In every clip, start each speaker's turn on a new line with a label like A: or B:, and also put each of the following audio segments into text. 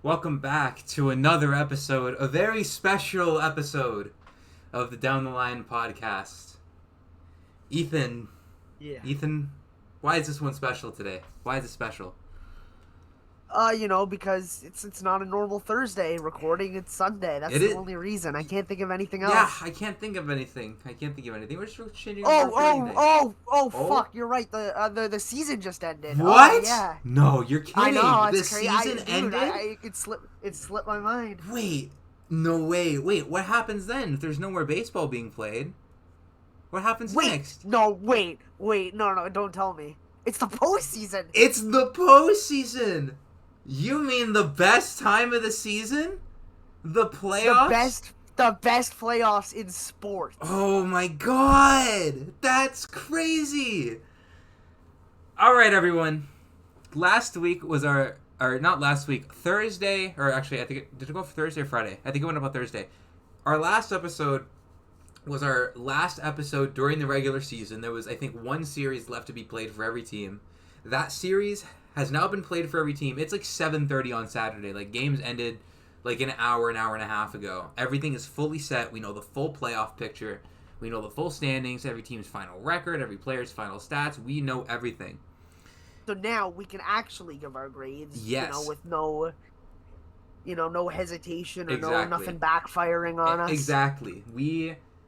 A: Welcome back to another episode, a very special episode of the Down the Line podcast. Ethan,
B: Yeah.
A: Ethan, why is this one special today? Why is it special?
B: Because it's not a normal Thursday recording, it's Sunday. That's
A: It
B: the
A: is.
B: only reason. I can't think of anything
A: Yeah,
B: else.
A: I can't think of anything. We're just changing our
B: Oh,
A: recording
B: oh,
A: day.
B: oh, oh,
A: Oh,
B: fuck, you're right. The season just ended. Oh,
A: what?
B: yeah.
A: No, you're
B: I
A: kidding.
B: know,
A: The
B: it's crazy.
A: season
B: Dude,
A: ended?
B: it slipped my mind.
A: Wait, no way. Wait, what happens then if there's no more baseball being played? What happens
B: Wait,
A: next?
B: no, wait, no, don't tell me. It's the postseason.
A: It's the postseason. You mean the best time of the season? The playoffs?
B: The best playoffs in sports.
A: Oh my god! That's crazy! Alright, everyone. Last week was not last week, Thursday, or actually, did it go for Thursday or Friday? I think it went up on Thursday. Our last episode was our last episode during the regular season. There was, I think, one series left to be played for every team. That series has now been played for every team. It's like 7:30 on Saturday. Like, games ended like an hour and a half ago. Everything is fully set. We know the full playoff picture. We know the full standings, every team's final record, every player's final stats. We know everything.
B: So now we can actually give our grades,
A: Yes.
B: with no hesitation or
A: Exactly.
B: nothing backfiring on us.
A: Exactly.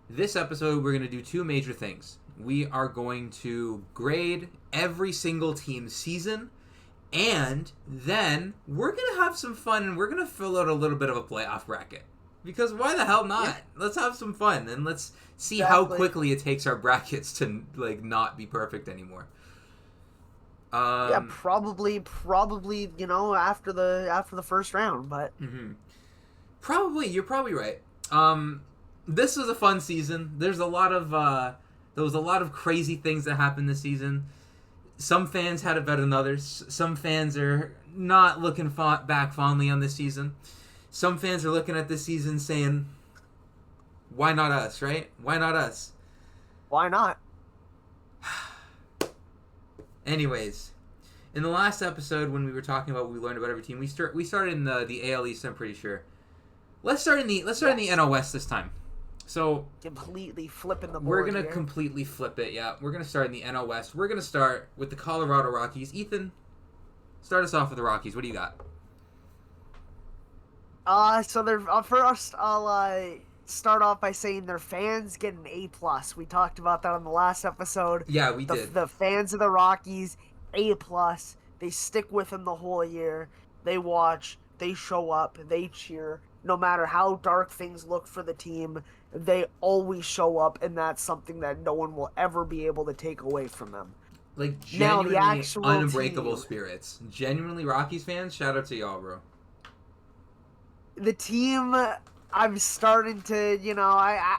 A: This episode, we're going to do two major things. We are going to grade every single team's season, and then we're going to have some fun, and we're going to fill out a little bit of a playoff bracket. Because why the hell not?
B: Yeah.
A: Let's have some fun, and let's see how
B: Exactly.
A: quickly it takes our brackets to like not be perfect anymore.
B: Yeah, probably, after the first round, but
A: Mm-hmm. You're probably right. This was a fun season. There was a lot of crazy things that happened this season. Some fans had it better than others. Some fans are not looking back fondly on this season. Some fans are looking at this season saying, "Why not us? Right? Why not us?"
B: why not?
A: Anyways, in the last episode when we were talking about what we learned about every team, we started in the AL East. I'm pretty sure. Let's start in the NL West this time. So
B: Completely flipping the board.
A: we're gonna
B: here.
A: completely flip it. Yeah, we're gonna start in the NL West. We're gonna start with the Colorado Rockies. Ethan, start us off with the Rockies. What do you got?
B: So they're first. I'll start off by saying their fans get an A+. We talked about that on the last episode.
A: Yeah, we did.
B: The fans of the Rockies, A+. They stick with them the whole year. They watch. They show up. They cheer. No matter how dark things look for the team, they always show up, and that's something that no one will ever be able to take away from them.
A: Like
B: Now, the
A: genuinely
B: actual
A: unbreakable
B: team.
A: spirits. Genuinely Rockies fans. Shout out to y'all, bro.
B: The team, I'm starting to,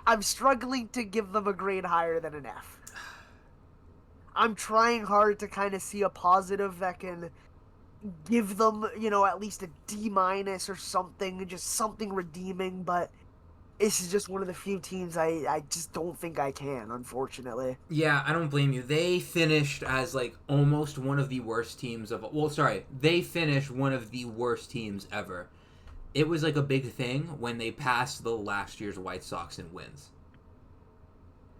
B: I'm struggling to give them a grade higher than an F. I'm trying hard to kind of see a positive that can give them, at least a D- or something, just something redeeming, but this is just one of the few teams I just don't think I can, unfortunately.
A: Yeah, I don't blame you. They finished as like almost one of the worst teams of. Well, sorry, they finished one of the worst teams ever. It was like a big thing when they passed the last year's White Sox in wins.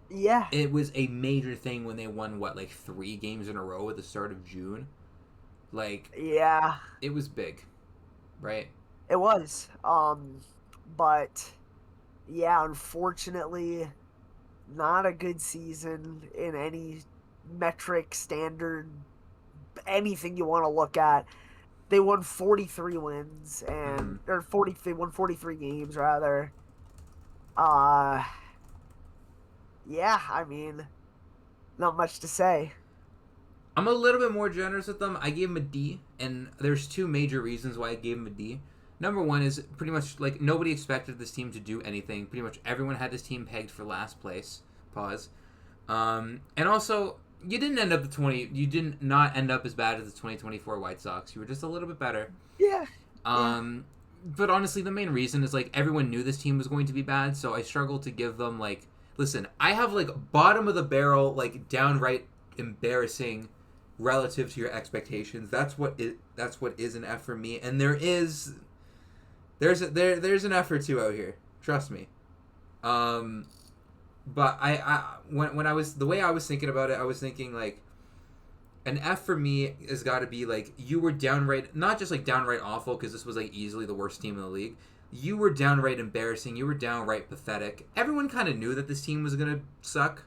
B: Yeah.
A: It was a major thing when they won like 3 games in a row at the start of June. Like,
B: Yeah,
A: it was big, right?
B: it was. But yeah, unfortunately, not a good season in any metric, standard, anything you want to look at. They won 43 wins and or 40 they won 43 games rather. Uh yeah, I mean, not much to say.
A: I'm a little bit more generous with them. I gave them a D, and there's 2 major reasons why I gave them a D. Number one is pretty much like nobody expected this team to do anything. Pretty much everyone had this team pegged for last place. Pause. And also, you didn't end up You did not end up as bad as the 2024 White Sox. You were just a little bit better.
B: Yeah.
A: But honestly, the main reason is like everyone knew this team was going to be bad, so I struggled to give them like. Listen, I have like bottom of the barrel, like downright embarrassing relative to your expectations. That's what is an F for me, and there is there's an F or two out here. Trust me. But when I was the way I was thinking about it, I was thinking like an F for me has got to be like you were downright not just like downright awful because this was like easily the worst team in the league. You were downright embarrassing. You were downright pathetic. Everyone kind of knew that this team was gonna suck.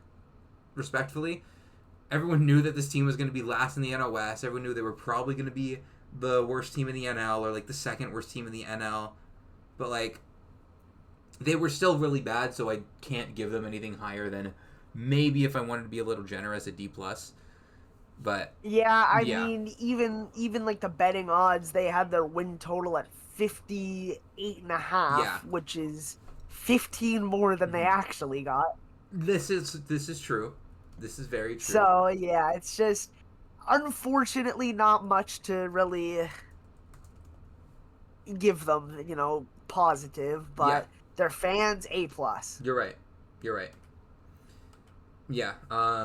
A: Respectfully, everyone knew that this team was gonna be last in the NL West. Everyone knew they were probably gonna be the worst team in the NL or like the second worst team in the NL. But like they were still really bad, so I can't give them anything higher than maybe if I wanted to be a little generous, a D plus. But
B: yeah, I mean, even like the betting odds, they had their win total at 58.5, which is 15 more than they actually got.
A: This is true. This is very true.
B: So yeah, it's just unfortunately not much to really give them, positive, but their fans A plus.
A: You're right. Yeah.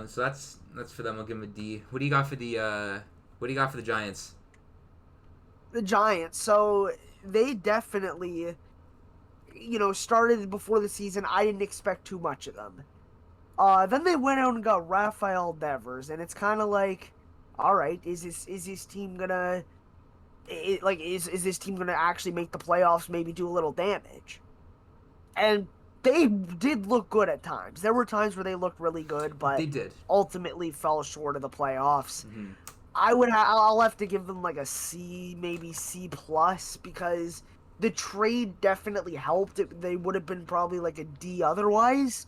A: So that's for them. I'll give them a D. What do you got for the Giants?
B: The Giants. So they definitely, started before the season. I didn't expect too much of them. Then they went out and got Rafael Devers, and it's kind of like, all right, is this team gonna, is this team gonna actually make the playoffs? Maybe do a little damage, and they did look good at times. There were times where they looked really good, but
A: they did
B: ultimately fell short of the playoffs.
A: Mm-hmm.
B: I'll have to give them like a C, maybe C plus, because the trade definitely helped. They would have been probably like a D otherwise.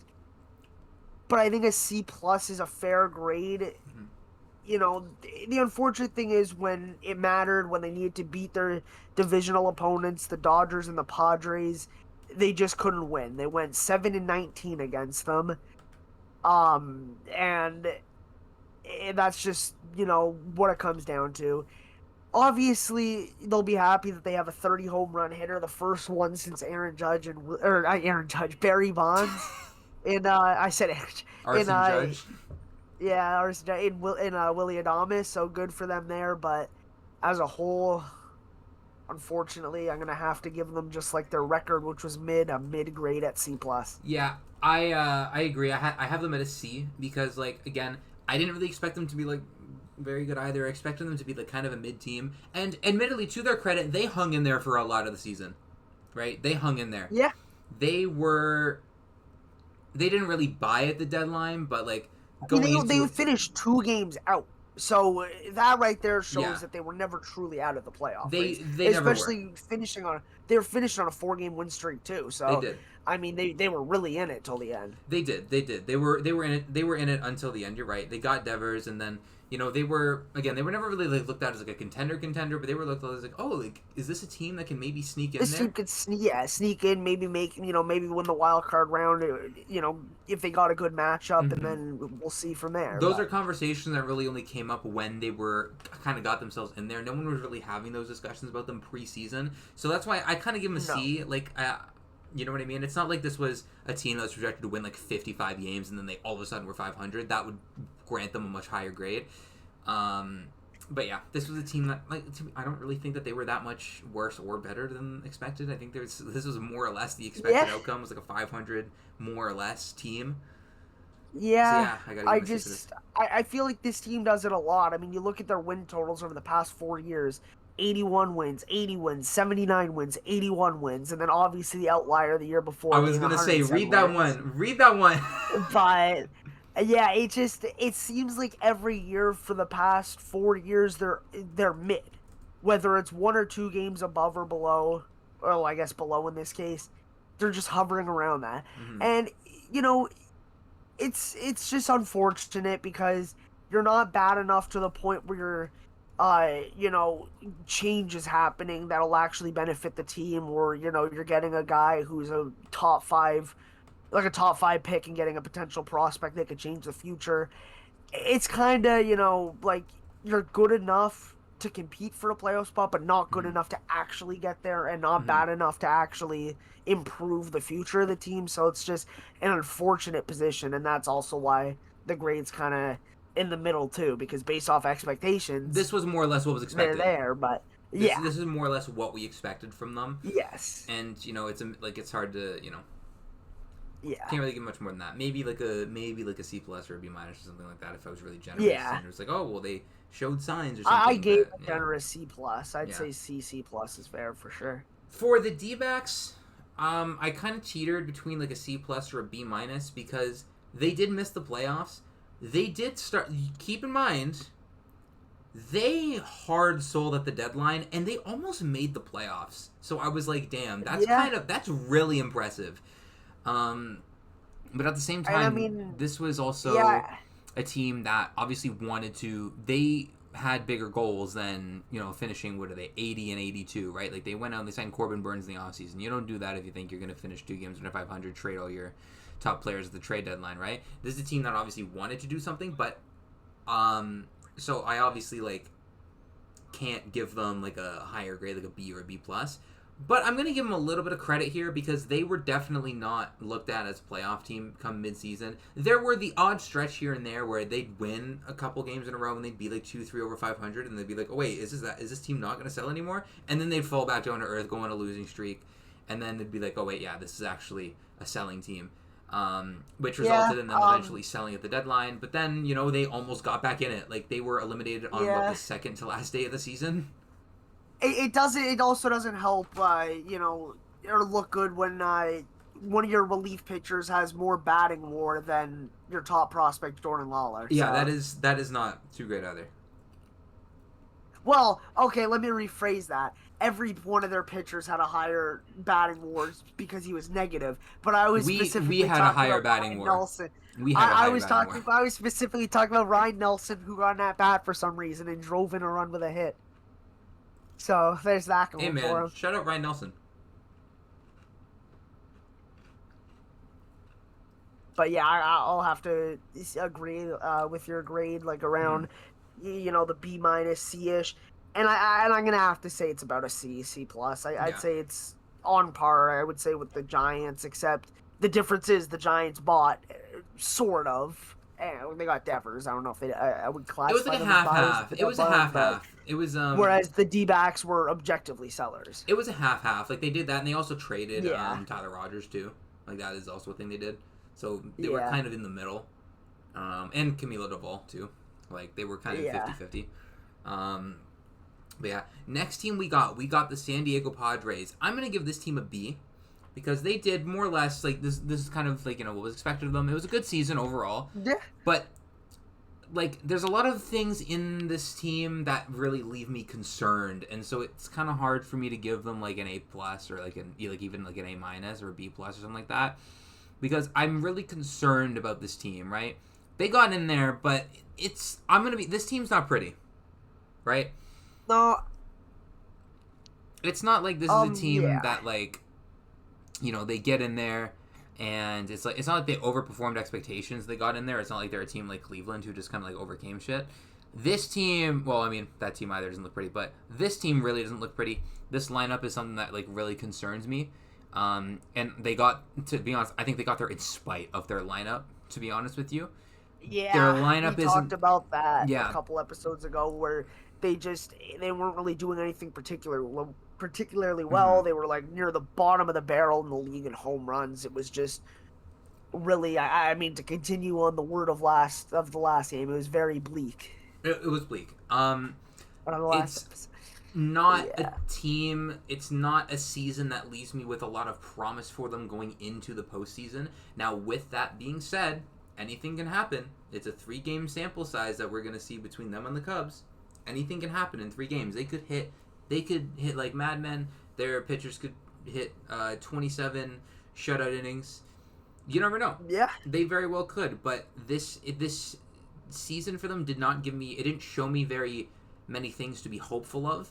B: But I think a C plus is a fair grade. Mm-hmm. The unfortunate thing is when it mattered, when they needed to beat their divisional opponents, the Dodgers and the Padres, they just couldn't win. They went 7-19 against them. And that's just, what it comes down to. Obviously, they'll be happy that they have a 30 home run hitter, the first one since Barry Bonds. I said
A: Arson Judge.
B: Yeah, Arson Judge in Willy Adames, so good for them there. But as a whole, unfortunately, I'm gonna have to give them just like their record, which was a mid grade at C plus.
A: Yeah, I agree. I have them at a C because again, I didn't really expect them to be very good either. I expected them to be kind of a mid team, and admittedly, to their credit, they hung in there for a lot of the season, right? They hung in there.
B: Yeah,
A: They didn't really buy at the deadline, but they
B: finished 2 games out. So that right there shows that they were never truly out of the playoff race.
A: They
B: especially
A: never were.
B: finishing on a 4-game win streak too. So
A: they did.
B: I mean, they were really in it till the end.
A: They did. They were in it. They were in it until the end. You're right. They got Devers, and then they were never really looked at as a contender, but they were looked at as is this a team that can maybe sneak in there?
B: This team could sneak in, maybe make maybe win the wild card round. If they got a good matchup, and then we'll see from there.
A: Those are conversations that really only came up when they were kind of got themselves in there. No one was really having those discussions about them preseason, so that's why I kind of give them a C. You know what I mean? It's not like this was a team that was projected to win 55 games and then they all of a sudden were 500. That would grant them a much higher grade. But yeah, this was a team that I don't really think that they were that much worse or better than expected. I think this was more or less the expected outcome was a 500 more or less team.
B: Yeah,
A: so
B: I feel like this team does it a lot. I mean, you look at their win totals over the past 4 years. 81 wins, 80 wins, 79 wins, 81 wins, and then obviously the outlier the year before.
A: I was going to say, read that one.
B: But, yeah, it seems like every year for the past 4 years, they're mid. Whether it's 1 or 2 games above or below, or I guess below in this case, they're just hovering around that. Mm-hmm. And, it's just unfortunate because you're not bad enough to the point where you're change is happening that'll actually benefit the team, or you're getting a guy who's a top 5 pick and getting a potential prospect that could change the future. It's kind of you're good enough to compete for a playoff spot, but not good enough to actually get there, and not bad enough to actually improve the future of the team. So it's just an unfortunate position, and that's also why the grade's kind of in the middle too, because based off expectations,
A: this was more or less what was expected.
B: They're there, but
A: This
B: Yeah.
A: this is more or less what we expected from them,
B: Yes.
A: and it's hard to
B: Yeah.
A: can't really give much more than that. Maybe like a C plus or a B minus or something like that if I was really generous.
B: Yeah.
A: And it was like, oh well, they showed signs or
B: I
A: something.
B: gave
A: But,
B: a generous C plus. I'd
A: Yeah.
B: say C plus is fair for sure.
A: For the D-backs, I kind of teetered between like a C plus or a B minus because they did miss the playoffs. They did start. Keep in mind, they hard sold at the deadline and they almost made the playoffs. So I was like, damn, that's really impressive. But at the same
B: And I
A: time,
B: mean,
A: this was also
B: yeah.
A: a team that obviously wanted to. They had bigger goals than finishing. What are they, 80 and 82, right? Like they went out and they signed Corbin Burns in the offseason. You don't do that if you think you're going to finish 2 games under 500, trade all your top players at the trade deadline, right? This is a team that obviously wanted to do something, but so I obviously can't give them like a higher grade, like a B or a B plus. But I'm going to give them a little bit of credit here because they were definitely not looked at as a playoff team come mid-season. There were the odd stretch here and there where they'd win a couple games in a row and they'd be like 2-3 over 500 and they'd be like, oh wait, is this team not going to sell anymore? And then they'd fall back down to earth, go on a losing streak, and then they'd be like, oh wait, yeah, this is actually a selling team. Which resulted in them eventually selling at the deadline. But then, they almost got back in it. Like, they were eliminated on the second to last day of the season.
B: It also doesn't help, or look good when one of your relief pitchers has more batting WAR than your top prospect, Jordan Lawler.
A: Yeah, that is not too great either.
B: Well, okay, let me rephrase that. Every one of their pitchers had a higher batting WAR because he was negative. But I was specifically
A: we had
B: talking
A: a higher
B: about
A: batting
B: Ryan
A: WAR.
B: Nelson. I was specifically talking about Ryan Nelson, who got at bat for some reason and drove in a run with a hit. So there's that going for him.
A: Shout out Ryan Nelson.
B: But yeah, I'll have to agree with your grade, like around, the B minus, C-ish, and I'm gonna have to say it's about a C plus. I'd say it's on par. I would say with the Giants, except the difference is the Giants bought sort of. They got Devers. I don't know if I would classify.
A: It was like a half-half. It was a half-half. It was
B: whereas the D-backs were objectively sellers.
A: It was a half-half. Like they did that, and they also traded Tyler Rogers too. Like that is also a thing they did. So they were kind of in the middle, and Camilo Doval too. Like they were kind of 50-50. But yeah, next team we got the San Diego Padres. I'm gonna give this team a B. Because they did more or less, like, this is kind of, like, what was expected of them. It was a good season overall. Yeah. But, like, there's a lot of things in this team that really leave me concerned. And so it's kind of hard for me to give them, like, an A+, or, even an A- or a B+, or something like that. Because I'm really concerned about this team, right? They got in there, but this team's not pretty. Right?
B: No.
A: It's not like this is a team that, like, they get in there and it's not like they overperformed expectations. They got in there. It's not like they're a team like Cleveland who just kind of like overcame shit. This team, well, I mean, that team either doesn't look pretty, but this team really doesn't look pretty. This lineup is something that like really concerns me. And they got, to be honest, I think they got there in spite of their lineup, to be honest with you.
B: Yeah,
A: their lineup
B: we talked about that a couple episodes ago where they weren't really doing anything particularly well. Mm-hmm. They were like near the bottom of the barrel in the league in home runs. It was just really, I mean, to continue on the word of the last game, it was very bleak.
A: It was bleak. It's not a team. It's not a season that leaves me with a lot of promise for them going into the postseason. Now, with that being said, anything can happen. It's a 3-game sample size that we're going to see between them and the Cubs. Anything can happen in 3 games. They could hit like madmen. Their pitchers could hit 27 shutout innings. You never know.
B: Yeah,
A: they very well could. But this season for them didn't show me very many things to be hopeful of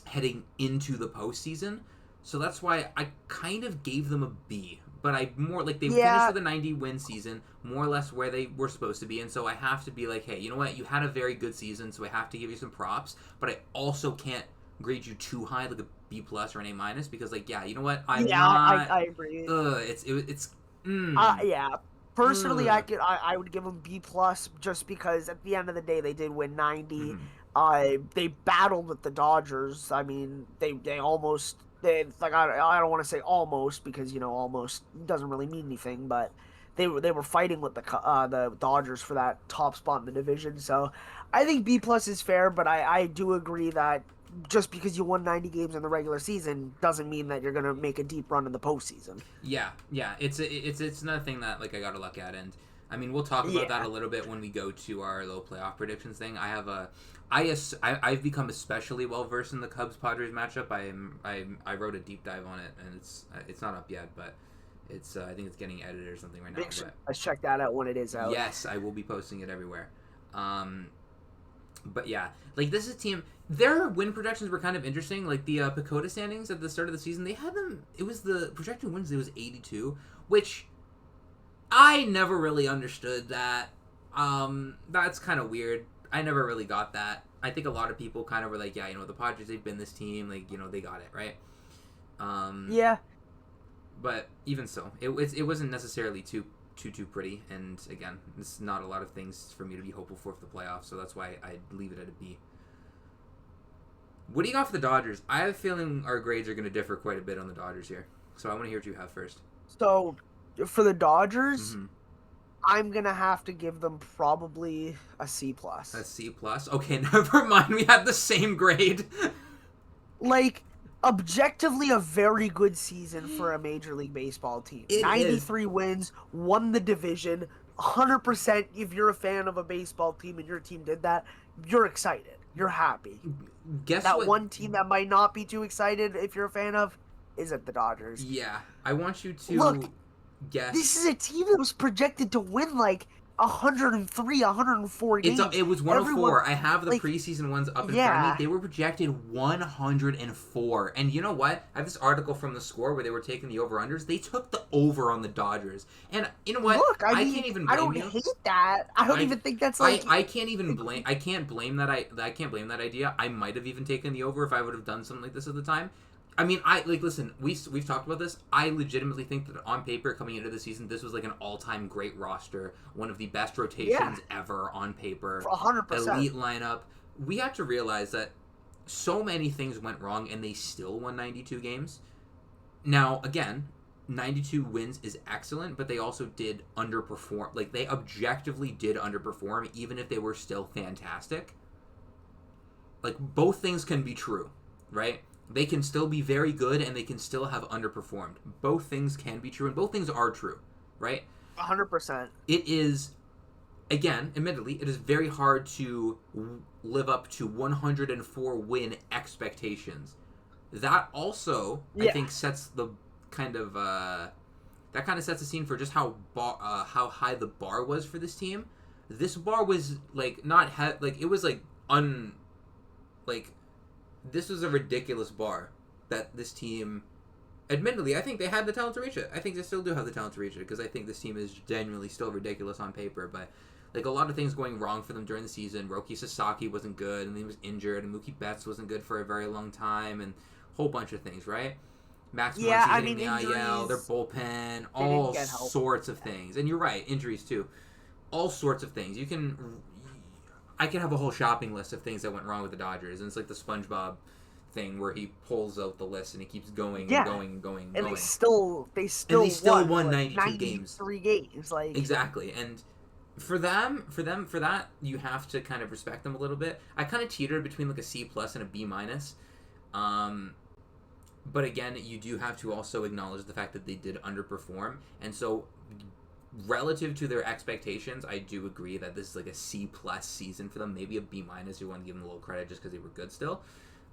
A: heading into the postseason. So that's why I kind of gave them a B. But I more like they finished with a 90-win season, more or less where they were supposed to be, and so I have to be like, hey, you know what? You had a very good season, so I have to give you some props. But I also can't grade you too high, like a B+ or an A-, because like, you know what?
B: I agree.
A: Personally,
B: I would give them B+ just because at the end of the day they did win 90. They battled with the Dodgers. I mean, they almost like I don't want to say almost because almost doesn't really mean anything, but they were fighting with the Dodgers for that top spot in the division. So I think B plus is fair, but I do agree that just because you won 90 games in the regular season doesn't mean that you're gonna make a deep run in the postseason.
A: Yeah, yeah, it's another thing that like I gotta look at, and I mean we'll talk about that
B: Yeah.
A: a little bit when we go to our little playoff predictions thing. I've become especially well versed in the Cubs Padres matchup. I wrote a deep dive on it, and it's not up yet, but it's I think it's getting edited or something right now.
B: Make sure
A: But
B: let's check that out when it is out.
A: yes, I will be posting it everywhere. But yeah, like this is a team. Their win projections were kind of interesting. Like the Pacoda standings at the start of the season, they had them. It was the projected wins. It was 82, which I never really understood that. That's kind of weird. I never really got that. I think a lot of people kind of were like, yeah, the Padres, they've been this team, like they got it right.
B: Yeah.
A: But even so, it wasn't necessarily too pretty. And again, it's not a lot of things for me to be hopeful for the playoffs. So that's why I leave it at a B. What do you got for the Dodgers? I have a feeling our grades are going to differ quite a bit on the Dodgers here. So I want to hear what you have first.
B: So for the Dodgers, I'm gonna have to give them probably a C plus.
A: A C plus. Okay, never mind. We had the same grade.
B: Like objectively, a very good season for a Major League Baseball team.
A: It
B: 93 wins, won the division. 100%. If you're a fan of a baseball team and your team did that, you're excited. You're happy.
A: Guess
B: that
A: what?
B: one team that might not be too excited if you're a fan of isn't the Dodgers.
A: Yeah, I want you to
B: Look,
A: guess.
B: this is a team that was projected to win like 103, 104 games.
A: It was 104. I have the
B: like,
A: preseason ones up in front of me. They were projected 104. And you know what? I have this article from The Score where they were taking the over-unders. They took the over on the Dodgers. And you know what?
B: Look, I
A: can't even blame you.
B: I don't hate that. I don't even think that's like...
A: I can't even blame... I can't blame that idea. I might have even taken the over if I would have done something like this at the time. I mean, listen, we've talked about this. I legitimately think that on paper, coming into the season, this was like an all-time great roster, one of the best rotations ever on paper.
B: 100%.
A: Elite lineup. We have to realize that so many things went wrong, and they still won 92 games. Now, again, 92 wins is excellent, but they also did underperform. Like, they objectively did underperform, even if they were still fantastic. Like, both things can be true, right? They can still be very good, and they can still have underperformed. Both things can be true, and both things are true, right?
B: 100%.
A: It is, again, admittedly, it is very hard to live up to 104 win expectations. That also, I think, sets the kind of that kind of sets the scene for just how high the bar was for this team. This bar was like not like it was like this was a ridiculous bar that this team, admittedly, I think they had the talent to reach it. I think they still do have the talent to reach it because I think this team is genuinely still ridiculous on paper. But like a lot of things going wrong for them during the season. Roki Sasaki wasn't good, and he was injured, and Mookie Betts wasn't good for a very long time, and a whole bunch of things, right? Max Muncy hitting the IL, their bullpen, all sorts of things. And you're right, injuries too. All sorts of things. I can have a whole shopping list of things that went wrong with the Dodgers, and it's like the SpongeBob thing where he pulls out the list and he keeps going and going and going and going.
B: And they still
A: won
B: like
A: 92 games.
B: 93 games, like
A: exactly. And for that, you have to kind of respect them a little bit. I kind of teetered between like a C plus and a B minus. But again, you do have to also acknowledge the fact that they did underperform, and so relative to their expectations, I do agree that this is like a C plus season for them. Maybe a B minus. You want to give them a little credit just because they were good still.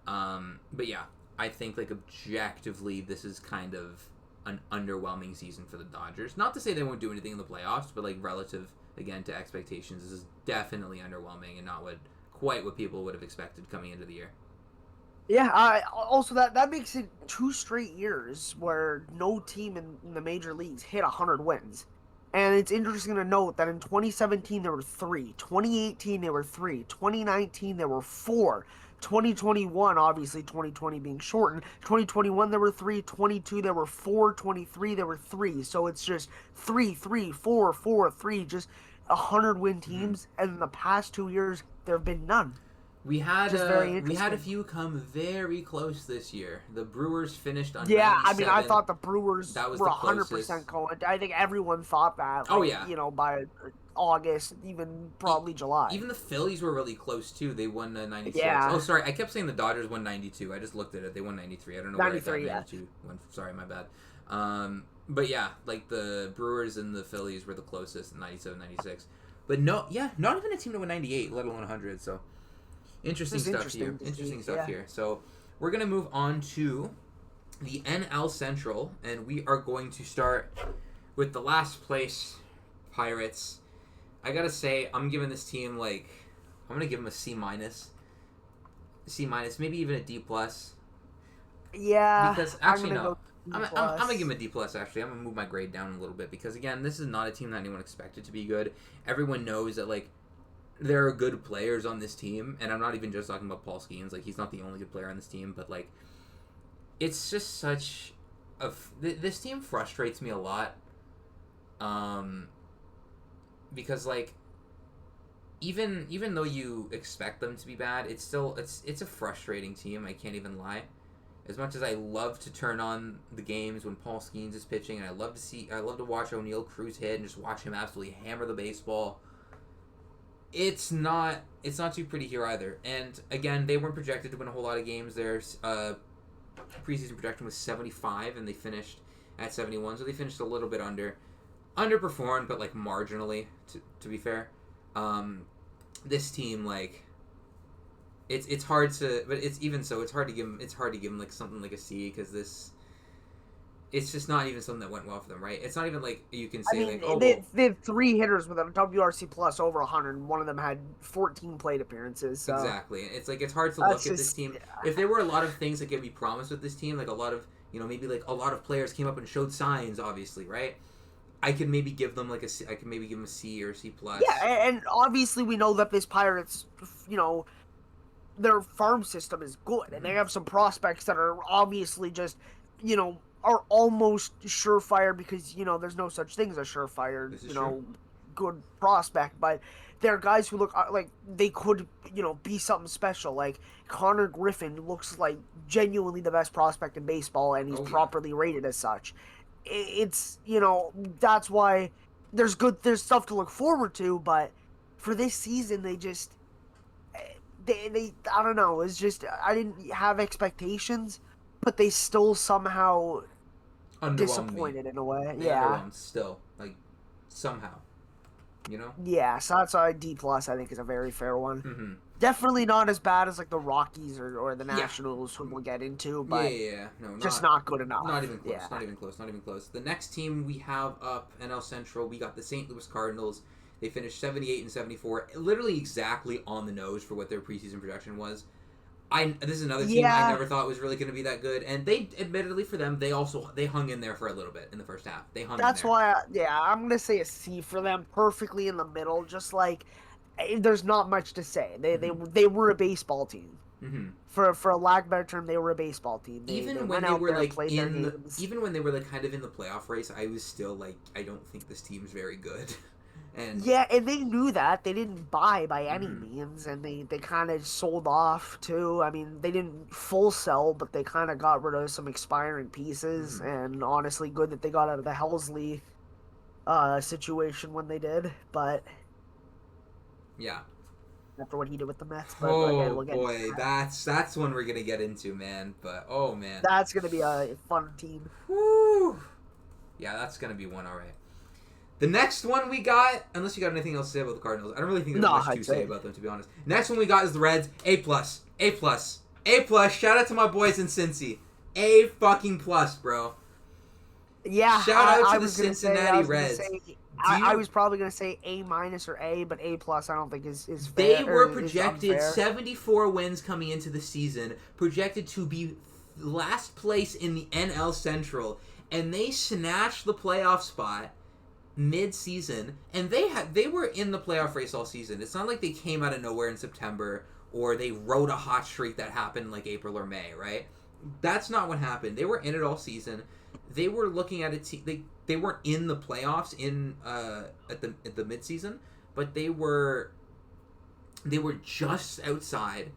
A: But yeah, I think like objectively, this is kind of an underwhelming season for the Dodgers. Not to say they won't do anything in the playoffs, but like relative again to expectations, this is definitely underwhelming and not quite what people would have expected coming into the year.
B: Yeah, also that makes it 2 straight years where no team in the major leagues hit 100 wins. And it's interesting to note that in 2017 there were 3, 2018 there were 3, 2019 there were 4, 2021, obviously 2020 being shortened, 2021 there were 3, 22 there were 4, 23 there were 3. So it's just 3, 3, 4, 4, 3, just 100 win teams. And in the past 2 years there have been none.
A: We had
B: Just very
A: we had a
B: interesting.
A: few come very close this year. The Brewers finished on
B: Yeah, I mean, I
A: 97.
B: thought the Brewers
A: That was
B: were
A: the closest.
B: 100% going. I think everyone thought that,
A: Oh
B: like,
A: yeah.
B: by August, even probably July.
A: Even the Phillies were really close too. They won 96. Oh,
B: Yeah,
A: sorry, I kept saying the Dodgers won 92. I just looked at it. They won 93. I don't know where I got
B: 93, yeah.
A: 92. Sorry, my bad. But yeah, like the Brewers and the Phillies were the closest, 97, 96. But no, yeah, not even a team to win 98, let alone 100. So interesting
B: This is
A: stuff here.
B: interesting to
A: Interesting
B: see.
A: stuff
B: Yeah.
A: here. So we're gonna move on to the NL Central, and we are going to start with the last place Pirates. I gotta say, I'm giving this team I'm gonna give them a C minus, maybe even a D plus.
B: Yeah,
A: Because
B: I'm
A: actually
B: gonna
A: no,
B: go B
A: I'm gonna
B: plus.
A: give them a D plus. Actually, I'm gonna move my grade down a little bit because again, this is not a team that anyone expected to be good. Everyone knows that there are good players on this team, and I'm not even just talking about Paul Skeens. He's not the only good player on this team, but it's just such this team frustrates me a lot. Because even though you expect them to be bad, it's still it's a frustrating team. I can't even lie. As much as I love to turn on the games when Paul Skeens is pitching, and I love to watch O'Neal Cruz hit and just watch him absolutely hammer the baseball. It's not too pretty here either. And again, they weren't projected to win a whole lot of games. Their preseason projection was 75, and they finished at 71, so they finished a little bit underperformed, but marginally to be fair. This team it's hard to, but it's even so it's hard to give them something like a C because it's just not even something that went well for them, right? It's not even you can
B: I
A: say
B: mean,
A: oh
B: they,
A: well.
B: they had 3 hitters with a WRC plus over 100, and one of them had 14 plate appearances. So
A: Exactly. It's hard to
B: that's
A: look at this
B: just
A: team. If there were a lot of things that could be promised with this team, a lot of maybe a lot of players came up and showed signs, obviously, right? I could maybe give them a C. I could maybe give them a C or a C plus.
B: yeah, and obviously we know that this Pirates, their farm system is good, and they have some prospects that are obviously just, are almost surefire because there's no such thing as a surefire,
A: This is true.
B: good prospect, but they're guys who look like they could, be something special. Like Connor Griffin looks like genuinely the best prospect in baseball, and he's
A: Oh yeah.
B: properly rated as such. It's that's why there's stuff to look forward to, but for this season they just they I don't know. It's just I didn't have expectations, but they still somehow
A: Underwhelmed me.
B: disappointed in a way.
A: They
B: Yeah,
A: underwhelmed still, somehow,
B: yeah. So that's why D plus I think is a very fair one.
A: Mm-hmm.
B: Definitely not as bad as the Rockies or the
A: Yeah.
B: Nationals, who we'll get into,
A: Yeah,
B: but
A: yeah, yeah. No,
B: just not good enough.
A: not even close.
B: Yeah.
A: Not even close. Not even close. The next team we have up NL Central, we got the St. Louis Cardinals. They finished 78 and 74, literally exactly on the nose for what their preseason projection was. This is another team I
B: Yeah,
A: never thought was really going to be that good, and they admittedly for them they hung in there for a little bit in the first half. They hung in
B: that's
A: there.
B: why. I'm gonna say a C for them, perfectly in the middle. Just there's not much to say. They were a baseball team.
A: Mm-hmm.
B: For a lack of a better term, they were a baseball team. They
A: Even when
B: went
A: they
B: out
A: were
B: there and played their games.
A: even when they were kind of in the playoff race, I was still I don't think this team's very good. And
B: Yeah, and they knew that. They didn't buy by any
A: mm-hmm.
B: means, and they kind of sold off too. I mean, they didn't full sell, but they kind of got rid of some expiring pieces.
A: Mm-hmm.
B: And honestly, good that they got out of the Helsley situation when they did. But
A: Yeah.
B: after what he did with the Mets, but again,
A: Oh
B: we'll get into
A: boy,
B: that.
A: that's one we're gonna get into, man. But oh man.
B: That's gonna be a fun team.
A: Woo. Yeah, that's gonna be one, all right. The next one we got, unless you got anything else to say about the Cardinals, I don't really think there's much to say about them, to be honest. Next one we got is the Reds. A plus, A plus, A plus. Shout out to my boys in Cincy. A fucking plus, bro.
B: Yeah,
A: Shout out to
B: I
A: the
B: was gonna
A: Cincinnati
B: say,
A: Reds.
B: I was probably gonna say A minus or A, but A plus I don't think is
A: They
B: fair.
A: were
B: Is
A: projected
B: unfair.
A: 74 wins coming into the season, projected to be last place in the NL Central, and they snatched the playoff spot mid-season, and they were in the playoff race all season. It's not like they came out of nowhere in September or they rode a hot streak that happened April or May, right? That's not what happened. They were in it all season. They were looking at a team. They weren't in the playoffs at the mid-season, but they were They were just outside.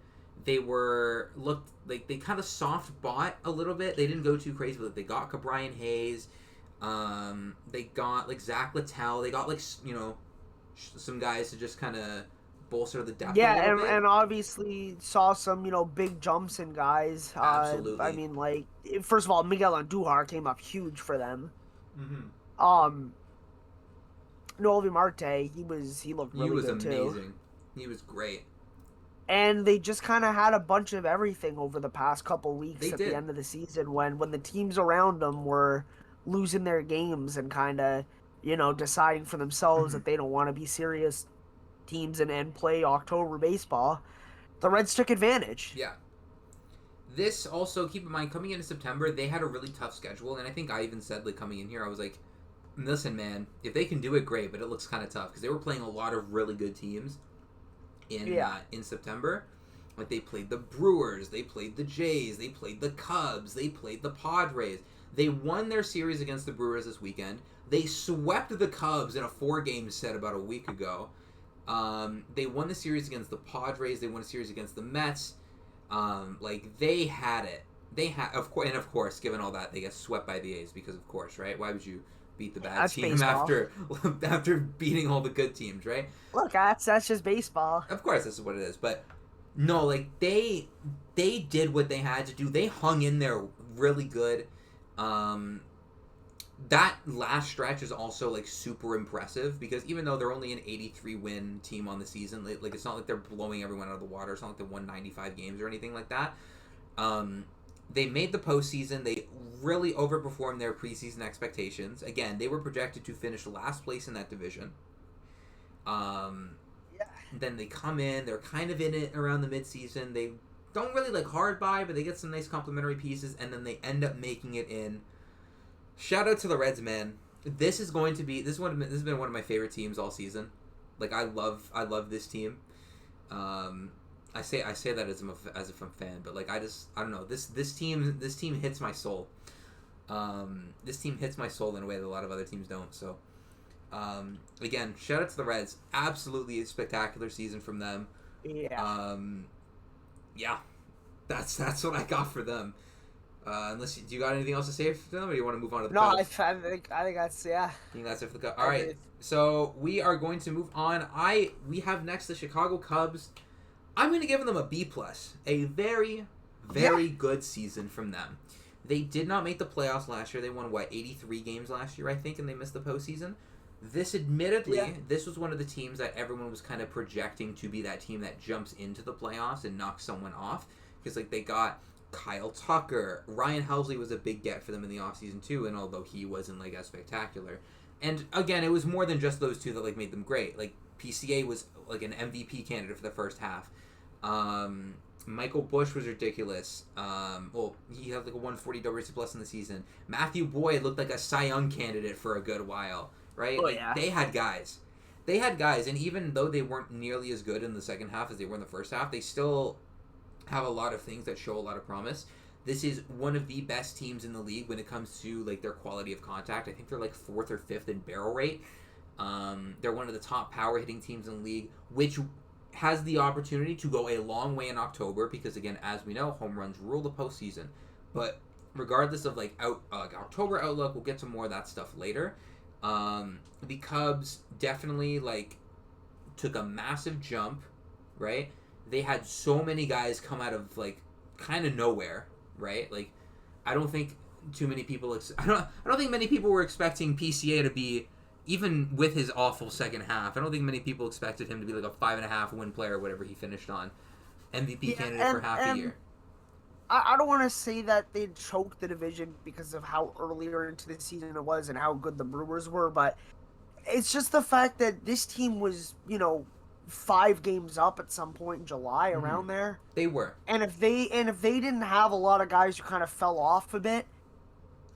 A: Looked like they kind of soft bought a little bit. They didn't go too crazy, but they got Cabrian Hayes. They got like Zach Littell. They got like some guys to just kind of bolster the depth a
B: Yeah,
A: little bit.
B: and obviously saw some, big jumps in guys. I
A: Absolutely.
B: mean, like, first of all, Miguel Andujar came up huge for them.
A: Mm-hmm.
B: Um, Noelvi Marte, he looked
A: He
B: really
A: was
B: good too.
A: amazing. He was great.
B: And they just kind of had a bunch of everything over the past couple
A: They
B: weeks at the
A: did.
B: end of the season when the teams around them were losing their games and kind of, deciding for themselves
A: Mm-hmm.
B: that they don't want to be serious teams and play October baseball. The Reds took advantage.
A: Yeah. This also, keep in mind, coming into September, they had a really tough schedule, and I think I even said, like, coming in here, I was like, listen, man, if they can do it, great, but it looks kind of tough, because they were playing a lot of really good teams
B: Yeah.
A: in September. Like, they played the Brewers, they played the Jays, they played the Cubs, they played the Padres. They won their series against the Brewers this weekend. They swept the Cubs in a 4-game set about a week ago. They won the series against the Padres. They won a series against the Mets. Like they had it. They had, of course, and of course, given all that, they get swept by the A's because, of course, right? Why would you beat the bad
B: That's
A: team
B: baseball.
A: after beating all the good teams, right?
B: Look, that's just baseball.
A: Of course, this is what it is. But no, like they did what they had to do. They hung in there really good. Um, that last stretch is also like super impressive because even though they're only an 83 win team on the season, like it's not like they're blowing everyone out of the water. It's not like they won 95 games or anything like that. Um, they made the postseason. They really overperformed their preseason expectations. Again, they were projected to finish last place in that division. Um,
B: Yeah.
A: then they come in. They're kind of in it around the midseason. They don't really like hard by, but they get some nice complimentary pieces, and then they end up making it in. Shout out to the Reds, man. This is going to be this has been one of my favorite teams all season. Like I love this team. I say that as if I'm a fan, but like I don't know this team hits my soul. This team hits my soul in a way that a lot of other teams don't. So again, shout out to the Reds. Absolutely a spectacular season from them.
B: Yeah.
A: Yeah, that's what I got for them. Do you got anything else to say for them, or do you want to move on to the
B: No,
A: Cubs?
B: I think that's yeah.
A: I think that's it for the Cubs. All right, so we are going to move on. We have next the Chicago Cubs. I'm going to give them a B plus. A very, very good season from them. They did not make the playoffs last year. They won 83 games last year, I think, and they missed the postseason. This was one of the teams that everyone was kind of projecting to be that team that jumps into the playoffs and knocks someone off because like they got Kyle Tucker. Ryan Helsley was a big get for them in the offseason too, and although he wasn't like as spectacular. And again, it was more than just those two that like made them great. Like PCA was like an MVP candidate for the first half. Michael Bush was ridiculous. He had like a 140 WRC plus in the season. Matthew Boyd looked like a Cy Young candidate for a good while, right?
B: Oh
A: Like
B: yeah.
A: they had guys. And even though they weren't nearly as good in the second half as they were in the first half, they still have a lot of things that show a lot of promise. This is one of the best teams in the league when it comes to like their quality of contact. I think they're like 4th or 5th in barrel rate. They're one of the top power hitting teams in the league, which has the opportunity to go a long way in October because again, as we know, home runs rule the postseason. But regardless of like October outlook, we'll get to more of that stuff later. The Cubs definitely like took a massive jump, right? They had so many guys come out of like kind of nowhere, right? Like I don't think too many people. I don't think many people were expecting PCA to be even with his awful second half. I don't think many people expected him to be like a 5.5 win player, or whatever he finished on, MVP
B: Yeah,
A: candidate for half a
B: and
A: year.
B: I don't want to say that they choked the division because of how earlier into the season it was and how good the Brewers were, but it's just the fact that this team was, 5 games up at some point in July
A: Mm-hmm.
B: around there.
A: They were.
B: And if they didn't have a lot of guys who kind of fell off a bit,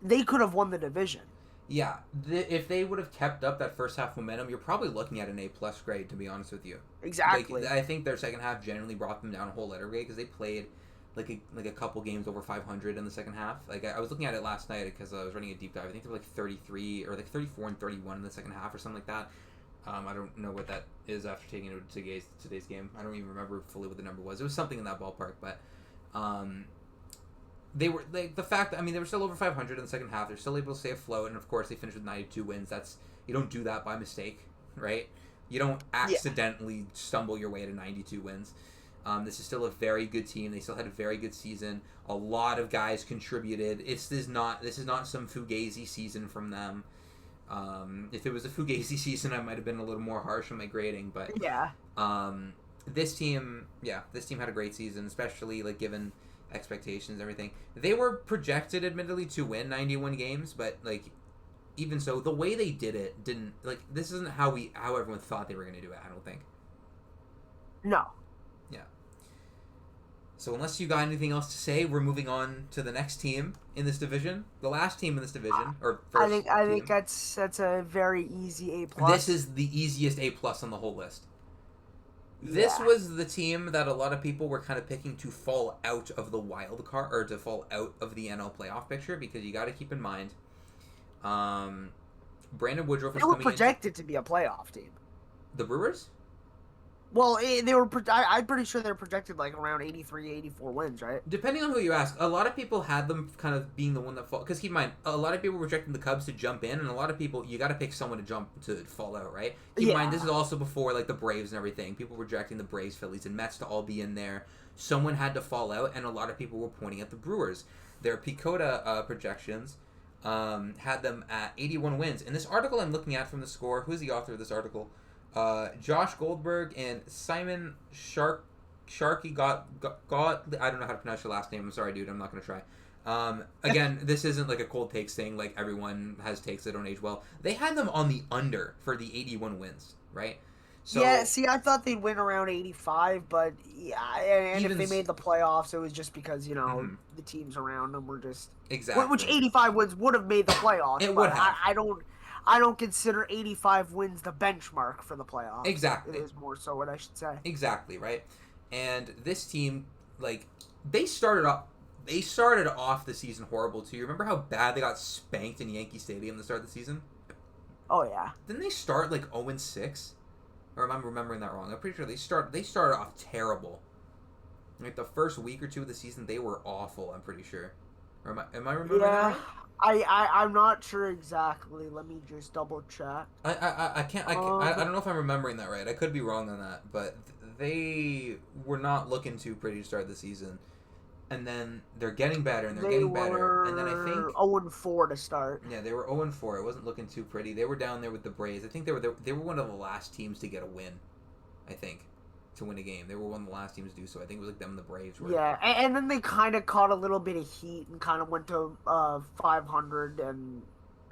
B: they could have won the division.
A: Yeah, if they would have kept up that first half momentum, you're probably looking at an A plus grade. To be honest with you,
B: Exactly.
A: like I think their second half generally brought them down a whole letter grade because they played like a couple games over 500 in the second half. Like I was looking at it last night because I was running a deep dive. I think they were like 33 or like 34 and 31 in the second half or something like that. I don't know what that is after taking it to today's game. I don't even remember fully what the number was. It was something in that ballpark, but they were the fact that, I mean, they were still over 500 in the second half. They're still able to stay afloat, and of course they finished with 92 wins. You don't do that by mistake, right? You don't accidentally stumble your way to 92 wins. This is still a very good team. They still had a very good season. A lot of guys contributed. This is not some fugazi season from them. If it was a fugazi season, I might have been a little more harsh on my grading, but this team had a great season, especially like given expectations and everything. They were projected, admittedly, to win 91 games, but like even so, the way they did it didn't, like, this isn't how everyone thought they were going to do it. I don't think.
B: No.
A: Yeah. So unless you got anything else to say, we're moving on to the next team in this division. The last team in this division, or first
B: I think that's a very easy A+.
A: This is the easiest A+ on the whole list. This was the team that a lot of people were kind of picking to fall out of the wild card, or to fall out of the NL playoff picture, because you got to keep in mind, Brandon Woodruff was
B: coming in.
A: They
B: were projected to be a playoff team.
A: The Brewers?
B: Well, they were. I'm pretty sure they're projected like around 83, 84 wins, right?
A: Depending on who you ask, a lot of people had them kind of being the one that fall. Because keep in mind, a lot of people were projecting the Cubs to jump in, and a lot of people, you got to pick someone to fall out, right? Keep in mind, this is also before like the Braves and everything. People were projecting the Braves, Phillies, and Mets to all be in there. Someone had to fall out, and a lot of people were pointing at the Brewers. Their PECOTA projections had them at 81 wins. In this article I'm looking at from The Score, who's the author of this article? Josh Goldberg and Simon Sharkey got I don't know how to pronounce your last name. I'm sorry, dude. I'm not gonna try. Again, this isn't like a cold takes thing. Like, everyone has takes that don't age well. They had them on the under for the 81 wins, right? So,
B: yeah, see, I thought they'd win around 85, but and if they made the playoffs, it was just because, you know, the teams around them were just...
A: Exactly.
B: Which 85 wins would have made the playoffs.
A: It would have.
B: I don't consider 85 wins the benchmark for the playoffs.
A: Exactly.
B: It is more so what I should say.
A: Exactly, right? And this team, like, they started off the season horrible, too. You remember how bad they got spanked in Yankee Stadium at the start of the season?
B: Oh, yeah.
A: Didn't they start, like, 0-6? Or am I remembering that wrong? I'm pretty sure they started off terrible. Like, the first week or two of the season, they were awful, I'm pretty sure. Or am I remembering that right?
B: I'm not sure exactly. Let me just double check.
A: I don't know if I'm remembering that right. I could be wrong on that, but they were not looking too pretty to start the season. And then they're getting better, and they're getting better. And then I think
B: 0-4 to start.
A: Yeah, they were 0-4. It wasn't looking too pretty. They were down there with the Braves. I think they were one of the last teams to get a win. I think, to win a game. They were one of the last teams to do so. I think it was like them and the Braves were.
B: Yeah, and then they kind of caught a little bit of heat and kind of went to 500 and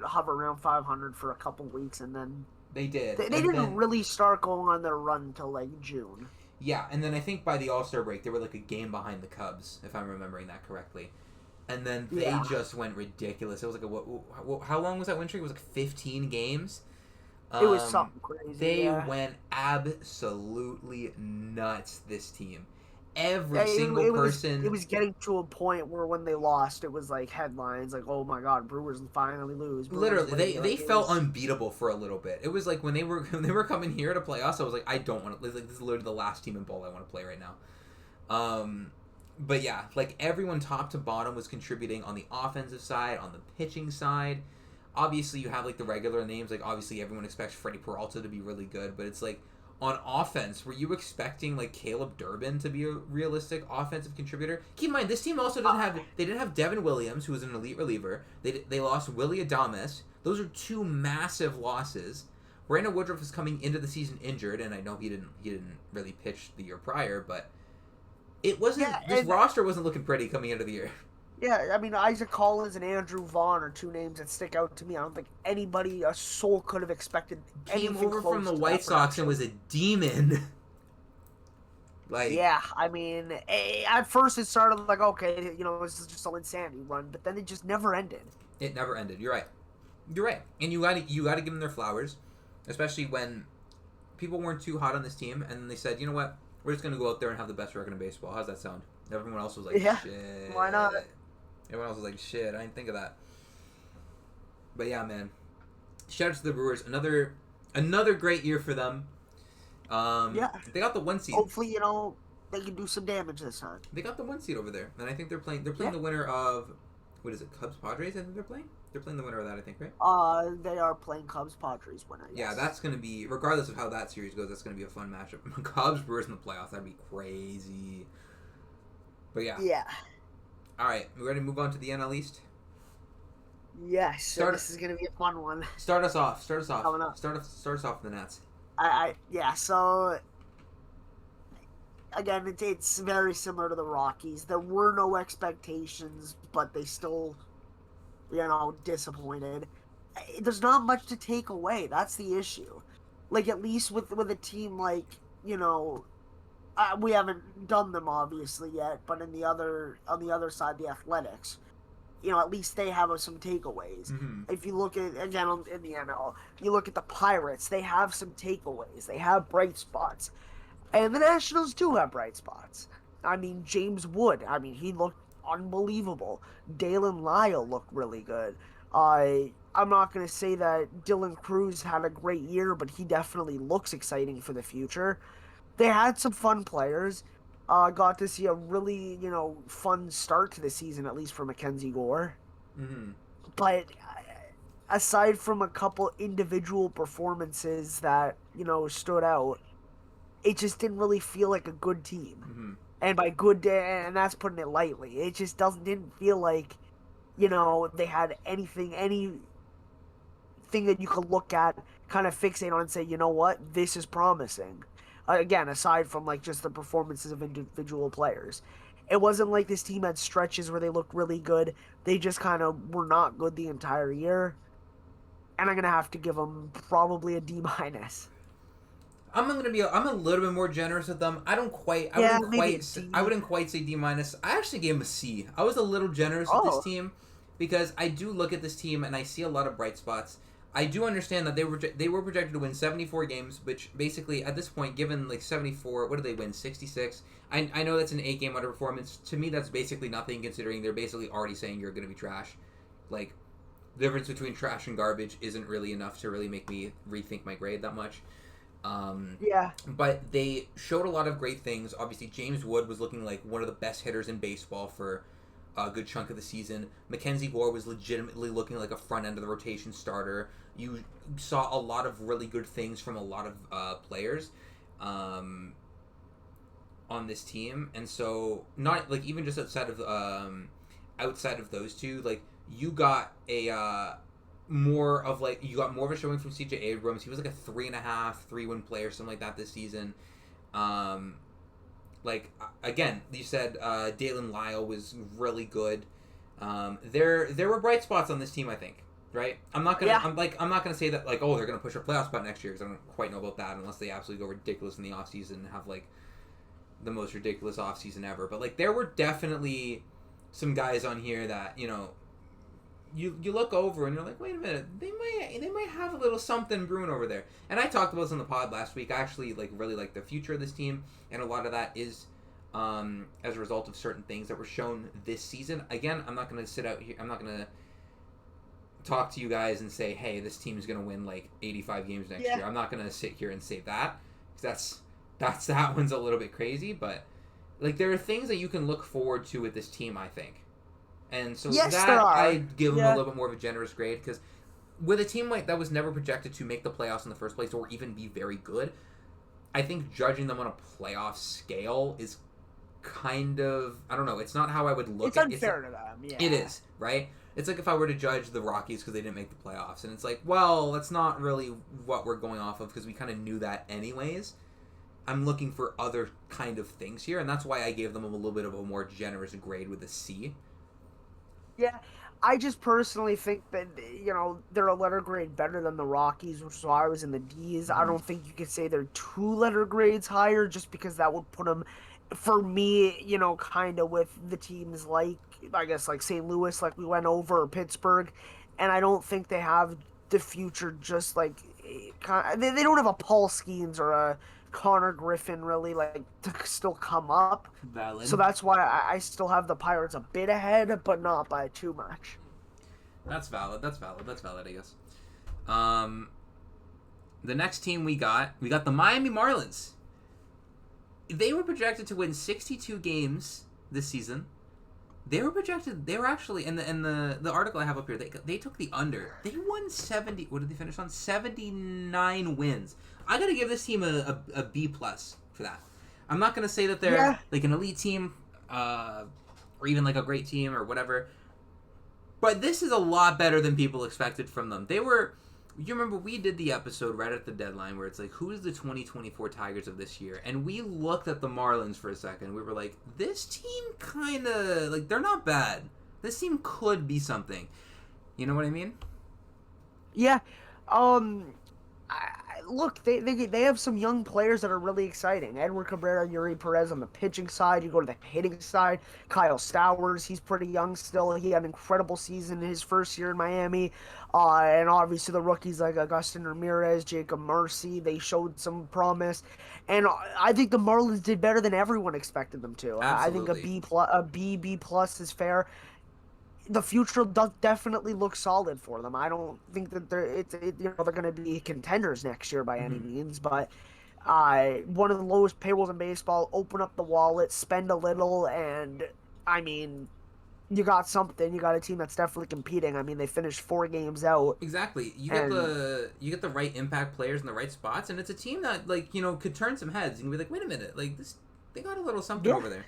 B: hover around 500 for a couple weeks, and then
A: they did.
B: They didn't really start going on their run until like June.
A: Yeah, and then I think by the All-Star break, they were like a game behind the Cubs, if I'm remembering that correctly. And then they just went ridiculous. It was like how long was that win streak? It was like 15 games.
B: It was something crazy.
A: They went absolutely nuts, this team. Every single person...
B: It was getting to a point where when they lost, it was like headlines, like, oh my god, Brewers finally lose.
A: Literally, they felt unbeatable for a little bit. It was like when they were coming here to play us, I was like, I don't want to... Like, this is literally the last team in ball I want to play right now. But yeah, like, everyone top to bottom was contributing on the offensive side, on the pitching side. Obviously, you have, like, the regular names. Like, obviously, everyone expects Freddie Peralta to be really good, but it's like, on offense, were you expecting, like, Caleb Durbin to be a realistic offensive contributor? Keep in mind, this team also didn't have Devin Williams, who was an elite reliever. They lost Willie Adames. Those are two massive losses. Brandon Woodruff is coming into the season injured, and I know he didn't really pitch the year prior, but it wasn't. This roster wasn't looking pretty coming into the year.
B: Yeah, I mean, Isaac Collins and Andrew Vaughn are two names that stick out to me. I don't think anybody, a soul, could have expected anything
A: came over
B: close
A: from the
B: to
A: White Sox and was a demon. Like,
B: yeah, I mean, at first it started like, okay, you know, this is just an insanity run, but then it just never ended.
A: It never ended. You're right, and you got to give them their flowers, especially when people weren't too hot on this team, and then they said, you know what, we're just gonna go out there and have the best record in baseball. How's that sound? Everyone else was like, shit.
B: Why not?
A: Everyone else was like, shit, I didn't think of that. But yeah, man. Shout out to the Brewers. Another Another great year for them.
B: Yeah.
A: They got the 1 seed.
B: Hopefully, they can do some damage this time.
A: They got the 1 seed over there, and I think they're playing. They're playing
B: Yeah.
A: the winner of what is it? Cubs Padres. I think they're playing. They're playing the winner of that. I think, right?
B: They are playing Cubs Padres winner. Yes.
A: Yeah, that's gonna be regardless of how that series goes. That's gonna be a fun matchup. Cubs Brewers in the playoffs. That'd be crazy. But yeah.
B: Yeah.
A: All right, we ready to move on to the NL East?
B: Yes. So this is gonna be a fun one.
A: Start us off.
B: Coming up.
A: Start us off with the Nats.
B: Yeah. So again, it's very similar to the Rockies. There were no expectations, but they still, disappointed. There's not much to take away. That's the issue. Like, at least with a team like, we haven't done them obviously yet, but on the other side, the Athletics, at least they have some takeaways.
A: Mm-hmm.
B: If you look at, again, in the NL, you look at the Pirates, they have some takeaways. They have bright spots. And the Nationals do have bright spots. I mean, James Wood, he looked unbelievable. Dalen Lyle looked really good. I'm not going to say that Dylan Cruz had a great year, but he definitely looks exciting for the future. They had some fun players. Got to see a really, fun start to the season, at least for Mackenzie Gore.
A: Mm-hmm.
B: But aside from a couple individual performances that, stood out, it just didn't really feel like a good team.
A: Mm-hmm.
B: And by good, and that's putting it lightly, it just didn't feel like, they had anything that you could look at, kind of fixate on and say, you know what, this is promising. Again, aside from like just the performances of individual players. It wasn't like this team had stretches where they looked really good. They just kind of were not good the entire year. And I'm going to have to give them probably a D-.
A: I'm a little bit more generous with them. I wouldn't quite say D-. I actually gave them a C. I was a little generous with this team because I do look at this team and I see a lot of bright spots. I do understand that they were projected to win 74 games, which basically at this point, given like 74, what did they win? 66. I know that's an 8-game underperformance. To me, that's basically nothing considering they're basically already saying you're going to be trash. Like, the difference between trash and garbage isn't really enough to really make me rethink my grade that much.
B: Yeah.
A: But they showed a lot of great things. Obviously, James Wood was looking like one of the best hitters in baseball for a good chunk of the season. Mackenzie Gore was legitimately looking like a front end of the rotation starter. You saw a lot of really good things from a lot of players on this team, and so not like even just outside of those two, like you got more of a showing from CJ Abrams. He was like a 3.5, 3-win player, something like that this season. Like again, you said Dalen Lyle was really good. There were bright spots on this team, I think. Right? I'm not gonna say that like, oh, they're gonna push a playoff spot next year because I don't quite know about that unless they absolutely go ridiculous in the offseason and have like the most ridiculous offseason ever. But like there were definitely some guys on here that you look over and you're like, wait a minute, they might have a little something brewing over there. And I talked about this on the pod last week. I actually really like the future of this team, and a lot of that is as a result of certain things that were shown this season. Again, I'm not going to sit out here. I'm not going to talk to you guys and say, hey, this team is going to win like 85 games next year. I'm not going to sit here and say that, because that one's a little bit crazy. But like there are things that you can look forward to with this team, I think. And so I'd give them a little bit more of a generous grade, because with a team like that was never projected to make the playoffs in the first place or even be very good, I think judging them on a playoff scale is kind of, I don't know, it's not how I would look at it.
B: It's unfair to them, yeah.
A: It is, right? It's like if I were to judge the Rockies because they didn't make the playoffs, and it's like, well, that's not really what we're going off of because we kind of knew that anyways. I'm looking for other kind of things here, and that's why I gave them a little bit of a more generous grade with a C.
B: Yeah, I just personally think that, they're a letter grade better than the Rockies, which is why I was in the Ds. I don't think you could say they're 2 letter grades higher, just because that would put them, for me, kind of with the teams like, I guess, like St. Louis, like we went over, or Pittsburgh, and I don't think they have the future just like, they don't have a Paul Skeens or a Connor Griffin really like to still come up.
A: Valid.
B: So that's why I still have the Pirates a bit ahead, but not by too much.
A: That's valid. I guess. The next team we got the Miami Marlins. They were projected to win 62 games this season. They were actually in the article I have up here. They took the under. They won 70. What did they finish on? 79 wins. I gotta give this team a B plus for that. I'm not gonna say that they're like an elite team, or even like a great team or whatever. But this is a lot better than people expected from them. They were. You remember we did the episode right at the deadline where it's like, who is the 2024 Tigers of this year? And we looked at the Marlins for a second. We were like, this team kind of, like, they're not bad. This team could be something. You know what I mean?
B: Yeah. Look, they have some young players that are really exciting. Edward Cabrera, Yuri Perez on the pitching side. You go to the hitting side. Kyle Stowers, he's pretty young still. He had an incredible season in his first year in Miami. And obviously the rookies like Agustin Ramirez, Jacob Murphy, they showed some promise. And I think the Marlins did better than everyone expected them to.
A: Absolutely.
B: I think a B plus is fair. The future does definitely look solid for them. I don't think that they're going to be contenders next year by any means, but one of the lowest payrolls in baseball. Open up the wallet, spend a little, and I mean, you got something. You got a team that's definitely competing. I mean, they finished 4 games out.
A: Exactly. You get the right impact players in the right spots, and it's a team that could turn some heads and be like, wait a minute, like this, they got a little something over there.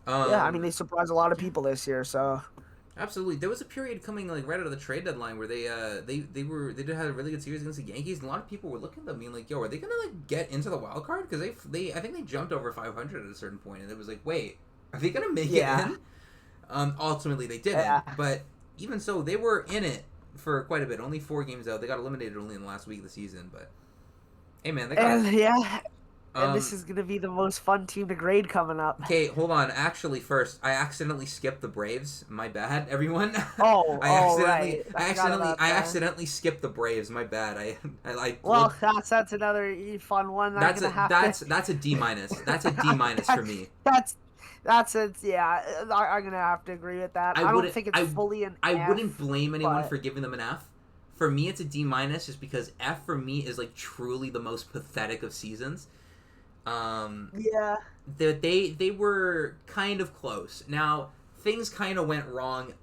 B: Yeah, I mean, they surprised a lot of people this year, so.
A: Absolutely, there was a period coming like right out of the trade deadline where they did have a really good series against the Yankees, and a lot of people were looking at them being like, "Yo, are they gonna like get into the wild card?" Because I think they jumped over 500 at a certain point, and it was like, "Wait, are they gonna make it in?" Ultimately, they didn't, but even so, they were in it for quite a bit. Only 4 games out. They got eliminated only in the last week of the season, but hey, man, they got.
B: And this is going to be the most fun team to grade coming up.
A: Okay, hold on. Actually, first, I accidentally skipped the Braves. My bad, everyone.
B: Right.
A: I accidentally skipped the Braves. My bad.
B: Well, that's another fun one.
A: That's a D minus. That's a D minus for me.
B: That's it. Yeah, I'm gonna have to agree with that. I don't think it's fully an
A: I
B: F,
A: wouldn't blame anyone for giving them an F. For me, it's a D minus, just because F for me is like truly the most pathetic of seasons. They were kind of close. Now, things kind of went wrong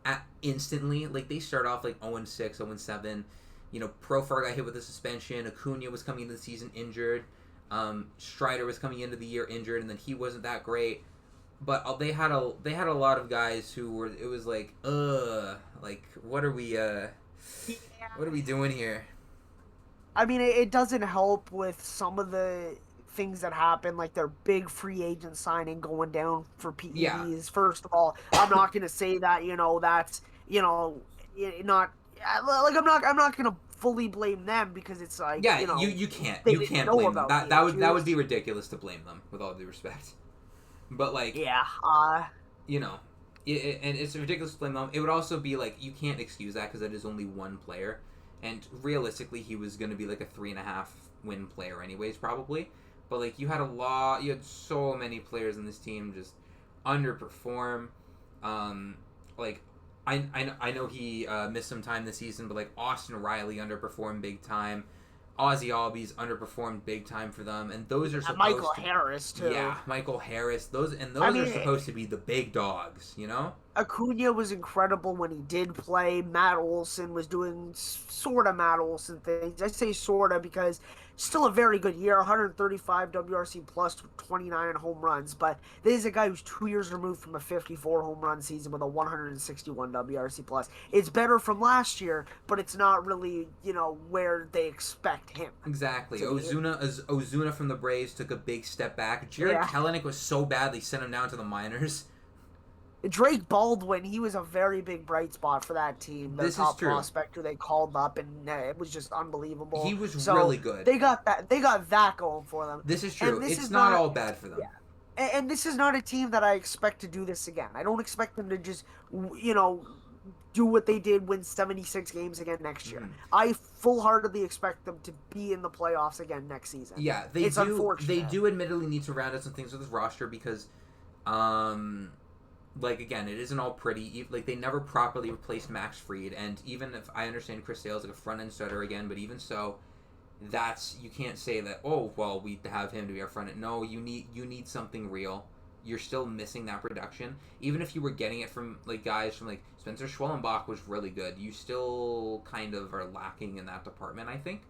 A: instantly. Like, they start off like 0-6, 0-7. Profar got hit with a suspension. Acuna was coming into the season injured. Strider was coming into the year injured, and then he wasn't that great. But they had a lot of guys who were. It was like, what are we doing here?
B: I mean, it doesn't help with some of the things that happen, like their big free agent signing going down for PEDs.
A: Yeah.
B: First of all, I'm not going to say that, that's, not like I'm not going to fully blame them, because it's like,
A: you can't blame them. That would be ridiculous to blame them, with all due respect. But like, and it's ridiculous to blame them. It would also be like, you can't excuse that because that is only one player, and realistically he was going to be like a 3.5 win player anyways, probably. But like, you had so many players in this team just underperform. Like, I know he missed some time this season, but like Austin Riley underperformed big time. Ozzy Albies underperformed big time for them, and those are supposed
B: Michael Harris too.
A: Yeah, Michael Harris. Those are supposed to be the big dogs,
B: Acuna was incredible when he did play. Matt Olson was doing sort of Matt Olson things. I say sort of because still a very good year, 135 WRC plus, 29 home runs. But this is a guy who's 2 years removed from a 54 home run season with a 161 WRC plus. It's better from last year, but it's not really, where they expect him.
A: Exactly. Ozuna from the Braves took a big step back. Jared Kelenic was so bad they sent him down to the minors.
B: Drake Baldwin, he was a very big bright spot for that team. The top prospect who they called up, and it was just unbelievable.
A: He was really good.
B: They got that going for them.
A: This is true. It's not all bad for them.
B: Yeah. And this is not a team that I expect to do this again. I don't expect them to just, do what they did, win 76 games again next year. I full-heartedly expect them to be in the playoffs again next season.
A: Yeah, it's unfortunate. They do admittedly need to round out some things with this roster because, again, it isn't all pretty. Like, they never properly replaced Max Fried, and even if I understand Chris Sale's like a front-end starter again, but even so, you can't say that, oh, well, we have him to be our front. No, you need something real. You're still missing that production. Even if you were getting it from like guys from like Spencer Schwellenbach was really good, you still kind of are lacking in that department, I think.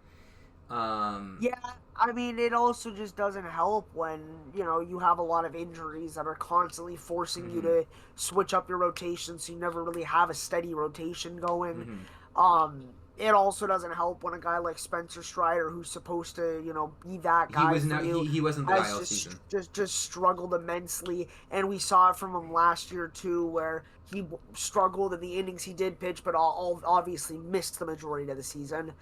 B: Yeah, I mean, it also just doesn't help when, you have a lot of injuries that are constantly forcing you to switch up your rotation, so you never really have a steady rotation going. It also doesn't help when a guy like Spencer Strider, who's supposed to, be that guy for you,
A: he wasn't the guy all
B: has
A: season.
B: just struggled immensely, and we saw it from him last year too, where he struggled in the innings he did pitch, but all obviously missed the majority of the season.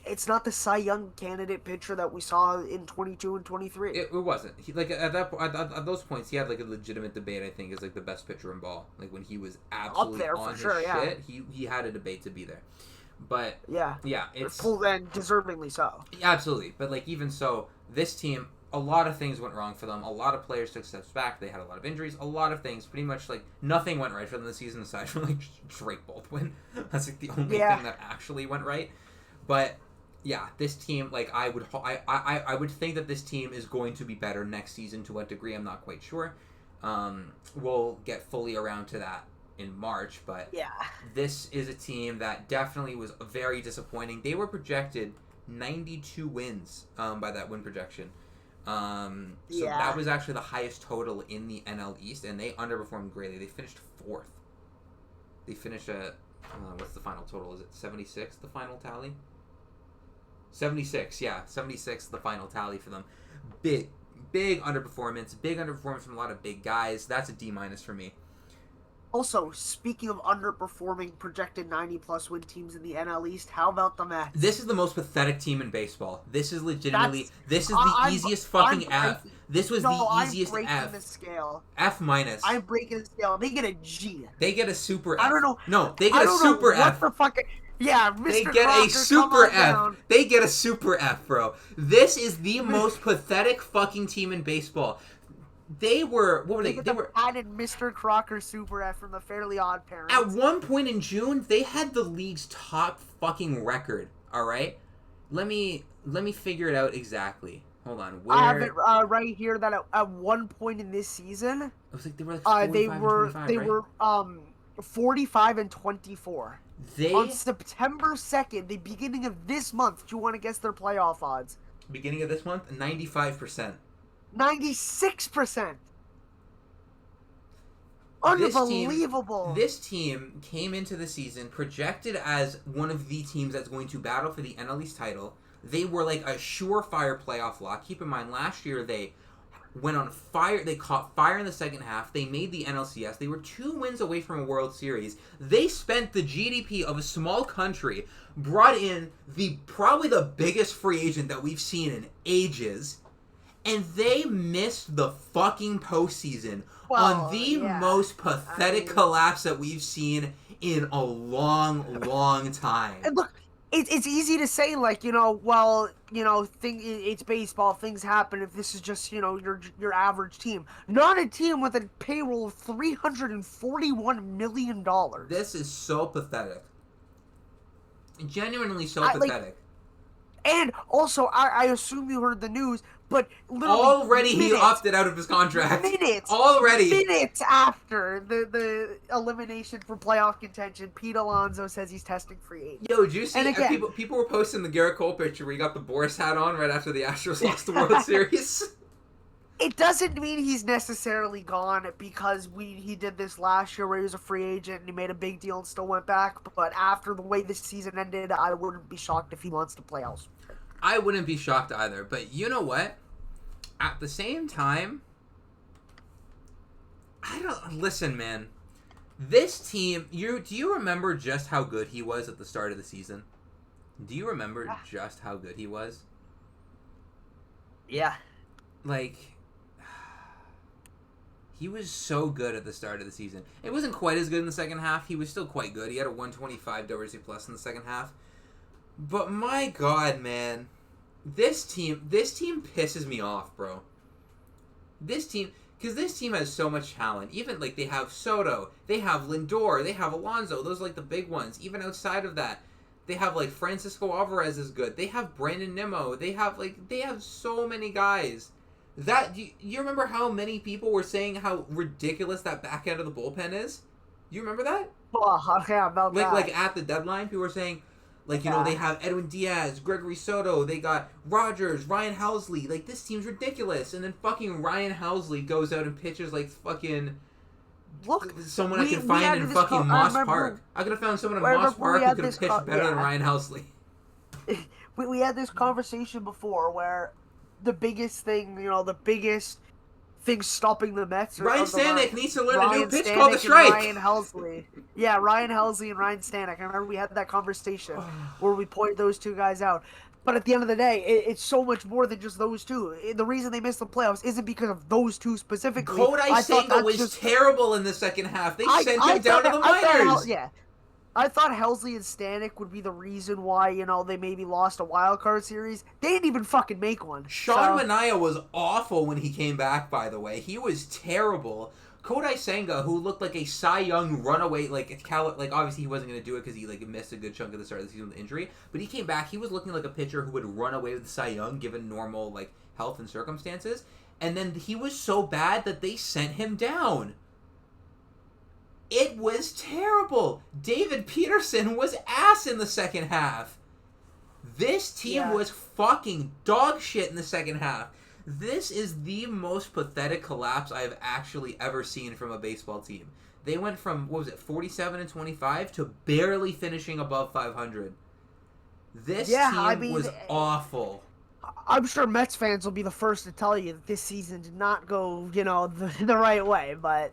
B: It's not the Cy Young candidate pitcher that we saw in 22 and 23.
A: It wasn't. He, like at those points, he had like a legitimate debate. I think as like the best pitcher in ball. Like when he was absolutely
B: up there
A: on
B: for
A: his
B: sure,
A: shit, he had a debate to be there. But
B: yeah,
A: it's
B: full and deservingly so.
A: Absolutely, but like even so, this team, a lot of things went wrong for them. A lot of players took steps back. They had a lot of injuries. A lot of things, pretty much like nothing went right for them this season aside from like Drake Baldwin. That's like the only thing that actually went right. But yeah, this team, like I would think that this team is going to be better next season. To what degree, I'm not quite sure. We'll get fully around to that in March, but this is a team that definitely was very disappointing. They were projected 92 wins by that win projection. So that was actually the highest total in the NL East, and they underperformed greatly. They finished 4th. They finished at, what's the final total? Is it 76, the final tally? 76, yeah. 76, the final tally for them. Big underperformance. Big underperformance from a lot of big guys. That's a D- for me.
B: Also, speaking of underperforming projected 90-plus win teams in the NL East, how about the Mets?
A: This is the most pathetic team in baseball. This is legitimately... This is the easiest fucking F. This was the easiest
B: F.
A: I'm breaking
B: the scale.
A: F-.
B: I'm breaking the scale. They get a G.
A: They get a super F.
B: I don't know.
A: No, they get a super F.
B: What the fuck... Yeah, Mr.
A: They get
B: Crocker,
A: a super F.
B: Down.
A: They get a super F, bro. This is the most pathetic fucking team in baseball. They were... What were they? They were
B: added Mr. Crocker Super F from the Fairly Odd Parents.
A: At one point in June, they had the league's top fucking record. All right, let me figure it out exactly. Hold on. Where...
B: I have it right here that at one point in this season,
A: it was like they were like 45
B: they were 45 and 24. On September 2nd, the beginning of this month, do you want to guess their playoff odds?
A: Beginning of this month, 95%.
B: 96%. Unbelievable.
A: This team came into the season projected as one of the teams that's going to battle for the NL East title. They were like a surefire playoff lock. Keep in mind, last year they went on fire. They caught fire in the second half. They made the NLCS. They were 2 wins away from a World Series. They spent the GDP of a small country, brought in probably the biggest free agent that we've seen in ages, and they missed the fucking postseason on the most pathetic collapse that we've seen in a long, long time.
B: And look, it's easy to say, like, it's baseball, things happen if this is just, your average team. Not a team with a payroll of $341 million.
A: This is so pathetic. Genuinely so pathetic.
B: And also, I assume you heard the news, but literally
A: already he opted out of his contract.
B: Minutes after the elimination for playoff contention, Pete Alonso says he's testing free agent.
A: Yo, did you see? And again, people were posting the Garrett Cole picture where he got the Boris hat on right after the Astros lost the World Series.
B: It doesn't mean he's necessarily gone because he did this last year where he was a free agent and he made a big deal and still went back. But after the way this season ended, I wouldn't be shocked if he wants to play elsewhere.
A: I wouldn't be shocked either. But you know what? At the same time, listen, man. This team, do you remember just how good he was at the start of the season? Do you remember just how good he was?
B: Yeah.
A: Like, he was so good at the start of the season. It wasn't quite as good in the second half. He was still quite good. He had a 125 WRC plus in the second half. But my God, man, this team pisses me off, bro. This team has so much talent. Even like they have Soto, they have Lindor, they have Alonso. Those are like the big ones. Even outside of that, They have like Francisco Alvarez is good. They have Brandon Nimmo. They have so many guys. That you remember how many people were saying how ridiculous that back end of the bullpen is? You remember that?
B: Oh, yeah, about that.
A: Like at the deadline, people were saying, like, you know, they have Edwin Diaz, Gregory Soto, they got Rogers, Ryan Helsley. Like, this team's ridiculous. And then fucking Ryan Helsley goes out and pitches like fucking someone I can find in fucking Moss Park. I could have found someone in Moss Park who could have pitched better than Ryan Helsley.
B: We had this conversation before where the biggest thing, the biggest thing stopping the Mets.
A: Ryan Stanek needs to learn a new pitch called the strike.
B: Ryan Helsley. Yeah, Ryan Helsley and Ryan Stanek. I remember we had that conversation where we pointed those two guys out. But at the end of the day, it's so much more than just those two. The reason they missed the playoffs isn't because of those two specifically.
A: Kodai Senga was terrible in the second half. They sent him down to the minors.
B: I thought Helsley and Stanek would be the reason why, they maybe lost a wild card series. They didn't even fucking make one.
A: Sean Manaea was awful when he came back, by the way. He was terrible. Kodai Senga, who looked like a Cy Young runaway, obviously he wasn't going to do it because he missed a good chunk of the start of the season with injury, but he came back, he was looking like a pitcher who would run away with Cy Young given normal health and circumstances, and then he was so bad that they sent him down. It was terrible. David Peterson was ass in the second half. This team was fucking dog shit in the second half. This is the most pathetic collapse I have actually ever seen from a baseball team. They went from, 47-25 to barely finishing above 500. This team was awful.
B: I'm sure Mets fans will be the first to tell you that this season did not go, the right way. But,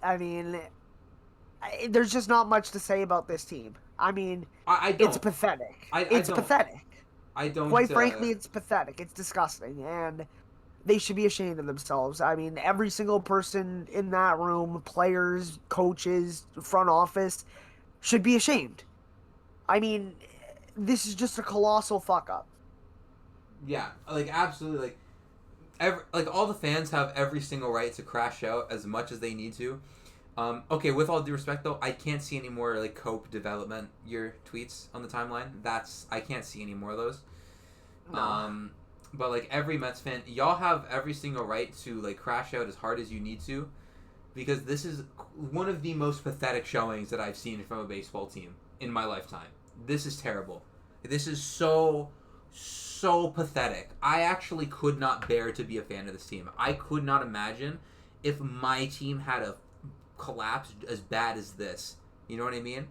B: there's just not much to say about this team. It's pathetic. It's pathetic. Quite frankly, it's pathetic. It's disgusting. And they should be ashamed of themselves. Every single person in that room, players, coaches, front office, should be ashamed. This is just a colossal fuck up.
A: Yeah, absolutely. All the fans have every single right to crash out as much as they need to. Okay, with all due respect, though, I can't see any more, Cope development year tweets on the timeline. I can't see any more of those. No. But, every Mets fan, y'all have every single right to, crash out as hard as you need to, because this is one of the most pathetic showings that I've seen from a baseball team in my lifetime. This is terrible. This is so pathetic. I actually could not bear to be a fan of this team. I could not imagine if my team had a collapse as bad as this. You know what I mean?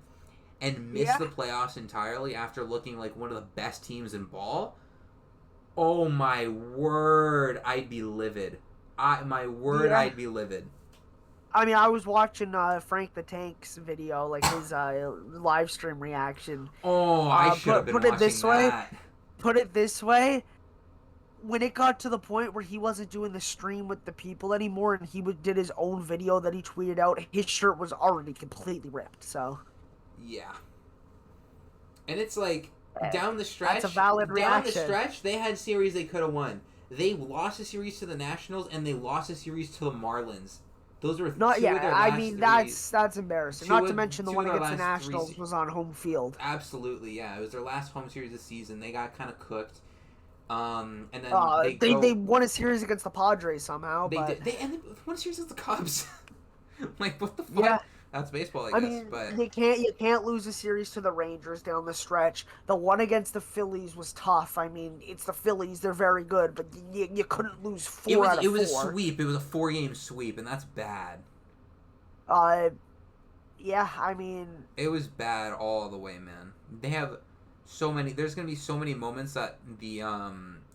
A: And miss the playoffs entirely after looking like one of the best teams in ball. Oh my word, I'd be livid. I'd be livid.
B: I was watching Frank the Tank's video, his live stream reaction.
A: Oh, I should have been watching that.
B: Put it this way, when it got to the point where he wasn't doing the stream with the people anymore and he did his own video that he tweeted out, his shirt was already completely ripped, so.
A: Yeah. And it's down the stretch.
B: That's a valid reaction.
A: Down the stretch, they had series they could have won. They lost a series to the Nationals and they lost a series to the Marlins. Those were two of their last
B: that's embarrassing. Not to mention the one against the Nationals was on home field.
A: Absolutely, yeah. It was their last home series this season. They got kind of cooked. And then
B: they won a series against the Padres somehow.
A: They won a series against the Cubs. What the fuck? Yeah. That's baseball, I guess. But
B: you can't lose a series to the Rangers down the stretch. The one against the Phillies was tough. It's the Phillies; they're very good, but you couldn't lose four out of 4.
A: It was a sweep. It was a 4-game sweep, and that's bad.
B: Yeah,
A: it was bad all the way, man. They have so many. There's gonna be so many moments that the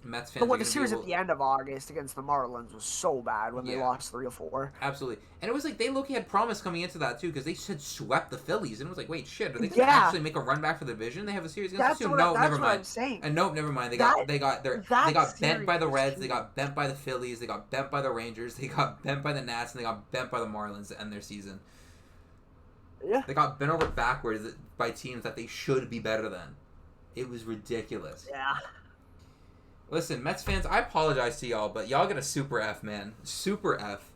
A: Mets fans.
B: But the series at the end of August against the Marlins was so bad when they lost 3-4.
A: Absolutely, and it was they low-key had promise coming into that too because they had swept the Phillies, and it was wait, shit, are they gonna actually make a run back for the division? They have a series against the team. No, never mind. And nope, never mind. They got bent by the Reds. They got bent by the Phillies. They got bent by the Rangers. They got bent by the Nats, and they got bent by the Marlins to end their season.
B: Yeah,
A: they got bent over backwards by teams that they should be better than. It was ridiculous.
B: Yeah.
A: Listen, Mets fans, I apologize to y'all, but y'all get a super F, man. Super F.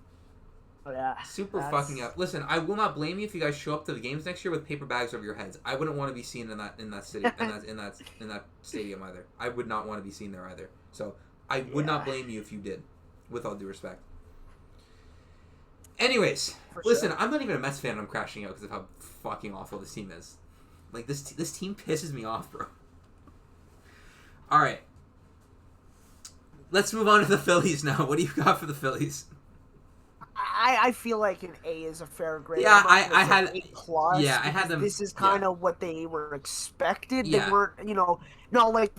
B: Yeah,
A: Super
B: that's
A: fucking up. Listen, I will not blame you if you guys show up to the games next year with paper bags over your heads. I wouldn't want to be seen in that city in that stadium either. I would not want to be seen there either. So I would not
B: yeah,
A: blame you if you did, with all due respect. Anyways,
B: for
A: listen,
B: sure.
A: I'm not even a Mets fan. I'm crashing out because of how fucking awful this team is. Like this team pisses me off, bro. All right, let's move on to the Phillies now. What do you got for the Phillies?
B: I feel like an A is a fair grade.
A: Yeah,
B: I'm not gonna
A: I
B: say
A: had
B: A plus
A: I had
B: because
A: them.
B: this is
A: Yeah,
B: kind of what they were expected. They
A: yeah.
B: weren't, not like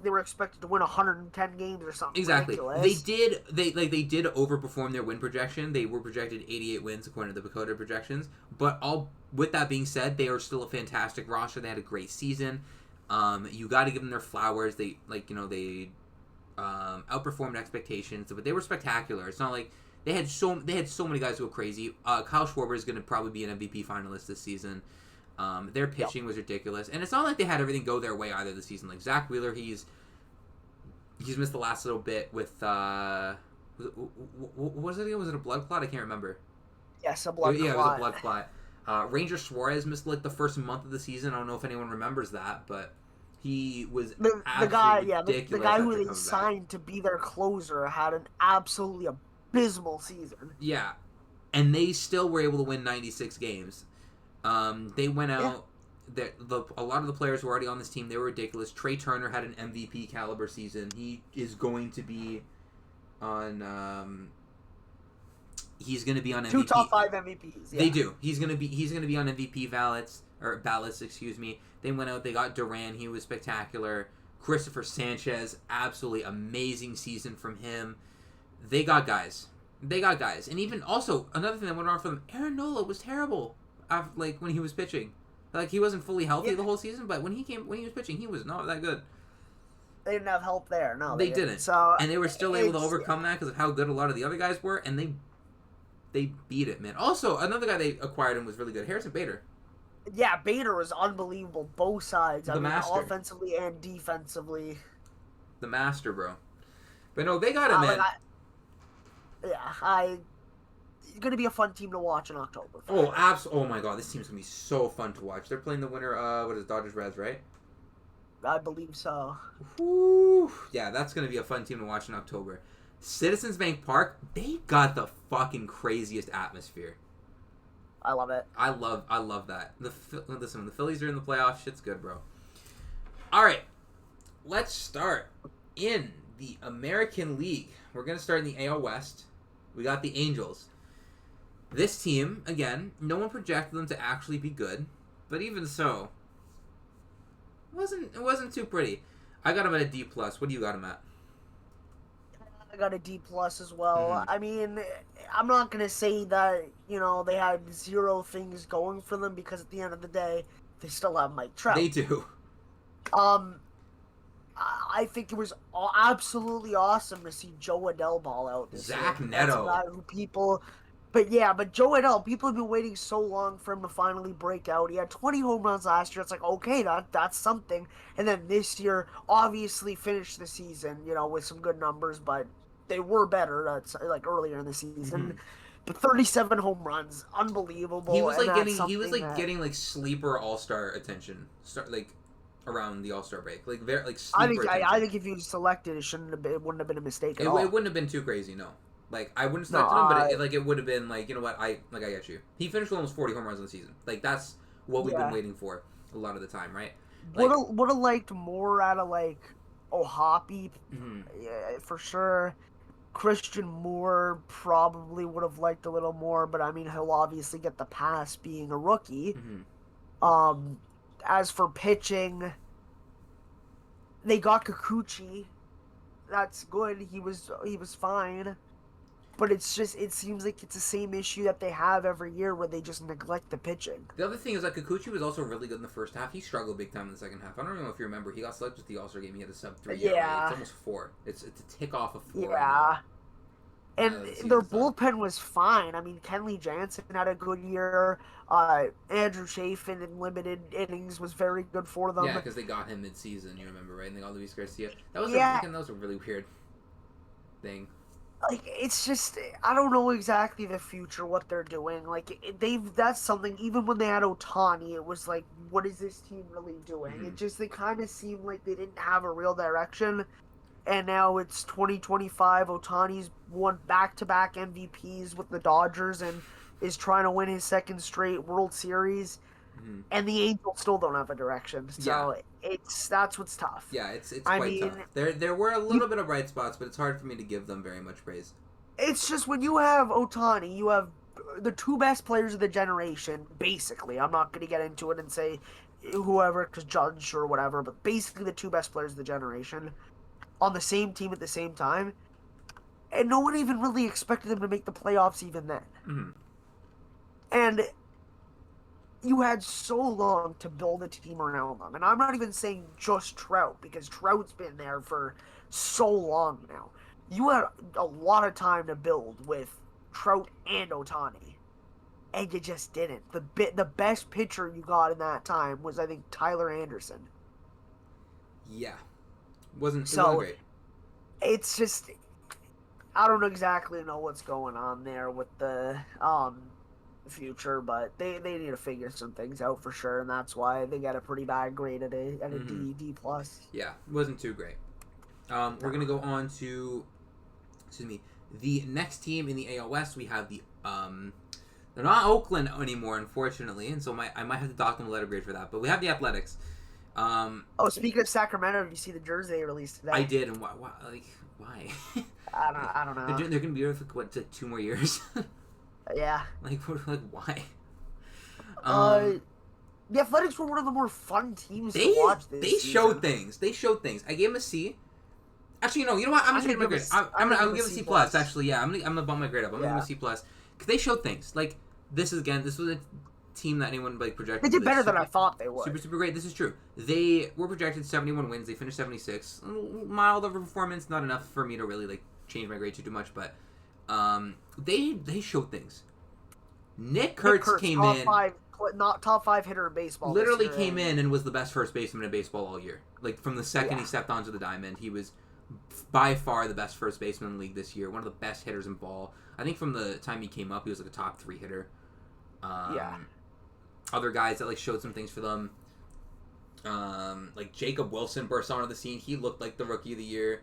B: they were expected to win 110 games or something
A: Exactly. They
B: ridiculous.
A: did they did overperform their win projection. They were projected 88 wins according to the Dakota projections. But all with that being said, they are still a fantastic roster. They had a great season. You got to give them their flowers. They they outperformed expectations, but they were spectacular. It's not like they had so many guys go crazy. Kyle Schwarber is going to probably be an MVP finalist this season. Their
B: Yep.
A: pitching was ridiculous, and it's not like they had everything go their way either this season. Like Zach Wheeler, he's missed the last little bit with what was it again? Was it a blood clot? I can't remember.
B: Yes, a blood
A: Yeah, it was a
B: clot.
A: blood clot. Ranger Suarez missed like the first month of the season. I don't know if anyone remembers that, but he was
B: The guy,
A: absolutely
B: yeah, the
A: ridiculous
B: guy
A: after
B: who they
A: coming back.
B: signed to be their closer had an absolutely abysmal season.
A: Yeah, and they still were able to win 96 games. They went
B: Yeah.
A: out. A lot of the players who were already on this team, they were ridiculous. Trey Turner had an MVP caliber season. He is going to be on. He's going to be on MVP.
B: Two top five MVPs. Yeah.
A: They do. He's gonna be on MVP ballots. Excuse me. They went out. They got Duran. He was spectacular. Christopher Sanchez, absolutely amazing season from him. They got guys. And even also another thing that went wrong for them. Aaron Nola was terrible. Like when he was pitching, like he wasn't fully healthy
B: Yeah.
A: the whole season. But when he was pitching, he was not that good.
B: They didn't have help there. No,
A: They didn't.
B: So
A: And they were still able to
B: it's-
A: overcome that because of how good a lot of the other guys were, and they beat it, man. Also, another guy they acquired him was really good, Harrison Bader.
B: Yeah, Bader was unbelievable, both sides.
A: The master.
B: Offensively and defensively.
A: The master, bro. But no, they got him, man.
B: It's gonna be a fun team to watch in October.
A: Oh my god, this team's gonna be so fun to watch. They're playing the winner. What is it, Dodgers Reds, right?
B: I believe so.
A: Whew. Yeah, that's gonna be a fun team to watch in October. Citizens Bank Park, they got the fucking craziest atmosphere.
B: I love it.
A: I love that. Listen, when the Phillies are in the playoffs, shit's good, bro. All right, let's start in the American League. We're gonna start in the AL West. We got the Angels. This team, again, no one projected them to actually be good, but even so, it wasn't too pretty. I got them at a D plus. What do you got them at?
B: I got a D plus as well.
A: Mhm.
B: I mean, I'm not gonna say that they had zero things going for them because at the end of the day, they still have Mike Trout.
A: They do.
B: I think it was absolutely awesome to see Joe Adell ball out this
A: Zach
B: year. That's a
A: Neto.
B: guy who but Joe Adell, people have been waiting so long for him to finally break out. He had 20 home runs last year. It's like, okay, that's something. And then this year, obviously finished the season, with some good numbers, but they were better. That's like earlier in the season.
A: Mhm.
B: But 37 home runs, unbelievable.
A: He was
B: and
A: like
B: that's
A: getting like sleeper All-Star attention. Around the All-Star break, like very like
B: I
A: sleeper
B: think
A: attention.
B: I think if he was selected, it wouldn't have been a mistake at all.
A: It wouldn't have been too crazy, no. Like I wouldn't
B: No,
A: select him, but it would have been like, you know what, I get you. He finished with almost 40 home runs in the season. Like that's what we've been waiting for a lot of the time, right? Like,
B: Would have liked more out of like Hoppy, yeah, for sure. Christian Moore probably would have liked a little more, but I mean he'll obviously get the pass being a rookie. As for pitching, they got Kikuchi. That's good. He was fine. But it seems like it's the same issue that they have every year where they just neglect the pitching.
A: The other thing is that Kikuchi was also really good in the first half. He struggled big time in the second half. I don't know if you remember. He got selected to the All-Star game. He had a sub-3.
B: Yeah.
A: It's almost 4. It's a tick off of 4.
B: Yeah. And
A: the
B: their
A: season's done.
B: bullpen was fine. I mean, Kenley Jansen had a good year. Andrew Chafin in limited innings was very good for them.
A: Yeah, because they got him mid-season, you remember, right? And they got Luis Garcia. That was
B: Yeah.
A: that was a really weird thing.
B: like it's just I don't know exactly the future what they're doing. Like they've that's something. Even when they had Otani, it was like, what is this team really doing?
A: Hmm.
B: It just they kind of seemed like they didn't have a real direction. And now it's 2025. Otani's won back-to-back MVPs with the Dodgers and is trying to win his second straight World Series.
A: Hmm.
B: And the Angels still don't have a direction.
A: Yeah.
B: So that's what's tough.
A: Yeah, it's
B: I
A: quite
B: mean,
A: tough. There were a
B: you
A: little bit of bright spots, but it's hard for me to give them very much praise.
B: it's just when you have Otani, you have the two best players of the generation, basically. I'm not going to get into it and say whoever, because Judge or whatever, but basically the two best players of the generation on the same team at the same time. And no one even really expected them to make the playoffs even then.
A: Hmm.
B: And you had so long to build a team around them. And I'm not even saying just Trout, because Trout's been there for so long now. You had a lot of time to build with Trout and Otani, and you just didn't. The best pitcher you got in that time was, I think, Tyler Anderson.
A: Yeah, it wasn't
B: So
A: great.
B: it's just I don't exactly know what's going on there with the future, but they need to figure some things out for sure, and that's why they got a pretty bad grade at a
A: Hmm.
B: D plus.
A: Yeah, it wasn't too great. We're
B: No.
A: gonna go on to, excuse me, the next team in the AL West. We have the they're not Oakland anymore, unfortunately, and so I might have to dock them a letter grade for that. But we have the Athletics. Um,
B: Oh, speaking of Sacramento, did you see the jersey they released today?
A: I did, and why?
B: I don't know.
A: They're gonna be here for what, 2 more years?
B: Yeah.
A: Why?
B: Uh,
A: Um,
B: the Athletics were one of the more fun teams to
A: they
B: watch this
A: they
B: season.
A: showed things. They showed things. I gave them a C. Actually, no. You know what? I'm
B: I'm
A: gonna change my
B: gonna
A: grade.
B: give a- I'm
A: I'm
B: gonna
A: gonna give a C plus. Actually, yeah. I'm gonna bump my grade up. I'm gonna give
B: Yeah.
A: a C plus because they showed things. Like this was a team that anyone projected.
B: They did
A: was,
B: better than I
A: super,
B: thought they would.
A: super great. This is true. They were projected 71 wins. They finished 76. A little mild over performance. Not enough for me to really change my grade too much. But they showed things. Nick Kurtz came
B: top
A: in.
B: five, not top five hitter in baseball.
A: Literally
B: this year,
A: came in and was the best first baseman in baseball all year. Like from the second he
B: Yeah.
A: stepped onto the diamond, he was by far the best first baseman in the league this year. One of the best hitters in ball. I think from the time he came up, he was like a top 3 hitter.
B: Yeah.
A: Other guys that showed some things for them. Like Jacob Wilson burst onto the scene. He looked like the rookie of the year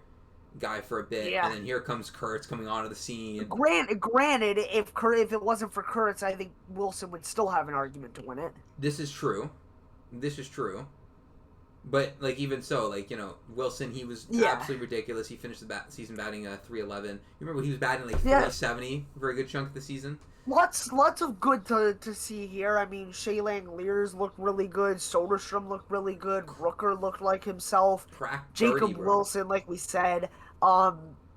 A: guy for a bit,
B: Yeah.
A: and then here comes Kurtz coming onto the scene.
B: Granted, if it wasn't for Kurtz, I think Wilson would still have an argument to win it.
A: This is true. But even so, Wilson, he was absolutely ridiculous. He finished the season batting 311. You remember he was batting 370 for a good chunk of the season.
B: Lots of good to see here. I mean, Shea Langeliers looked really good. Soderstrom looked really good. Brooker looked like himself. Jacob Wilson, like we said.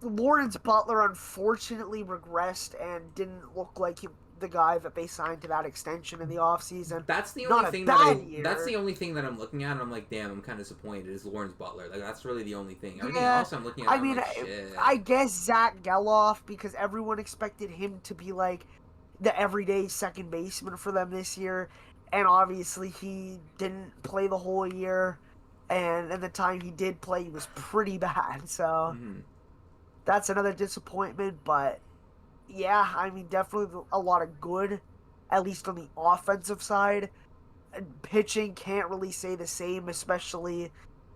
B: Lawrence Butler unfortunately regressed and didn't look like the guy that they signed to that extension in the offseason.
A: That's the
B: Not
A: only
B: a
A: thing
B: bad year.
A: that's the only thing that I'm looking at, and I'm like, damn, I'm kind of disappointed. Is Lawrence Butler? That's really the only thing. Everything else I'm looking at,
B: I
A: I'm
B: mean,
A: like, shit.
B: I guess Zach Geloff, because everyone expected him to be like the everyday second baseman for them this year, and obviously he didn't play the whole year, and at the time he did play, he was pretty bad. So that's another disappointment. But yeah, I mean, definitely a lot of good, at least on the offensive side. Pitching can't really say the same, especially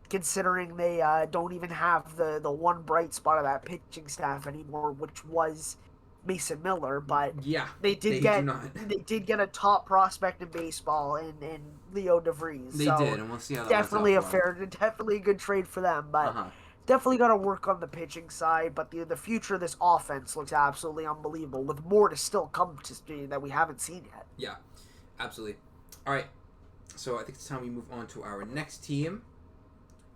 B: considering they don't even have the one bright spot of that pitching staff anymore, which was Mason Miller. But
A: yeah,
B: they did get a top prospect in baseball in Leo DeVries.
A: They did, and we'll see how that
B: definitely
A: works out
B: definitely a good trade for them. But definitely got to work on the pitching side. But the future of this offense looks absolutely unbelievable, with more to still come to that we haven't seen yet.
A: Yeah, absolutely. All right, so I think it's time we move on to our next team.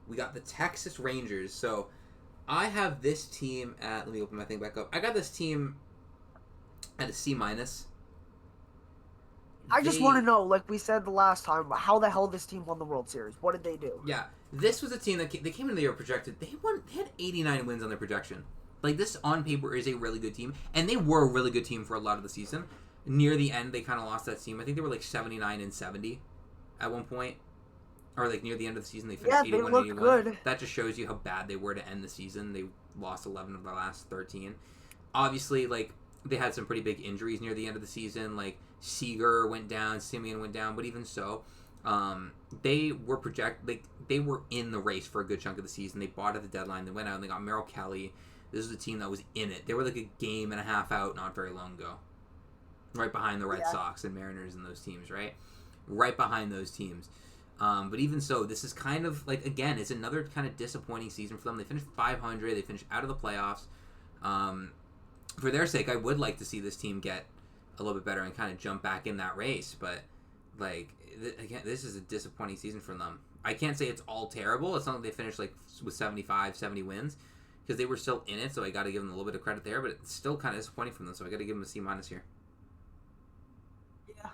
A: We got the Texas Rangers. So I have this team at, let me open my thing back up. I got this team at a C minus.
B: I just want to know, like we said the last time, how the hell this team won the World Series? What did they do?
A: Yeah, this was a team that they came into the year projected. They had 89 wins on their projection. This on paper is a really good team, and they were a really good team for a lot of the season. Near the end, they kind of lost that team. I think they were 79-70 at one point. Or near the end of the season, they finished 81-81.
B: Good.
A: That just shows you how bad they were to end the season. They lost 11 of their last 13. Obviously, like, they had some pretty big injuries near the end of the season. Like, Seager went down, Simeon went down, but even so, they were they were in the race for a good chunk of the season. They bought at the deadline. They went out and they got Merrill Kelly. This was a team that was in it. They were like a game and a half out not very long ago. Right behind the Red Sox and Mariners and those teams, right? Right behind those teams. But even so, this is kind of like, again, it's another kind of disappointing season for them. They finished 500. They finished out of the playoffs. For their sake, I would like to see this team get a little bit better and kind of jump back in that race. But, like, again, this is a disappointing season for them. I can't say it's all terrible. It's not like they finished like with 75, 70 wins because they were still in it. So I got to give them a little bit of credit there. But it's still kind of disappointing for them. So I got to give them a C- here.
B: Yeah.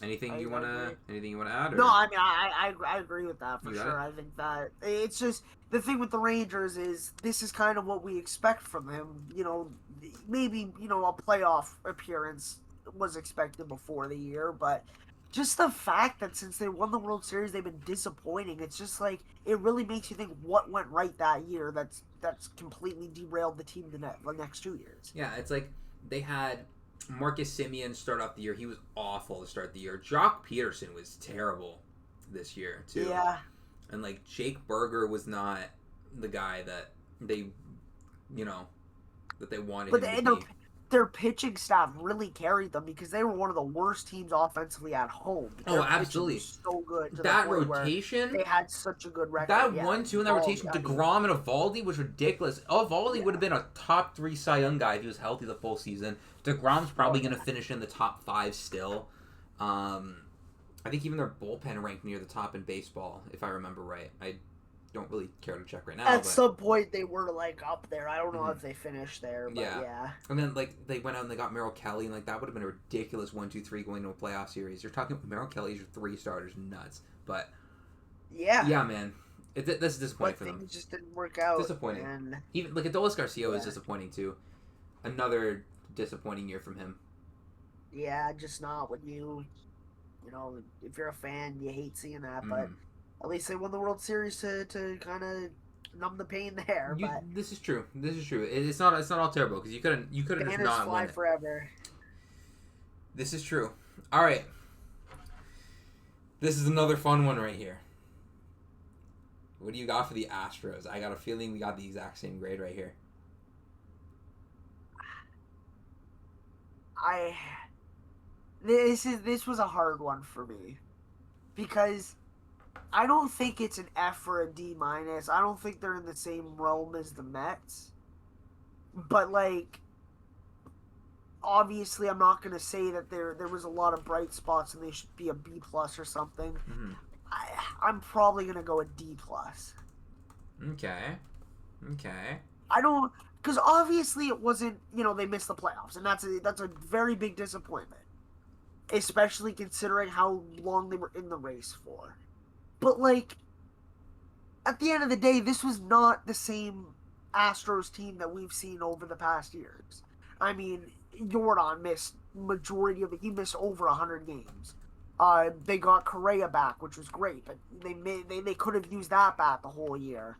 A: Anything you wanna add? Or?
B: No, I mean I agree with that for
A: You got
B: sure.
A: it?
B: I think that it's just the thing with the Rangers is this is kind of what we expect from them. You know, maybe a playoff appearance was expected before the year, but just the fact that since they won the World Series, they've been disappointing. It's just like it really makes you think what went right that year. That's completely derailed the team the next 2 years.
A: Yeah, it's like they had Marcus Simeon start off the year. He was awful to start the year. Jock Peterson was terrible this year too.
B: Yeah.
A: And like Jake Berger was not the guy that they, that they wanted
B: But
A: him to be.
B: their pitching staff really carried them because they were one of the worst teams offensively at home. Their
A: Absolutely.
B: was so good.
A: That rotation,
B: they had such a good record.
A: That 1-2 in that rotation, DeGrom and Eovaldi was ridiculous. Eovaldi would have been a top 3 Cy Young guy if he was healthy the full season. DeGrom's probably going to finish in the top 5 still. I think even their bullpen ranked near the top in baseball, if I remember right. I don't really care to check right now.
B: At some point, they were like up there. I don't know if they finished there, but
A: yeah. And then like they went out and they got Merrill Kelly, and like that would have been a ridiculous 1-2-3 going to a playoff series. You're talking Merrill Kelly's your 3 starters, nuts. But yeah, man, this is disappointing for them.
B: Things just didn't work out.
A: Disappointing.
B: And
A: even like Adolis Garcia was disappointing too. Another disappointing year from him.
B: Yeah, just not when if you're a fan, you hate seeing that, but. At least they won the World Series to kind of numb the pain there. But
A: this is true. It's not all terrible because you couldn't just not
B: fly
A: win it.
B: forever.
A: This is true. All right. This is another fun one right here. What do you got for the Astros? I got a feeling we got the exact same grade right here.
B: This was a hard one for me because I don't think it's an F or a D-. I don't think they're in the same realm as the Mets. But, like, obviously I'm not going to say that there was a lot of bright spots and they should be a B+ or something.
A: Mm-hmm.
B: I'm probably going to go a D+.
A: Okay.
B: I don't... Because obviously it wasn't, they missed the playoffs. And that's a very big disappointment. Especially considering how long they were in the race for. But, like, at the end of the day, this was not the same Astros team that we've seen over the past years. I mean, Jordan missed majority of it. He missed over 100 games. They got Correa back, which was great, but they could have used that bat the whole year.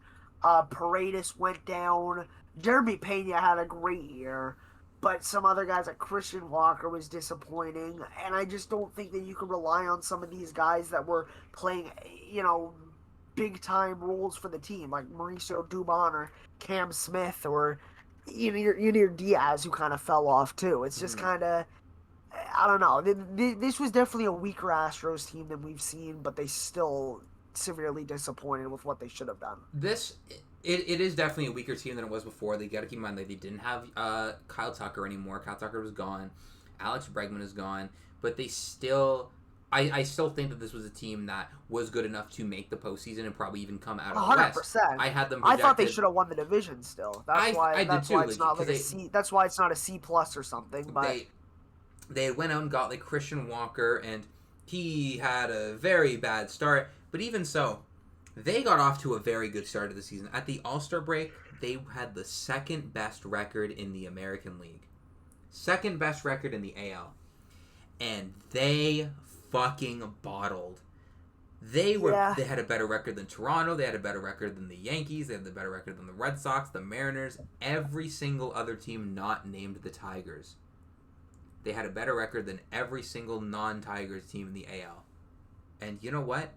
B: Paredes went down. Jeremy Pena had a great year. But some other guys like Christian Walker was disappointing. And I just don't think that you can rely on some of these guys that were playing, big-time roles for the team. Like Mauricio Dubon or Cam Smith or Yunior Diaz, who kind of fell off, too. It's just kind of, I don't know. This was definitely a weaker Astros team than we've seen, but they still severely disappointed with what they should have done.
A: It is definitely a weaker team than it was before. They got to keep in mind that they didn't have Kyle Tucker anymore. Kyle Tucker was gone. Alex Bregman is gone. But they still... I still think that this was a team that was good enough to make the postseason and probably even come out of the West.
B: 100%.
A: I had them
B: projected. I thought they should have won the division still. That's why it's not like a C. That's why it's not a C+ or something. But
A: they went out and got like Christian Walker, and he had a very bad start. But even so, they got off to a very good start of the season. At the All-Star break, they had the second best record in the American League. Second best record in the AL. And they fucking bottled They had a better record than Toronto. They had a better record than the Yankees. They had a better record than the Red Sox, the Mariners, every single other team not named the Tigers. They had a better record than every single non-Tigers team in the AL. And you know what?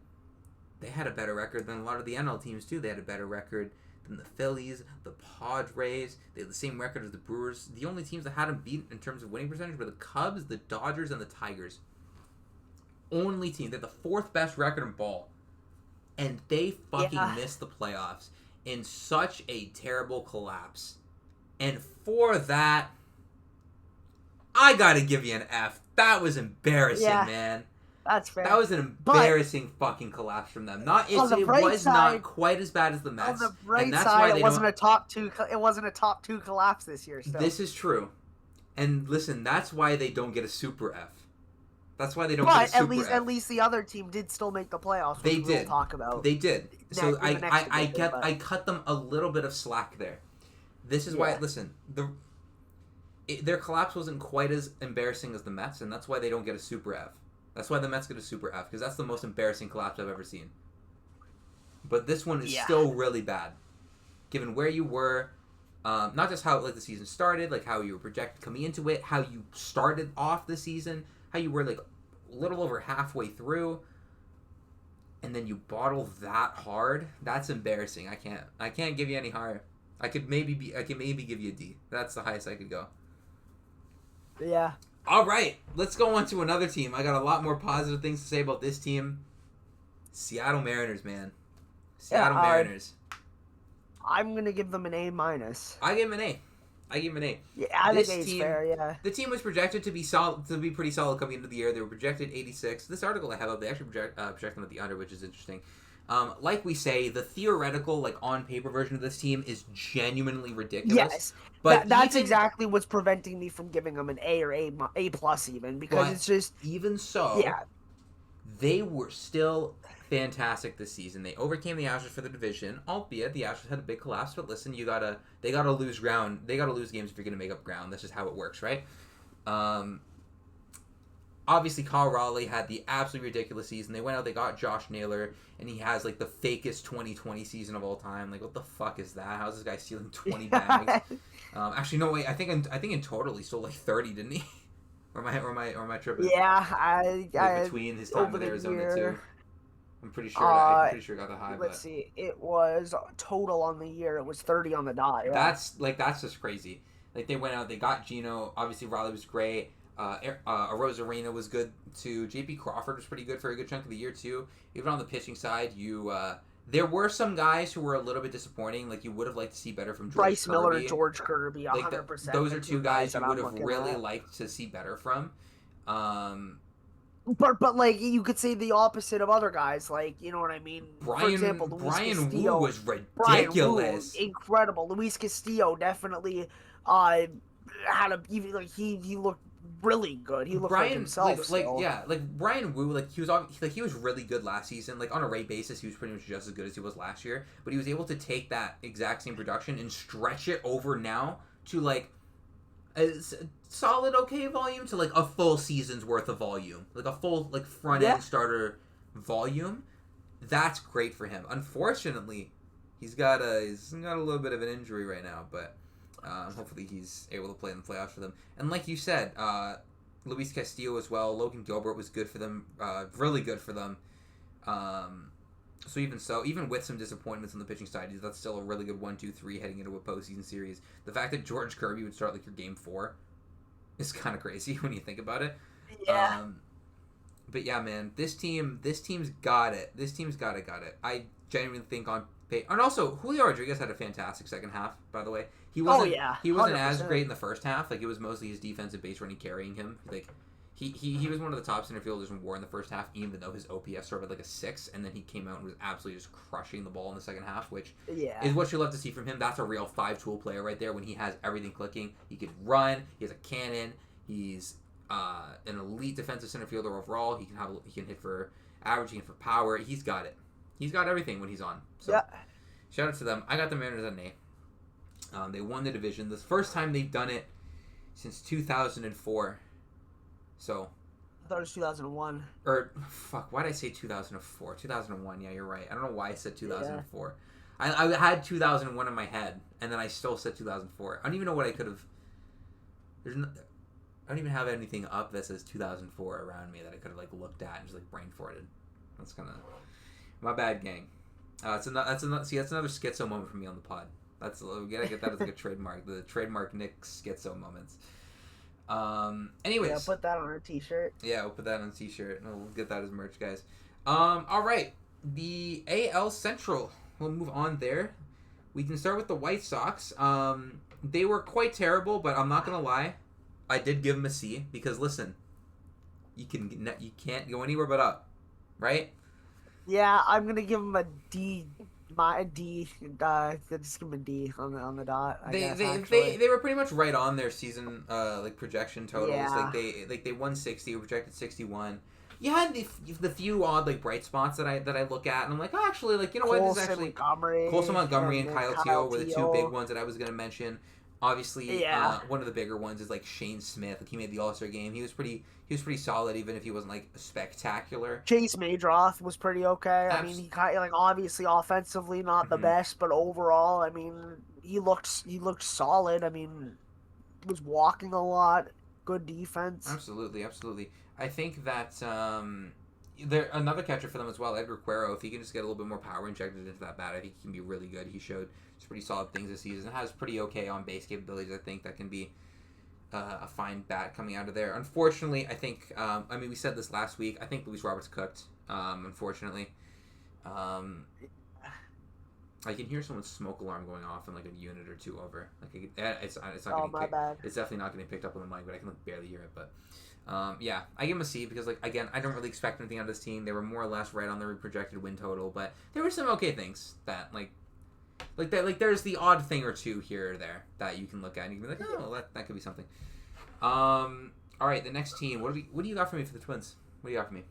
A: They had a better record than a lot of the NL teams too. They had a better record than the Phillies, the Padres. They had the same record as the Brewers. The only teams that had them beat in terms of winning percentage were the Cubs, the Dodgers, and the Tigers. Only team. They had the fourth best record in ball. And they fucking missed the playoffs in such a terrible collapse. And for that, I gotta give you an F. That was embarrassing, man.
B: That's fair.
A: That was an embarrassing fucking collapse from them. Not quite as bad as the Mets.
B: On the bright side, it wasn't a top two collapse this year. So.
A: This is true, and listen, that's why they don't get a super F. That's why they don't get a super F.
B: But at least the other team did still make the playoffs.
A: They did.
B: We'll talk about.
A: They did. So I cut them a little bit of slack there. This is why. Listen, their collapse wasn't quite as embarrassing as the Mets, and that's why they don't get a super F. That's why the Mets get a super F, because that's the most embarrassing collapse I've ever seen. But this one is still really bad, given where you were, not just how the season started, like how you were projected coming into it, how you started off the season, how you were like a little over halfway through, and then you bottle that hard. That's embarrassing. I can't give you any higher. I could maybe give you a D. That's the highest I could go.
B: Yeah.
A: All right, let's go on to another team. I got a lot more positive things to say about this team. Seattle Mariners, man. Seattle Mariners.
B: I'm going to give them an A-.
A: I give them an A.
B: Yeah, I think A's fair, yeah.
A: The team was projected to be pretty solid coming into the year. They were projected 86. This article I have up, they actually project them at the under, which is interesting. Like we say, the theoretical, on paper version of this team is genuinely ridiculous.
B: Yes, but that's exactly what's preventing me from giving them an A or A plus even, because it's just
A: even so. Yeah, they were still fantastic this season. They overcame the Astros for the division, albeit the Astros had a big collapse. But listen, they gotta lose ground. They gotta lose games if you're gonna make up ground. That's just how it works, right? Obviously, Kyle Raleigh had the absolutely ridiculous season. They went out, they got Josh Naylor, and he has, the fakest 2020 season of all time. What the fuck is that? How's this guy stealing 20 bags? Actually, no, wait. I think in total he stole, 30, didn't he? or am I tripping?
B: Yeah,
A: between his time with Arizona, too. I'm pretty sure I got the high.
B: Let's see. It was total on the year. It was 30 on the dot. Yeah.
A: That's just crazy. They went out, they got Gino. Obviously, Raleigh was great. Arozarena was good too. J.P. Crawford was pretty good for a good chunk of the year too. Even on the pitching side, there were some guys who were a little bit disappointing. You would have liked to see better from George
B: Bryce
A: Kirby.
B: Miller, George Kirby, 100%.
A: Those are two guys you would have really liked to see better from.
B: But you could say the opposite of other guys, you know what I mean? For example,
A: Brian Wu was ridiculous.
B: Wu, incredible. Luis Castillo definitely had he looked really good. He looked like himself.
A: Brian Wu, he was really good last season. On a rate basis, he was pretty much just as good as he was last year. But he was able to take that exact same production and stretch it over now to a solid okay volume to a full season's worth of volume, a full front end starter volume. That's great for him. Unfortunately, he's got a little bit of an injury right now, but. Hopefully he's able to play in the playoffs for them. And like you said, Luis Castillo as well. Logan Gilbert was good for them, really good for them. So even with some disappointments on the pitching side, that's still a really good 1-2-3 heading into a postseason series. The fact that George Kirby would start your game 4 is kind of crazy when you think about it.
B: Yeah.
A: But yeah, man, this team's got it. This team's got it. I genuinely think on. And also, Julio Rodriguez had a fantastic second half, by the way. He wasn't as great in the first half. It was mostly his defensive base running carrying him. He was one of the top center fielders in WAR in the first half, even though his OPS started a 6, and then he came out and was absolutely just crushing the ball in the second half, which is what you love to see from him. That's a real 5-tool player right there when he has everything clicking. He can run. He has a cannon. He's an elite defensive center fielder overall. He can hit for average. He can hit for power. He's got it. He's got everything when he's on. So, shout out to them. I got the Mariners at an A. They won the division. The first time they've done it since 2004. So,
B: I thought it was 2001.
A: Or, fuck, why did I say 2004? 2001, yeah, you're right. I don't know why I said 2004. I had 2001 in my head, and then I still said 2004. I don't even know what I could have... I don't even have anything up that says 2004 around me that I could have, like, looked at and just, like, brain farted. That's kind of... My bad, gang. That's another schizo moment for me on the pod. We gotta get that as, like, a trademark. The trademark Nik schizo moments. Anyways.
B: Yeah, put that on a t-shirt.
A: Yeah, we'll put that on a t-shirt, and we'll get that as merch, guys. All right. The AL Central. We'll move on there. We can start with the White Sox. They were quite terrible, but I'm not gonna lie. I did give them a C because listen, you can't go anywhere but up, right?
B: Yeah, I'm gonna give them a D. Just give them a D on the dot.
A: They were pretty much right on their season like projection totals.
B: Yeah.
A: They won 60, were projected 61. You had the few odd like bright spots that I look at and I'm like, oh, actually, like, you know what, this is actually Colson Montgomery and Kyle Teo were the two big ones that I was gonna mention. Obviously, one of the bigger ones is like Shane Smith. Like, he made the All-Star game. He was pretty solid, even if he wasn't like spectacular.
B: Chase Maydroth was pretty okay. I mean, he kind of, like, obviously offensively not the best, but overall, I mean, he looked solid. I mean, he was walking a lot. Good defense.
A: Absolutely. I think that another catcher for them as well, Edgar Cuero. If he can just get a little bit more power injected into that bat, I think he can be really good. He showed some pretty solid things this season. Has pretty okay on base capabilities. I think that can be a fine bat coming out of there. Unfortunately, I think we said this last week. I think Luis Roberts cooked. Unfortunately, I can hear someone's smoke alarm going off in like a unit or two over. Like, it's not.
B: My bad.
A: It's definitely not getting picked up on the mic, but I can like barely hear it. But yeah, I give him a C because, like, again, I don't really expect anything out of this team. They were more or less right on their projected win total, but there were some okay things that there's the odd thing or two here or there that you can look at and you can be like, oh, that could be something. All right, the next team. What do you got for me for the Twins? What do you got for me?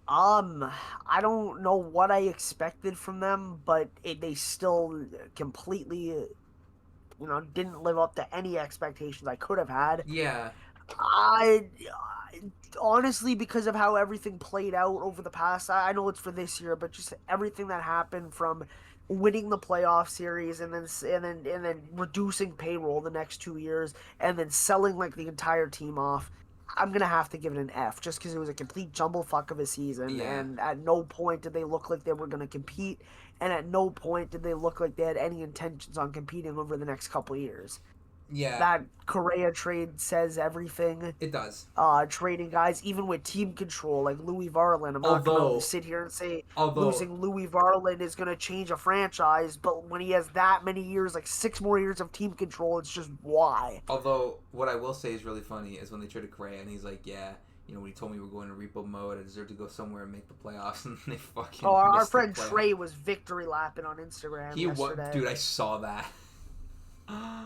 B: I don't know what I expected from them, but they still completely, didn't live up to any expectations I could have had.
A: Yeah.
B: I honestly, because of how everything played out over the past, I know it's for this year, but just everything that happened from winning the playoff series and then reducing payroll the next 2 years and then selling like the entire team off, I'm gonna have to give it an F just because it was a complete jumblefuck of a season, and at no point did they look like they were gonna compete, and at no point did they look like they had any intentions on competing over the next couple of years.
A: Yeah.
B: That Correa trade says everything.
A: It does.
B: Trading guys, even with team control, like Louis Varland. I'm not going to sit here and say losing Louis Varland is going to change a franchise, but when he has that many years, like 6 more years of team control, it's just why.
A: Although, what I will say is really funny is when they traded Correa, and he's like, yeah, when he told me we were going to repo mode, I deserve to go somewhere and make the playoffs, and they fucking
B: our friend Trey was victory lapping on Instagram yesterday.
A: Dude, I saw that.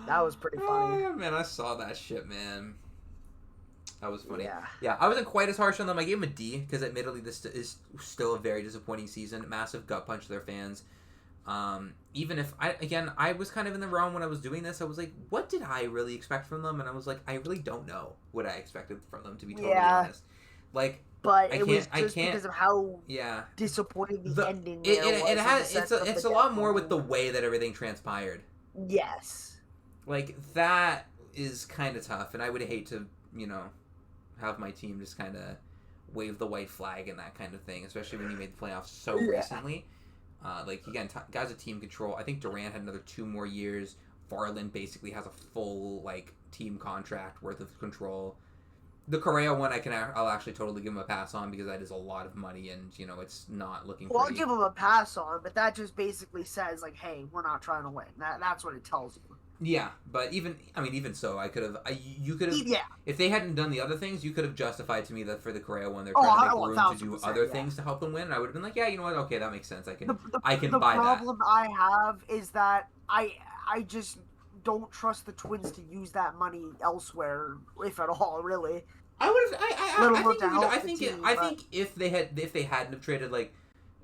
B: That was pretty funny.
A: Oh, man, I saw that shit, man. That was funny.
B: Yeah,
A: I wasn't quite as harsh on them. I gave them a D because admittedly this is still a very disappointing season. Massive gut punch to their fans. Even if I was kind of in the realm when I was doing this. I was like, what did I really expect from them? And I was like, I really don't know what I expected from them, to be totally honest. Like,
B: but it was just because of how disappointing the ending was.
A: It's a lot more with the way that everything transpired.
B: Yes.
A: Like, that is kind of tough, and I would hate to, have my team just kind of wave the white flag and that kind of thing, especially when you made the playoffs so recently. Again, guys with team control. I think Durant had another 2 more years. Varland basically has a full, team contract worth of control. The Correa one, I'll actually totally give him a pass on because that is a lot of money, and it's not looking.
B: Well, I'll give him a pass on, but that just basically says hey, we're not trying to win. That's what it tells you.
A: Yeah, but even so, you could have. Yeah. If they hadn't done the other things, you could have justified to me that for the Correa one, they're trying to make room to do other things to help them win. And I would have been like, yeah, you know what? Okay, that makes sense. I can buy that. The
B: problem I have is that I just don't trust the Twins to use that money elsewhere, if at all, really.
A: I would have. I think if they hadn't have traded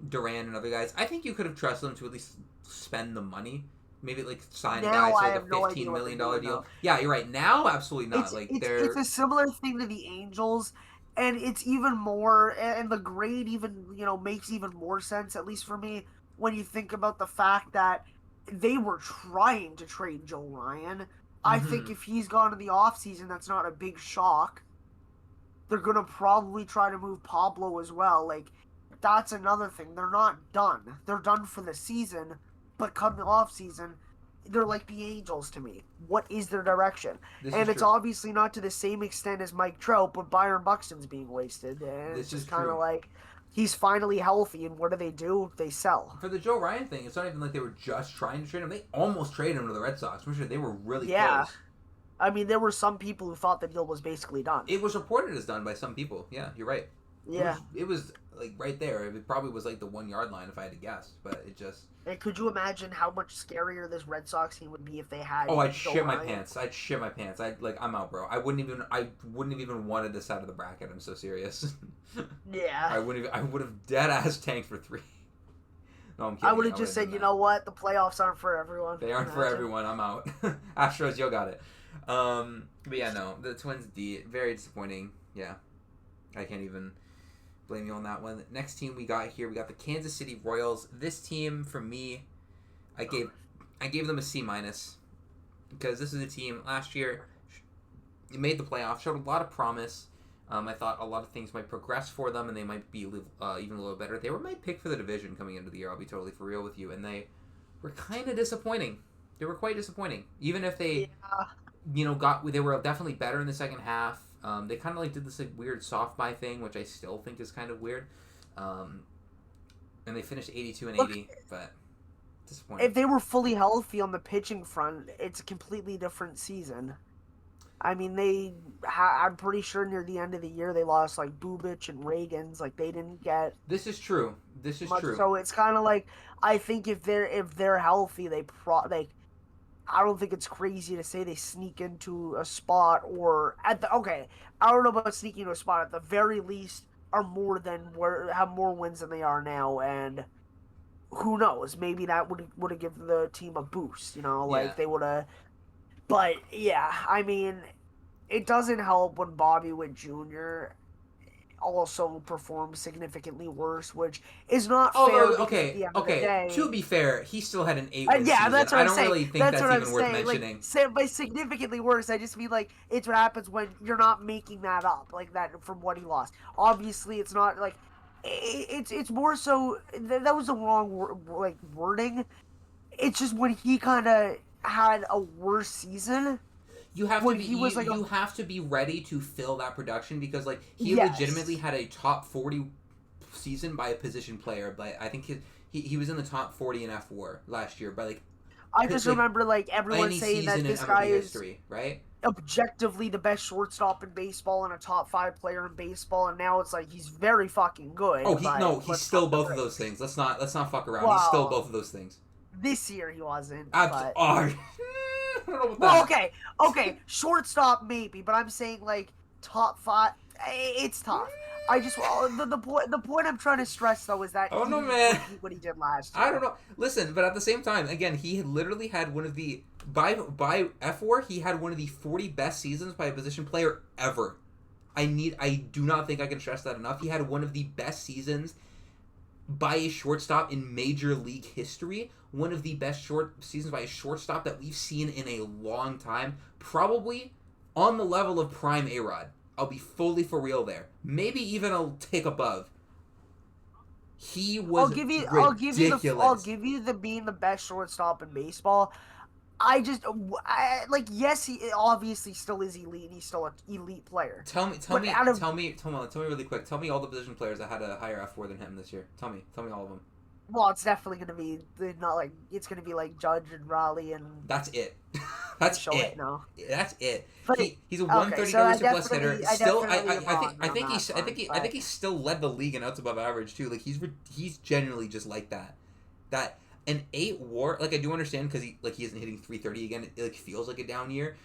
A: Durant and other guys, I think you could have trusted them to at least spend the money. Maybe sign guys to a $15 million deal. Yeah, you're right. Now, absolutely not.
B: It's a similar thing to the Angels. And it's even more, and the grade even, makes even more sense, at least for me, when you think about the fact that they were trying to trade Joe Ryan. I think
A: Mm-hmm.
B: if he's gone in the offseason, that's not a big shock. They're going to probably try to move Pablo as well. Like, that's another thing. They're not done. They're done for the season, but come the offseason, they're like the Angels to me. What is their direction?
A: This is
B: And it's
A: true.
B: obviously not to the same extent as Mike Trout, but Byron Buxton's being wasted. And it's
A: This is
B: just kind of
A: true.
B: like he's finally healthy, and what do? They sell.
A: For the Joe Ryan thing, it's not even like they were just trying to trade him. They almost traded him to the Red Sox. For sure, they were really
B: Yeah.
A: close.
B: I mean, there were some people who thought the deal was basically done.
A: It was reported as done by some people. Yeah, you're right. It
B: Yeah.
A: was it was like right there. It probably was like the 1 yard line if I had to guess, but it just.
B: And could you imagine how much scarier this Red Sox team would be if they had
A: Oh, I'd
B: Joe
A: shit my
B: Ryan?
A: pants. I'd shit my pants. I'm out, bro. I wouldn't have even wanted this out of the bracket. I'm so serious.
B: Yeah.
A: I would have dead ass tanked for 3. No, I'm kidding.
B: I would have
A: I
B: just
A: wouldn't
B: said,
A: done
B: you
A: that.
B: know what? The playoffs aren't for everyone.
A: They aren't for
B: Imagine.
A: everyone. I'm out. Astros, you got it. But yeah, no, the Twins D, very disappointing. Yeah, I can't even blame you on that one. Next team we got here, we got the Kansas City Royals. This team, for me, I gave them a C minus because this is a team last year. It made the playoffs, showed a lot of promise. I thought a lot of things might progress for them, and they might be even a little better. They were my pick for the division coming into the year. I'll be totally for real with you, and they were kind of disappointing. They were quite disappointing, even if they
B: Yeah.
A: they were definitely better in the second half. They kind of like did this like weird soft buy thing, which I still think is kind of weird. And they finished 82 and
B: Look,
A: 80, but disappointing.
B: if they were fully healthy on the pitching front, it's a completely different season. I mean, I'm pretty sure near the end of the year they lost like Bubich and Reagans. Like they didn't get
A: This is true. This is
B: much.
A: true.
B: So it's kind of like I think if they're healthy, they I don't think it's crazy to say they sneak into a spot or at the okay. I don't know about sneaking into a spot. At the very least, are more than have more wins than they are now, and who knows? Maybe that would have given the team a boost.
A: Yeah.
B: Like they would have. But yeah, I mean, it doesn't help when Bobby Witt Jr. also performs significantly worse, which is not fair
A: Although,
B: because at
A: okay,
B: the end of the
A: okay.
B: day,
A: To be fair, he still had an 8-win
B: yeah,
A: season.
B: that's what
A: I
B: I'm
A: don't
B: saying.
A: really think
B: That's
A: that's
B: what I'm
A: even worth
B: saying. Like,
A: mentioning.
B: by significantly worse, I just mean like it's what happens when you're not making that up, like that from what he lost. Obviously, it's not like it's more so that was the wrong wording. It's just when he kind of had a worse season
A: You have to
B: when
A: be
B: he was like
A: you have to be ready to fill that production because like he legitimately
B: yes.
A: had a top 40 season by a position player, but I think he was in the top 40 in F4 last year by
B: I just
A: like
B: remember like everyone
A: any
B: saying
A: season
B: that
A: in
B: this guy
A: MLB
B: is
A: history, right?
B: objectively the best shortstop in baseball and a top 5 player in baseball, and now it's like he's very fucking good.
A: Oh,
B: But
A: he's
B: let's
A: still
B: pump the
A: both of those
B: brakes.
A: things. Let's not fuck around. He's still
B: Well,
A: both of those things.
B: this year he wasn't, but
A: I don't know about
B: well,
A: that.
B: okay, shortstop maybe, but I'm saying like top 5. It's tough. I just the point I'm trying to stress though is that
A: Oh
B: he
A: no,
B: didn't
A: man.
B: repeat what he did last
A: I don't
B: year.
A: know. Listen, but at the same time, again, he had literally had one of the by F4, he had one of the 40 best seasons by a position player ever. I do not think I can stress that enough. He had one of the best seasons by a shortstop in major league history. One of the best short seasons by a shortstop that we've seen in a long time. Probably on the level of prime A-Rod. I'll be fully for real there. Maybe even a tick above. He was
B: I'll
A: ridiculous.
B: give you the being the best shortstop in baseball. Like yes, he obviously still is elite. And he's still an elite player. But out of
A: Tell me really quick. Tell me all the position players that had a higher F4 than him this year. Tell me all of them.
B: well, it's definitely gonna be not like it's gonna be like Judge and Raleigh and
A: That's it. That's
B: show
A: it.
B: it now.
A: That's it.
B: But
A: He's a
B: okay,
A: 130
B: so
A: WRC plus hitter.
B: I
A: Still,
B: definitely am wrong
A: I
B: on
A: think
B: that front,
A: I think he still led the league in outs above average too. Like he's genuinely just like that. That an 8 WAR. Like I do understand because he isn't hitting 330 again. It like feels like a down year.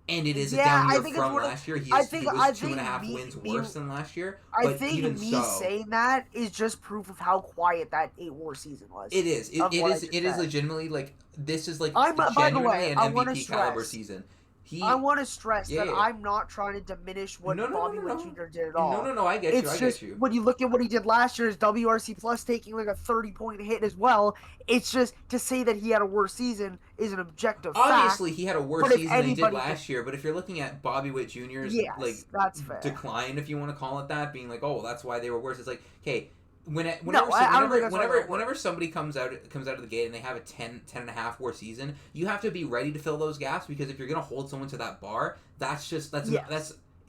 A: And it is a
B: Yeah,
A: down
B: I
A: year
B: think it's
A: from
B: one of.
A: last year. He
B: I
A: he
B: think
A: was
B: I
A: two and
B: think
A: a half
B: me
A: wins
B: me
A: worse than last year.
B: I
A: But
B: think
A: even
B: me
A: so,
B: saying that is just proof of how quiet that 8 WAR season was.
A: it is.
B: Of what I just
A: It is
B: said.
A: legitimately like this is like
B: By the
A: genuinely
B: way,
A: an
B: I want to
A: MVP caliber
B: stress.
A: season.
B: I
A: He,
B: want to stress
A: yeah,
B: that
A: yeah, yeah.
B: I'm not trying to diminish
A: No,
B: what
A: no, no,
B: Bobby
A: no,
B: Witt
A: no.
B: Jr. did at
A: No,
B: all.
A: no, no, I get you,
B: It's
A: I get
B: just
A: you.
B: when you look at what he did last year, his WRC plus taking like a 30-point hit as well. It's just to say that he had a worse season is an objective
A: Obviously,
B: fact.
A: he had a worse
B: But if
A: season than he did
B: anybody did,
A: last year, but if you're looking at Bobby Witt Jr.'s, like,
B: yes, that's fair.
A: decline, if you want to call it that, being like, oh, well, that's why they were worse, it's like, okay,
B: No, I don't think that's why they're
A: whenever
B: worse.
A: somebody comes out of the gate and they have a 10 and a half war season, you have to be ready to fill those gaps, because if you're going to hold someone to that bar, that's
B: Yes.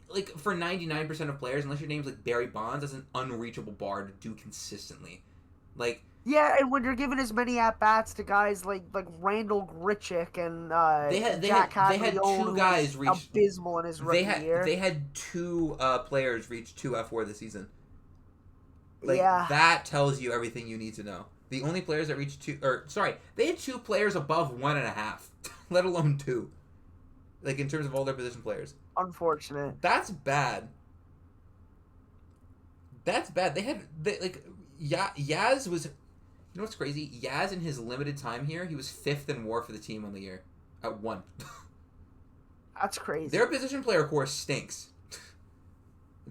A: like, for 99% of players, unless your name's like Barry Bonds, that's an unreachable bar to do consistently. Like,
B: Yeah, and when you're giving as many at bats to guys like Randall Grichuk and Jack
A: they had
B: Caglione,
A: two
B: who was
A: guys reach
B: abysmal in his rookie year.
A: they had two players reach 2 F4 this season. Like,
B: Yeah,
A: that tells you everything you need to know. The only players that reached they had two players above 1.5, let alone two. Like, in terms of all their position players,
B: unfortunate.
A: that's bad. That's bad. Yaz was. You know what's crazy? Yaz, in his limited time here, he was 5th in WAR for the team on the year at 1.
B: That's crazy.
A: Their position player core stinks.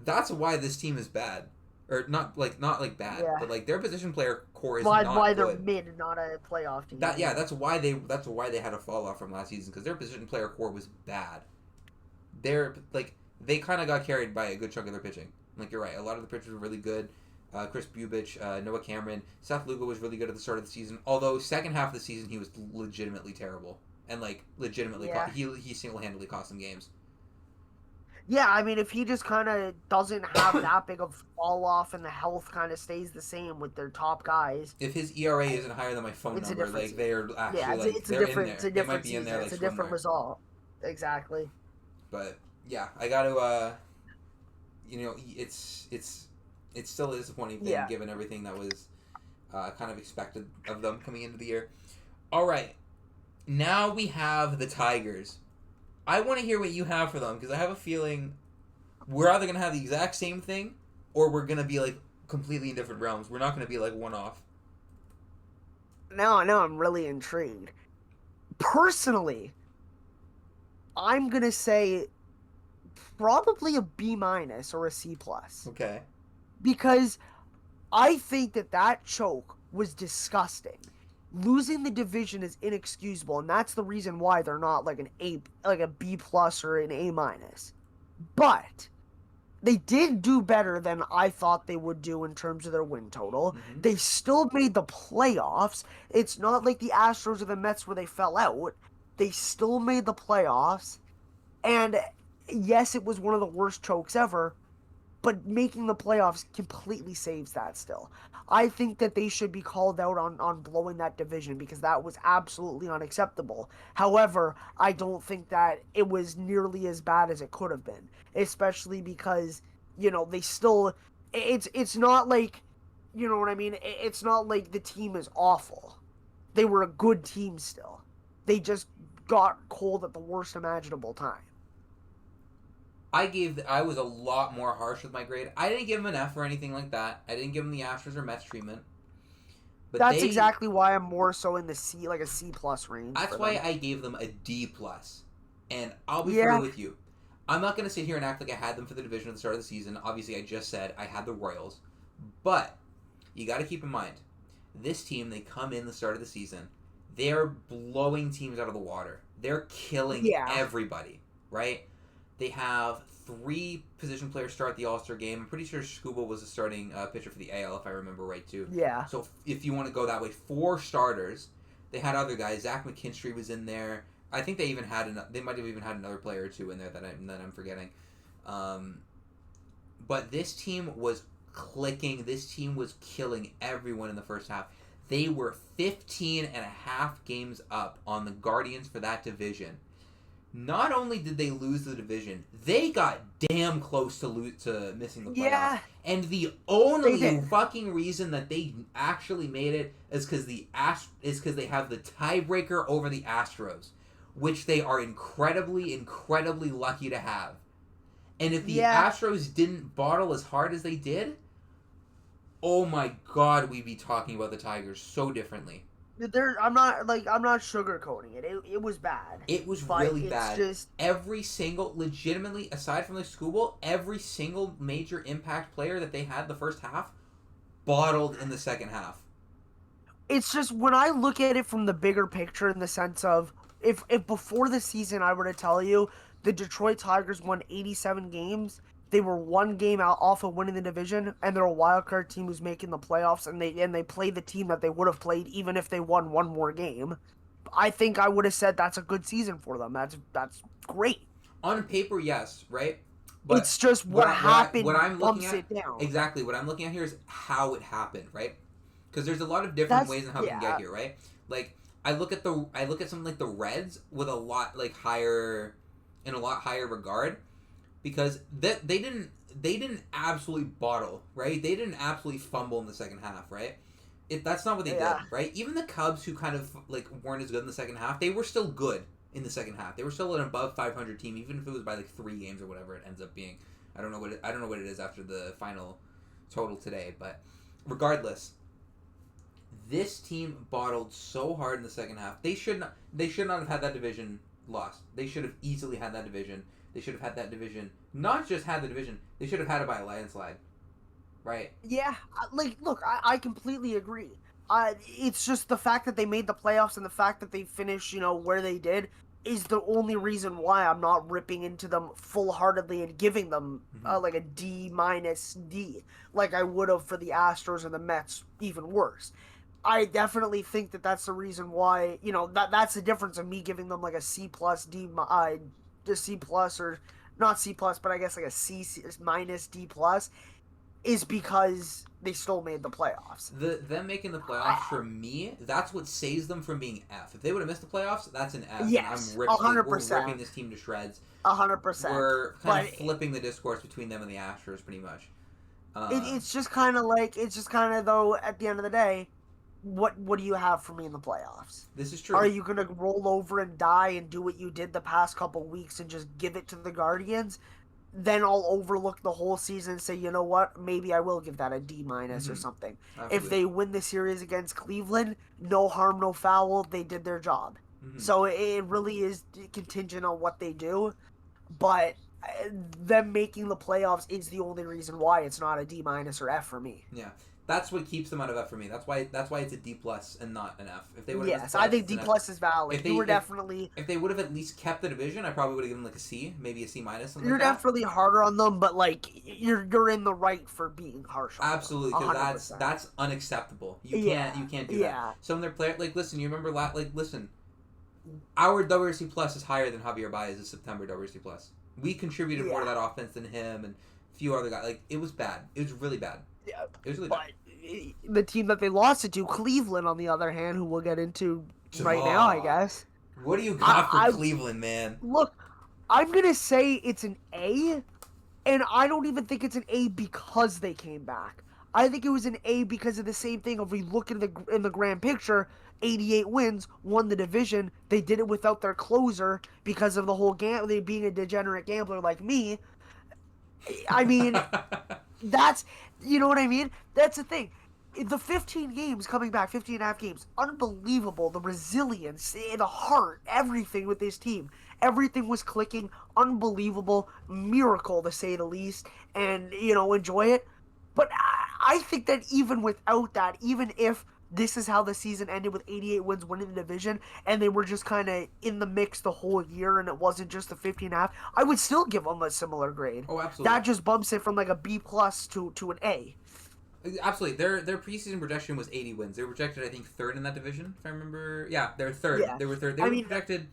A: That's why this team is bad. Or not like bad,
B: Yeah.
A: but like their position player core is
B: why
A: not
B: they're
A: good.
B: mid and not a playoff team.
A: That's why they had a fall off from last season, because their position player core was bad. They kind of got carried by a good chunk of their pitching. Like, you're right, a lot of the pitchers were really good. Chris Bubich, Noah Cameron, Seth Lugo was really good at the start of the season. Although second half of the season he was legitimately terrible, and like legitimately he single handedly cost them games.
B: Yeah, I mean, if he just kind of doesn't have that big of fall off and the health kind of stays the same with their top guys,
A: If his ERA isn't higher than my phone
B: it's a
A: number,
B: different
A: like, they are actually
B: it's
A: they're
B: a
A: in there.
B: it's a
A: They might
B: different
A: be in
B: season.
A: there, like,
B: It's a
A: swim
B: different
A: there.
B: result. Exactly.
A: But yeah, I got to. It's still a disappointing thing,
B: Yeah.
A: given everything that was kind of expected of them coming into the year. All right, now we have the Tigers. I want to hear what you have for them, because I have a feeling we're either going to have the exact same thing, or we're going to be like completely in different realms. We're not going to be like one off.
B: Now I'm really intrigued. Personally, I'm gonna say probably a B minus or a C plus,
A: Okay.
B: because I think that choke was disgusting. Losing the division is inexcusable, and that's the reason why they're not like a B plus or an A minus. But they did do better than I thought they would do in terms of their win total.
A: Mm-hmm.
B: They still made the playoffs. It's not like the Astros or the Mets where they fell out. They still made the playoffs. And yes, it was one of the worst chokes ever, but making the playoffs completely saves that still. I think that they should be called out on blowing that division, because that was absolutely unacceptable. However, I don't think that it was nearly as bad as it could have been, especially because, they still, it's not like, you know what I mean? It's not like the team is awful. They were a good team still. They just got cold at the worst imaginable time.
A: I was a lot more harsh with my grade. I didn't give them an F or anything like that. I didn't give them the Astros or Mets treatment. But
B: That's exactly why I'm more so in the C, like a C plus range.
A: That's why I gave them a D plus. And I'll be
B: Yeah.
A: fair with you. I'm not going to sit here and act like I had them for the division at the start of the season. Obviously, I just said I had the Royals. But you got to keep in mind, this team, they come in the start of the season, they're blowing teams out of the water. They're killing everybody, right? They have 3 position players start the All-Star game. I'm pretty sure Scuba was the starting pitcher for the AL, if I remember right, too.
B: Yeah.
A: So if you want to go that way, 4 starters. They had other guys. Zach McKinstry was in there. I think they might have even had another player or two in there that I'm forgetting. But this team was clicking. This team was killing everyone in the first half. They were 15 and a half games up on the Guardians for that division. Not only did they lose the division, they got damn close to missing the playoffs.
B: Yeah.
A: And the only fucking reason that they actually made it is because they have the tiebreaker over the Astros, which they are incredibly, incredibly lucky to have. And if the Astros didn't bottle as hard as they did, oh my God, we'd be talking about the Tigers so differently.
B: I'm not sugarcoating it. It was bad,
A: It was
B: but
A: really
B: it's
A: bad.
B: just
A: Every single, legitimately, aside from the School Bowl, every single major impact player that they had the first half bottled in the second half.
B: it's just when I look at it from the bigger picture in the sense of if before the season I were to tell you the Detroit Tigers won 87 games, they were one game out off of winning the division, and they're a wild card team who's making the playoffs, and they play the team that they would have played even if they won one more game. I think I would have said that's a good season for them. That's great.
A: On paper, yes, right? But
B: It's just what
A: what
B: happened
A: I'm looking
B: bumps
A: at,
B: it down.
A: exactly what I'm looking at here is how it happened, right? Because there's a lot of different
B: That's
A: ways in how we can get
B: yeah.
A: here, right? Like I look at something like the Reds with a lot like higher in a lot higher regard because they didn't absolutely bottle, right? They didn't absolutely fumble in the second half, right? That's not what they did,
B: Yeah.
A: right? Even the Cubs, who kind of like weren't as good in the second half, they were still good in the second half. They were still an above 500 team, even if it was by like 3 games or whatever it ends up being. I don't know what it is after the final total today, but regardless, this team bottled so hard in the second half. They should not have had that division lost. They should have easily had that division. They should have had that division. Not just had the division. They should have had it by a landslide, right?
B: Yeah, like, look, I completely agree. It's just the fact that they made the playoffs and the fact that they finished, where they did is the only reason why I'm not ripping into them full heartedly and giving them
A: Mm-hmm.
B: like a D minus D, like I would have for the Astros and the Mets, even worse. I definitely think that that's the reason why, that's the difference of me giving them like a C plus just C plus or not C plus, but I guess like a C minus D plus is because they still made the playoffs.
A: Them making the playoffs for me, that's what saves them from being F. If they would have missed the playoffs, that's an F, and
B: Yes, a hundred
A: we're ripping
B: percent,
A: this team to shreds.
B: 100%.
A: We're kind
B: But
A: of flipping the discourse between them and the Astros, pretty much.
B: it's just kind of like it's just kind of though at the end of the day, what do you have for me in the playoffs?
A: This is
B: Are
A: true.
B: you gonna roll over and die and do what you did the past couple weeks and just give it to the Guardians? Then I'll overlook the whole season and say, you know what, maybe I will give that a D minus or
A: Mm-hmm.
B: something. If
A: Absolutely.
B: they win the series against Cleveland, no harm, no foul, they did their job.
A: Mm-hmm.
B: So it really is contingent on what they do, but them making the playoffs is the only reason why it's not a D minus or F for me.
A: Yeah, that's what keeps them out of F for me. That's why it's a D plus and not an F. If they would have missed
B: Yes,
A: the
B: I
A: playoffs,
B: think
A: it's
B: D
A: an F.
B: plus is valid. You were definitely
A: If they would have at least kept the division, I probably would have given them like a C, maybe a C minus, something
B: you're
A: like that.
B: definitely harder on them, but like you're in the right for being harsh on them.
A: Absolutely, because
B: 100%.
A: that's unacceptable.
B: Yeah,
A: You can't do that.
B: yeah.
A: Some of their players, like listen, you remember listen, our WRC plus is higher than Javier Baez's September WRC plus. We contributed more to
B: Yeah,
A: that offense than him and a few other guys. Like it was bad. It was really bad.
B: yeah.
A: It was really bad.
B: But the team that they lost it to, Cleveland, on the other hand, who we'll get into right now, I
A: Oh,
B: guess.
A: what do you got for
B: I
A: Cleveland, man?
B: look. I'm gonna say it's an A, and I don't even think it's an A because they came back. I think it was an A because of the same thing. If we look in the grand picture, 88 wins, won the division. They did it without their closer because of the whole they being a degenerate gambler like me. I mean, that's you know what I mean. That's the thing. The 15 games coming back, 15 and a half games, unbelievable. The resilience, the heart, everything with this team. Everything was clicking. Unbelievable. Miracle, to say the least. And, enjoy it. But I think that even without that, even if this is how the season ended with 88 wins winning the division, and they were just kind of in the mix the whole year, and it wasn't just the 15 and a half, I would still give them a similar grade.
A: Oh, absolutely.
B: That just bumps it from like a B plus to an A.
A: Absolutely. Their preseason projection was 80 wins. They were projected, I think, third in that division, if I remember. Yeah, they're third.
B: Yeah.
A: They were third. They
B: I
A: were
B: mean,
A: projected.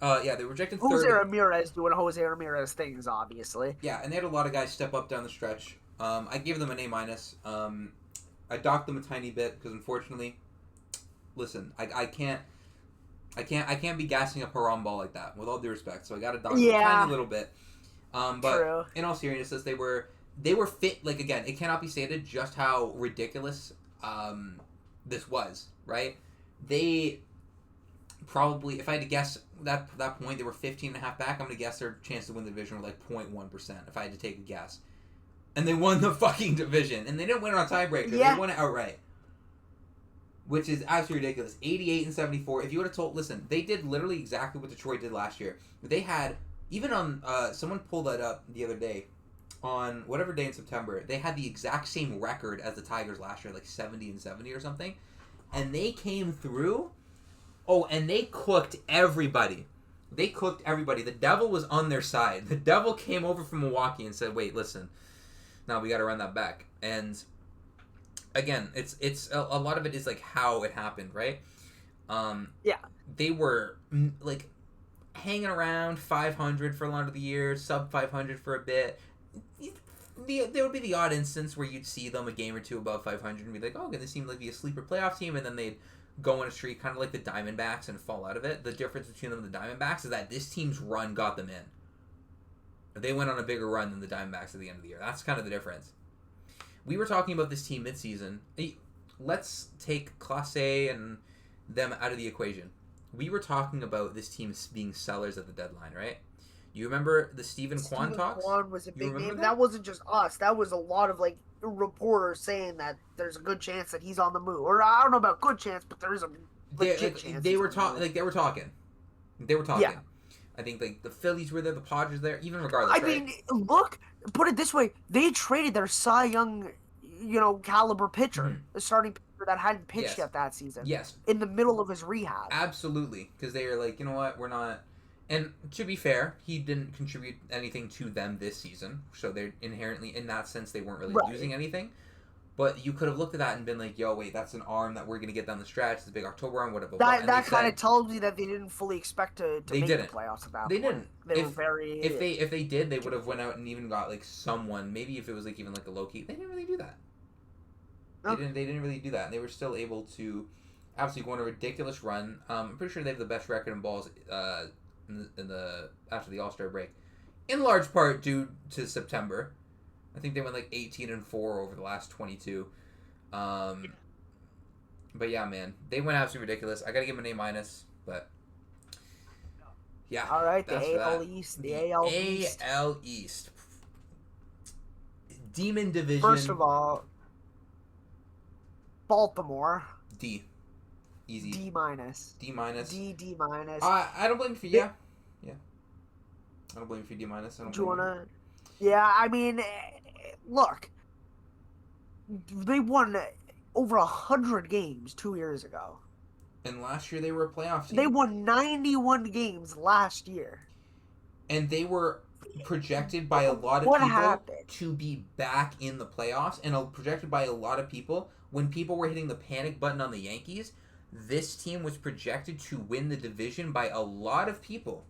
A: They were projected
B: Jose
A: third.
B: Ramirez doing Jose Ramirez things, obviously.
A: Yeah, and they had a lot of guys step up down the stretch. I gave them an A minus. I docked them a tiny bit because unfortunately, listen, I can't be gassing up Haram ball like that with all due respect. So I got to dock them a tiny little bit. But
B: True.
A: in all seriousness, they were fit. Like again, it cannot be stated just how ridiculous this was. Right? They probably, if I had to guess that point, they were 15 and a half back. I'm gonna guess their chance to win the division were like 0.1%. If I had to take a guess, and they won the fucking division, and they didn't win it on tiebreaker.
B: Yeah.
A: They won it outright. which is absolutely ridiculous. 88-74. If you would have told, listen, they did literally exactly what Detroit did last year. They had, even on, someone pulled that up the other day, on whatever day in September, they had the exact same record as the Tigers last year, like 70-70 or something. And they came through, and they cooked everybody. They cooked everybody. The devil was on their side. The devil came over from Milwaukee and said, wait, listen, now we got to run that back. And again, it's a lot of it is like how it happened, right?
B: Yeah.
A: They were like hanging around 500 for a lot of the year, sub 500 for a bit. There would be the odd instance where you'd see them a game or two above 500 and be like, oh, okay, they seem like be a sleeper playoff team, and then they'd go on a streak kind of like the Diamondbacks and fall out of it. The difference between them and the Diamondbacks is that this team's run got them in. They went on a bigger run than the Diamondbacks at the end of the year. That's kind of the difference. We were talking about this team midseason. Let's take Class A and them out of the equation. We were talking about this team being sellers at the deadline, right? You remember the Stephen Kwan talks?
B: Kwan was a big name. That wasn't just us. That was a lot of like reporters saying that there's a good chance that he's on the move. Or I don't know about good chance, but there is a legit chance.
A: They were talking. They were talking.
B: Yeah.
A: I think like the Phillies were there, the Padres there. Even regardless,
B: I mean, look, put it this way: they traded their Cy Young, caliber pitcher, the starting pitcher that hadn't pitched yet that season.
A: Yes.
B: In the middle of his rehab.
A: Absolutely, because they were like, you know what, we're not. And to be fair, he didn't contribute anything to them this season, so they're inherently, in that sense, they weren't really losing anything. But you could have looked at that and been like, yo, wait, that's an arm that we're going to get down the stretch. It's a big October arm, whatever.
B: That kind of tells me that they didn't fully expect to make the playoffs at that point.
A: They didn't.
B: They were very...
A: If they did, they would have went out and even got, like, someone. Maybe if it was, like, even, like, a low-key. They didn't really do that. Okay. They didn't really do that. They were still able to absolutely go on a ridiculous run. I'm pretty sure they have the best record in balls after the All-Star break, in large part due to September. I think they went like 18-4 over the last 22. But yeah, man, they went absolutely ridiculous. I gotta give them an A-, but yeah.
B: All right, the AL East, the AL East.
A: AL East. Demon Division.
B: First of all, Baltimore.
A: D. Easy.
B: D-.
A: D-.
B: D-.
A: I don't blame you for yeah. I don't blame you for D-.
B: Do you wanna? Yeah, I mean, look, they won over 100 games 2 years ago.
A: And last year they were a playoff team.
B: They won 91 games last year.
A: And they were projected by a lot of people to be back in the playoffs, and projected by a lot of people when people were hitting the panic button on the Yankees. This team was projected to win the division by a lot of people.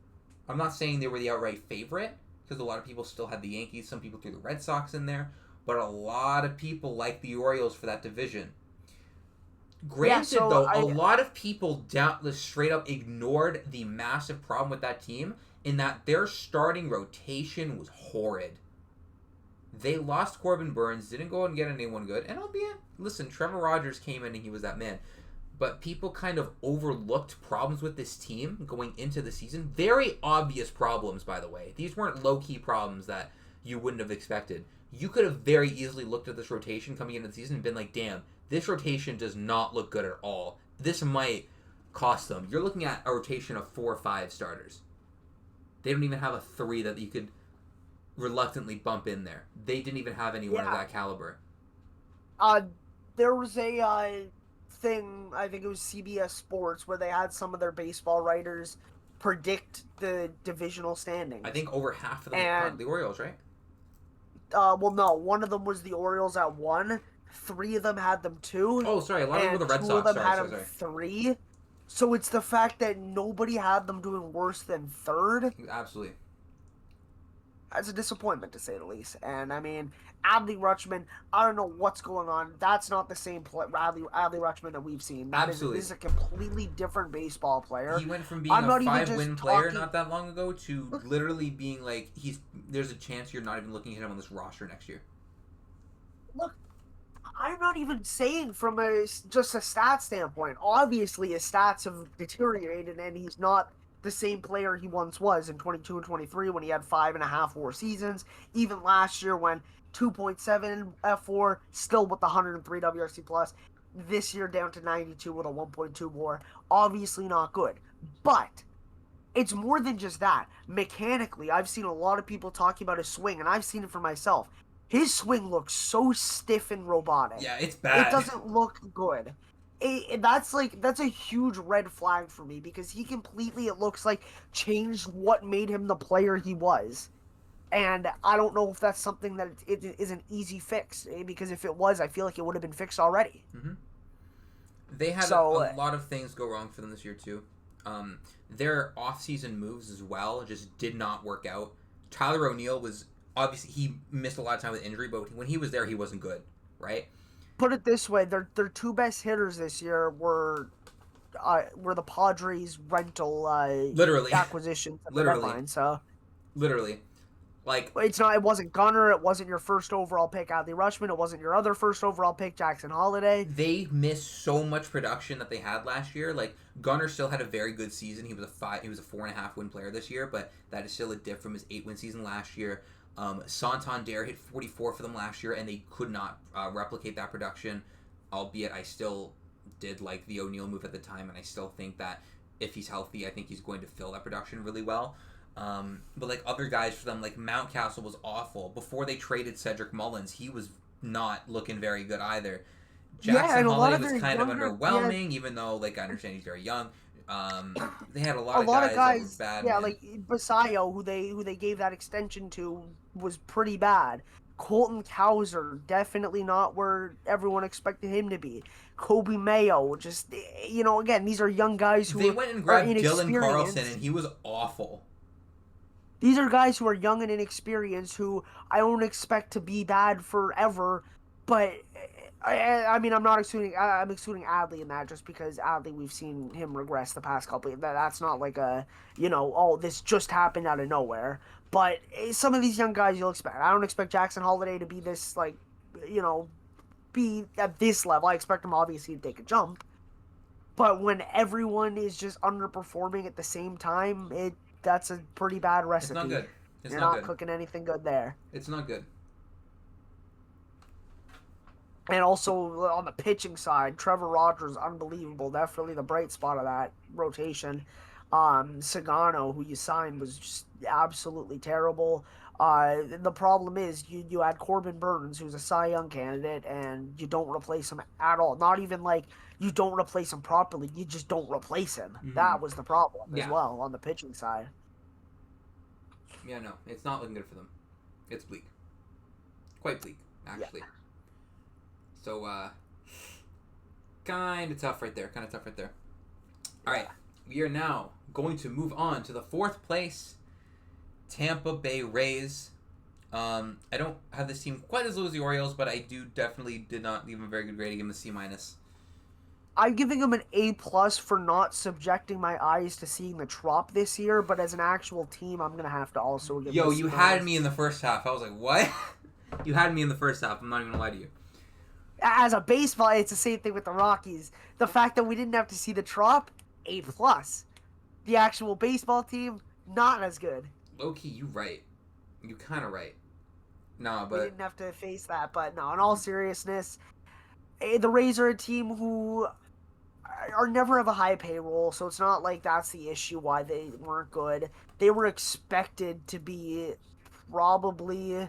A: I'm not saying they were the outright favorite, because a lot of people still had the Yankees. Some people threw the Red Sox in there. But a lot of people liked the Orioles for that division. Granted, a lot of people straight up ignored the massive problem with that team in that their starting rotation was horrid. They lost Corbin Burns, didn't go out and get anyone good. And albeit, listen, Trevor Rogers came in and he was that man. But people kind of overlooked problems with this team going into the season. Very obvious problems, by the way. These weren't low-key problems that you wouldn't have expected. You could have very easily looked at this rotation coming into the season and been like, damn, this rotation does not look good at all. This might cost them. You're looking at a rotation of 4 or 5 starters. They don't even have a 3 that you could reluctantly bump in there. They didn't even have anyone of that caliber.
B: There was a... thing, I think it was CBS Sports, where they had some of their baseball writers predict the divisional standings.
A: I think over half of them were the Orioles, right?
B: Well, no. One of them was the Orioles at 1. 3 of them had them 2.
A: Oh, sorry. A lot of them were the Red Sox.
B: 2 of them had them 3. So it's the fact that nobody had them doing worse than 3rd.
A: Absolutely.
B: That's a disappointment, to say the least. And, I mean, Adley Rutschman, I don't know what's going on. That's not the same Adley Rutschman that we've seen.
A: Absolutely.
B: This is a completely different baseball player.
A: He went from being a 5-win player not that long ago to literally being like, there's a chance you're not even looking at him on this roster next year.
B: Look, I'm not even saying from just a stat standpoint. Obviously, his stats have deteriorated, and he's not the same player he once was in 22 and 23 when he had 5.5 WAR seasons. Even last year when 2.7 F4, still with the 103 WRC+. this year down to 92 with a 1.2 WAR. Obviously not good. But it's more than just that. Mechanically, I've seen a lot of people talking about his swing, and I've seen it for myself. His swing looks so stiff and robotic.
A: Yeah, it's
B: It
A: bad.
B: doesn't look good. That's a huge red flag for me because he completely, it looks like, changed what made him the player he was. And I don't know if that's something that it is an easy fix, because if it was, I feel like it would have been fixed already.
A: Mm-hmm. They had a
B: So,
A: lot of things go wrong for them this year too. Their off-season moves as well just did not work out. Tyler O'Neill was obviously he missed a lot of time with injury, but when he was there, he wasn't good, right?
B: put it this way: their two best hitters this year were the Padres' rental
A: Literally,
B: acquisitions at the
A: literally,
B: deadline. So
A: literally, like
B: it wasn't Gunnar, it wasn't your first overall pick Adley Rutschman, it wasn't your other first overall pick Jackson Holiday.
A: they missed so much production that they had last year. Like Gunnar still had a very good season. He was a 4.5 win player this year, but that is still a dip from his 8 win season last year. Santander hit 44 for them last year, and they could not replicate that production. Albeit, I still did like the O'Neill move at the time, and I still think that if he's healthy, I think he's going to fill that production really well. But like other guys for them, like Mountcastle was awful. Before they traded Cedric Mullins, he was not looking very good either.
B: Yeah,
A: Jackson
B: and a lot
A: Holiday
B: of
A: was
B: their
A: kind of
B: younger,
A: underwhelming, even though like I understand he's very young. They had a
B: a
A: lot of
B: lot of
A: guys that were
B: guys,
A: bad,
B: yeah,
A: man.
B: like Basayo, who they gave that extension to, was pretty bad. Colton Cowser, definitely not where everyone expected him to be. Kobe Mayo, just, again, these are young guys
A: They
B: who
A: went and
B: are
A: grabbed Dylan Carlson, and
B: inexperienced.
A: he was awful.
B: These are guys who are young and inexperienced who I don't expect to be bad forever, but I mean I'm not excluding I'm excluding Adley in that just because Adley we've seen him regress the past couple. That's not like a oh, this just happened out of nowhere. But some of these young guys you'll expect. I don't expect Jackson Holiday to be this like you know be at this level. I expect him obviously to take a jump, but when everyone is just underperforming at the same time, that's a pretty bad
A: It's not
B: recipe.
A: good. It's
B: You're
A: not
B: not
A: good.
B: cooking anything good there.
A: It's not good.
B: And also on the pitching side, Trevor Rogers, unbelievable. Definitely the bright spot of that rotation. Sagano, who you signed, was just absolutely terrible. The problem is you had Corbin Burns, who's a Cy Young candidate, and you don't replace him at all. Not even like you don't replace him properly, you just don't replace him.
A: Mm-hmm.
B: That was the problem as
A: Yeah.
B: well on the pitching side.
A: Yeah, no, it's not looking good for them. It's bleak. Quite bleak,
B: Yeah.
A: actually. So, kind of tough right there. Kind of tough right there. All right, we are now going to move on to the fourth place Tampa Bay Rays. I don't have this team quite as low as the Orioles, but I definitely did not leave them a very good grade. I give them a C minus.
B: I'm giving them an A plus for not subjecting my eyes to seeing the Trop this year, but as an actual team, I'm gonna have to also give them
A: Yo,
B: a C
A: you
B: minus.
A: had me in the first half. I was like, what? You had me in the first half. I'm not even gonna lie to you.
B: As a baseball, it's the same thing with the Rockies. The fact that we didn't have to see the Trop, A plus. The actual baseball team, not as good.
A: Low key, you right. You kind of right. Nah,
B: We
A: but
B: didn't have to face that, but no, in all seriousness, the Rays are a team who are never have a high payroll, so it's not like that's the issue why they weren't good. They were expected to be probably I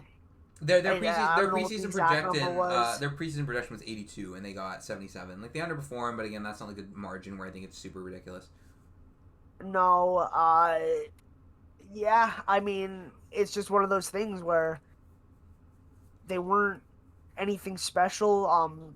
A: their
B: don't know what the
A: preseason
B: exact number
A: projection
B: was.
A: their preseason projection was 82 and they got 77. Like they underperformed, but again, that's not like a margin where I think it's super ridiculous.
B: No, yeah, I mean, it's just one of those things where they weren't anything special.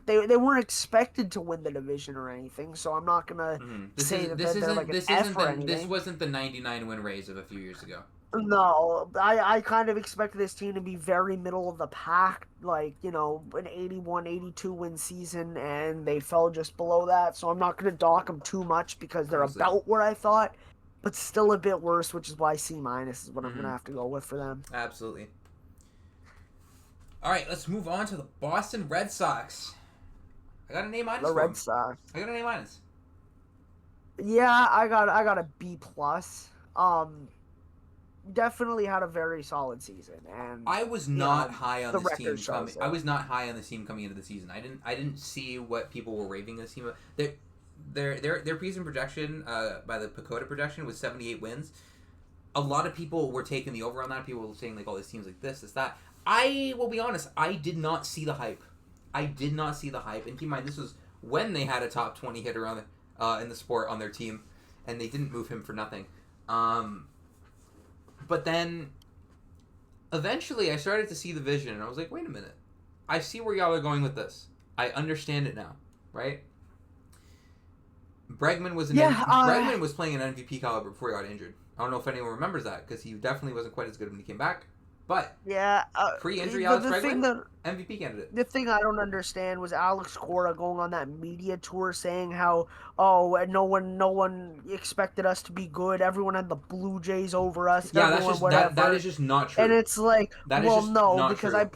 B: They weren't expected to win the division or anything, so I'm not gonna say that they're like an F or
A: This
B: anything.
A: wasn't the 99 win Rays of a few years ago.
B: No, I kind of expect this team to be very middle of the pack, like, an 81, 82 win season, and they fell just below that, so I'm not going to dock them too much because they're
A: Honestly.
B: about where I thought, but still a bit worse, which is why C minus is what I'm
A: Mm-hmm.
B: going to have to go with for them.
A: Absolutely. All right, let's move on to the Boston Red Sox. I got an A minus
B: The
A: for
B: Red
A: them.
B: Sox.
A: I got an A minus.
B: Yeah, I got a B plus. definitely had a very solid season, and
A: I was not
B: know,
A: high on
B: the
A: this
B: record
A: team
B: shows
A: coming.
B: it.
A: I was not high on this team coming into the season. I didn't see what people were raving this team. Their preseason projection by the Pacoda projection was 78 wins. A lot of people were taking the over on that. People were saying like, "Oh, this team's like this, that." I will be honest. I did not see the hype. I did not see the hype. And keep in mind, this was when they had a top 20 hitter on in the sport on their team, and they didn't move him for nothing. But then eventually I started to see the vision, and I was like, wait a minute. I see where y'all are going with this. I understand it now, right?
B: Yeah,
A: Bregman was playing an MVP caliber before he got injured. I don't know if anyone remembers that because he definitely wasn't quite as good when he came back. But
B: yeah.
A: pre-injury Alex
B: The thing
A: Bregman,
B: that
A: MVP candidate.
B: the thing I don't understand was Alex Cora going on that media tour saying how, oh, no one expected us to be good. Everyone had the Blue Jays over us.
A: Yeah, that's
B: Everyone
A: just that
B: whatever.
A: is just not
B: And
A: true.
B: it's like,
A: That is
B: well,
A: just
B: no,
A: not
B: because
A: true.
B: I'm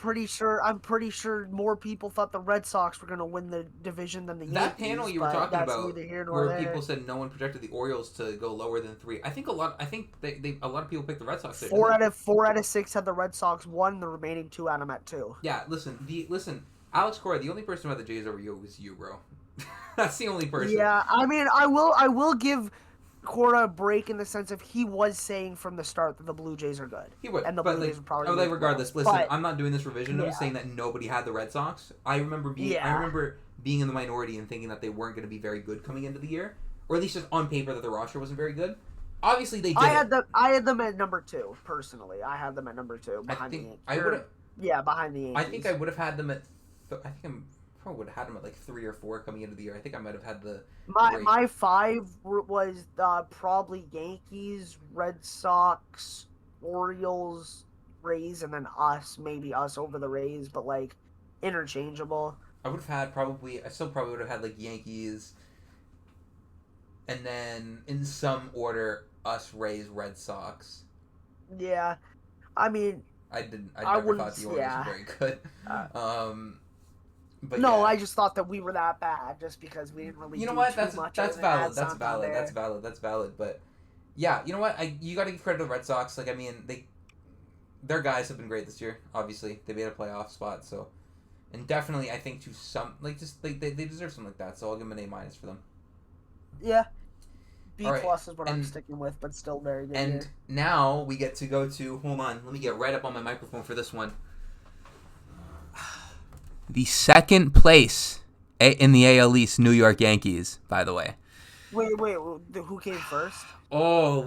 B: pretty sure more people thought the Red Sox were going to win the division than the
A: That
B: Yankees.
A: panel you were
B: But
A: talking
B: that's
A: about,
B: neither here nor
A: where
B: there.
A: people said no one projected the Orioles to go lower than 3. I think a lot of people picked the Red Sox there, didn't they?
B: Four out of six had the Red Sox won. The remaining two had them at two.
A: Yeah, listen, Alex Cora, the only person who had the Jays over you was you, bro. That's the only person.
B: Yeah, I mean, I will give Cora a break in the sense of he was saying from the start that the Blue Jays are good,
A: He would,
B: and the
A: but
B: Blue Jays are probably
A: like
B: going to win them.
A: regardless, listen,
B: But
A: I'm not doing this revision. I'm
B: yeah,
A: just saying that nobody had the Red Sox. I
B: yeah,
A: remember being in the minority and thinking that they weren't going to be very good coming into the year, or at least just on paper that the roster wasn't very good. Obviously, they did it.
B: I had them at number two personally. I had them at number two
A: I
B: behind the
A: think
B: Yankees.
A: I would have.
B: Yeah, behind the
A: I think
B: Yankees.
A: I would have had them at. I think I'm probably would have had them at like 3 or 4 coming into the year. I think I might have had the.
B: My five was probably Yankees, Red Sox, Orioles, Rays, and then us. Maybe us over the Rays, but like interchangeable.
A: I would have had probably. I still probably would have had like Yankees, and then in some order, us, Rays, Red Sox.
B: Yeah, I mean,
A: I didn't. I
B: I
A: never
B: wouldn't.
A: thought the Orioles
B: Yeah.
A: were very good.
B: Uh,
A: Um, but
B: no,
A: yeah,
B: I just thought that we were that bad just because we didn't really
A: you know
B: do
A: what?
B: too much other
A: That's
B: than add
A: valid. That's
B: something
A: valid.
B: there.
A: That's valid. But yeah, you know what? You got to give credit to the Red Sox. Like I mean, their guys have been great this year. Obviously, they made a playoff spot. So, and definitely, I think to some like just like they deserve something like that. So I'll give them an A- for them.
B: Yeah, B
A: All right,
B: plus is what I'm
A: and
B: sticking with, but still very good
A: and
B: year.
A: now we get to go to. Hold on, let me get right up on my microphone for this one. The second place in the AL East, New York Yankees, by the way.
B: Wait, who came first?
A: Oh,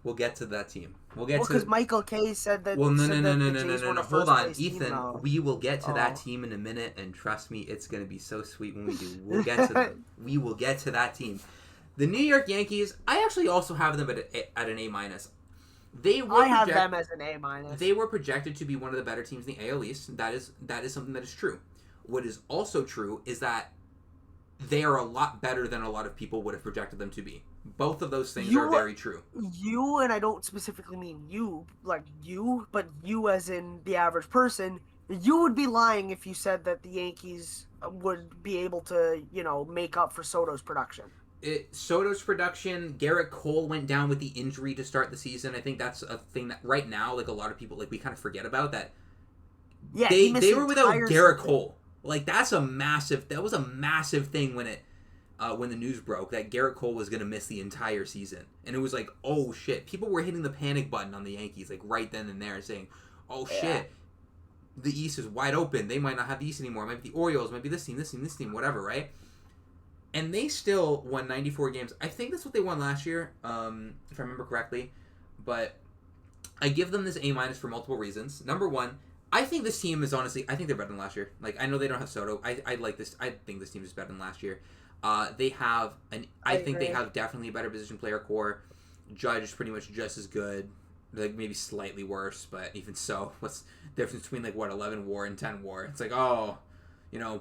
A: we'll get to that team. We'll get
B: Well,
A: to
B: because Michael K said that
A: Well,
B: said that the
A: no,
B: Jays were the
A: Hold
B: first
A: on,
B: place team
A: Ethan.
B: though.
A: We will get to that
B: Oh.
A: team in a minute, and trust me, it's gonna be so sweet when we do. We'll get to them. We will get to that team. The New York Yankees. I actually also have them at an A-.
B: I have them as an A-.
A: They were projected to be one of the better teams in the AL East. That is something that is true. What is also true is that they are a lot better than a lot of people would have projected them to be. Both of those things are very true.
B: You, and I don't specifically mean you, like you, but you as in the average person, you would be lying if you said that the Yankees would be able to, make up for Soto's production.
A: Soto's production, Garrett Cole went down with the injury to start the season. I think that's a thing that right now, like a lot of people, like we kind of forget about that.
B: Yeah,
A: they were without Garrett
B: season.
A: Cole. Like that was a massive thing when the news broke that Garrett Cole was going to miss the entire season. And it was like, oh shit. People were hitting the panic button on the Yankees like right then and there saying, oh shit, the East is wide open. They might not have the East anymore. It might be the Orioles, it might be this team, whatever, right? And they still won 94 games. I think that's what they won last year, if I remember correctly. But I give them this A- for multiple reasons. Number one, I think this team is honestly, I think they're better than last year. Like, I know they don't have Soto. I like this. I think this team is better than last year. They have I think they have definitely a better position player core. Judge is pretty much just as good, like maybe slightly worse, but even so, what's the difference between 11 WAR and 10 WAR? It's like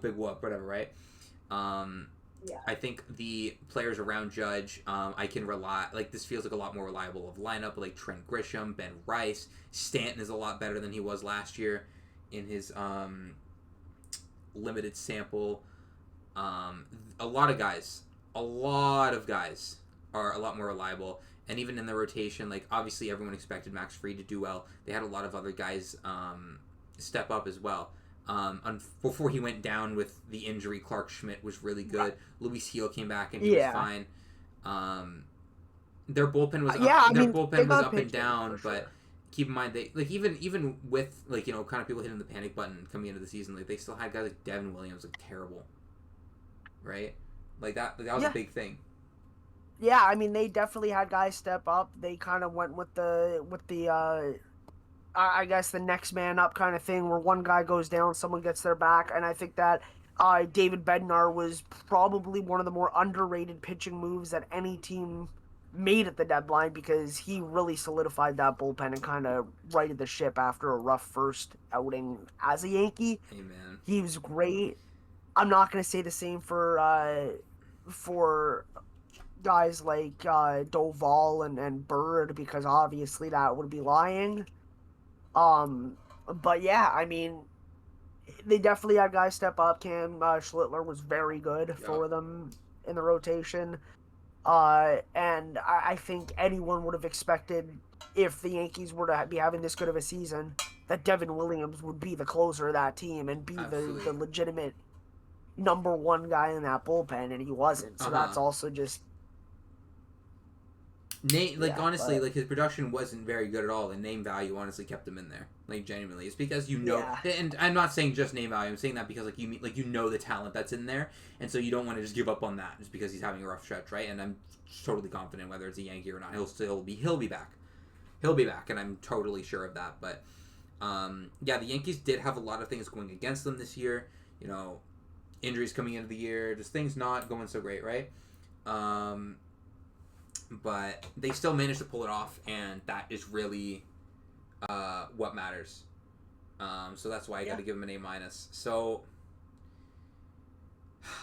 A: big whoop, whatever, right?
B: Yeah.
A: I think the players around Judge, I can rely. Like this feels like a lot more reliable of lineup. Like Trent Grisham, Ben Rice, Stanton is a lot better than he was last year in his limited sample. A lot of guys are a lot more reliable. And even in the rotation, like, obviously everyone expected Max Fried to do well. They had a lot of other guys step up as well. Before he went down with the injury, Clark Schmidt was really good. Right. Luis Heel came back and he was fine. Their bullpen was up and down,
B: sure.
A: but keep in mind they like even with like, you know, kind of people hitting the panic button coming into the season, like they still had guys like Devin Williams, like terrible, right? Like that was a big thing.
B: Yeah, I mean they definitely had guys step up. They kind of went with the I guess the next man up kind of thing, where one guy goes down, someone gets their back, and I think that David Bednar was probably one of the more underrated pitching moves that any team made at the deadline, because he really solidified that bullpen and kind of righted the ship after a rough first outing as a Yankee.
A: Amen.
B: He was great. I'm not going to say the same for guys like Doval and Bird, because obviously that would be lying. But yeah, I mean, they definitely had guys step up. Cam Schlittler was very good for them in the rotation. And I think anyone would have expected, if the Yankees were to be having this good of a season, that Devin Williams would be the closer of that team and be the legitimate number one guy in that bullpen, and he wasn't. So that's also just...
A: honestly, like his production wasn't very good at all, and name value honestly kept him in there. Like, genuinely, it's because and I'm not saying just name value. I'm saying that because you know the talent that's in there, and so you don't want to just give up on that just because he's having a rough stretch, right? And I'm totally confident whether it's a Yankee or not, he'll be back. He'll be back, and I'm totally sure of that. But the Yankees did have a lot of things going against them this year. You know, injuries coming into the year, just things not going so great, right? But they still managed to pull it off, and that is really what matters. So that's why I got to give them an A-. So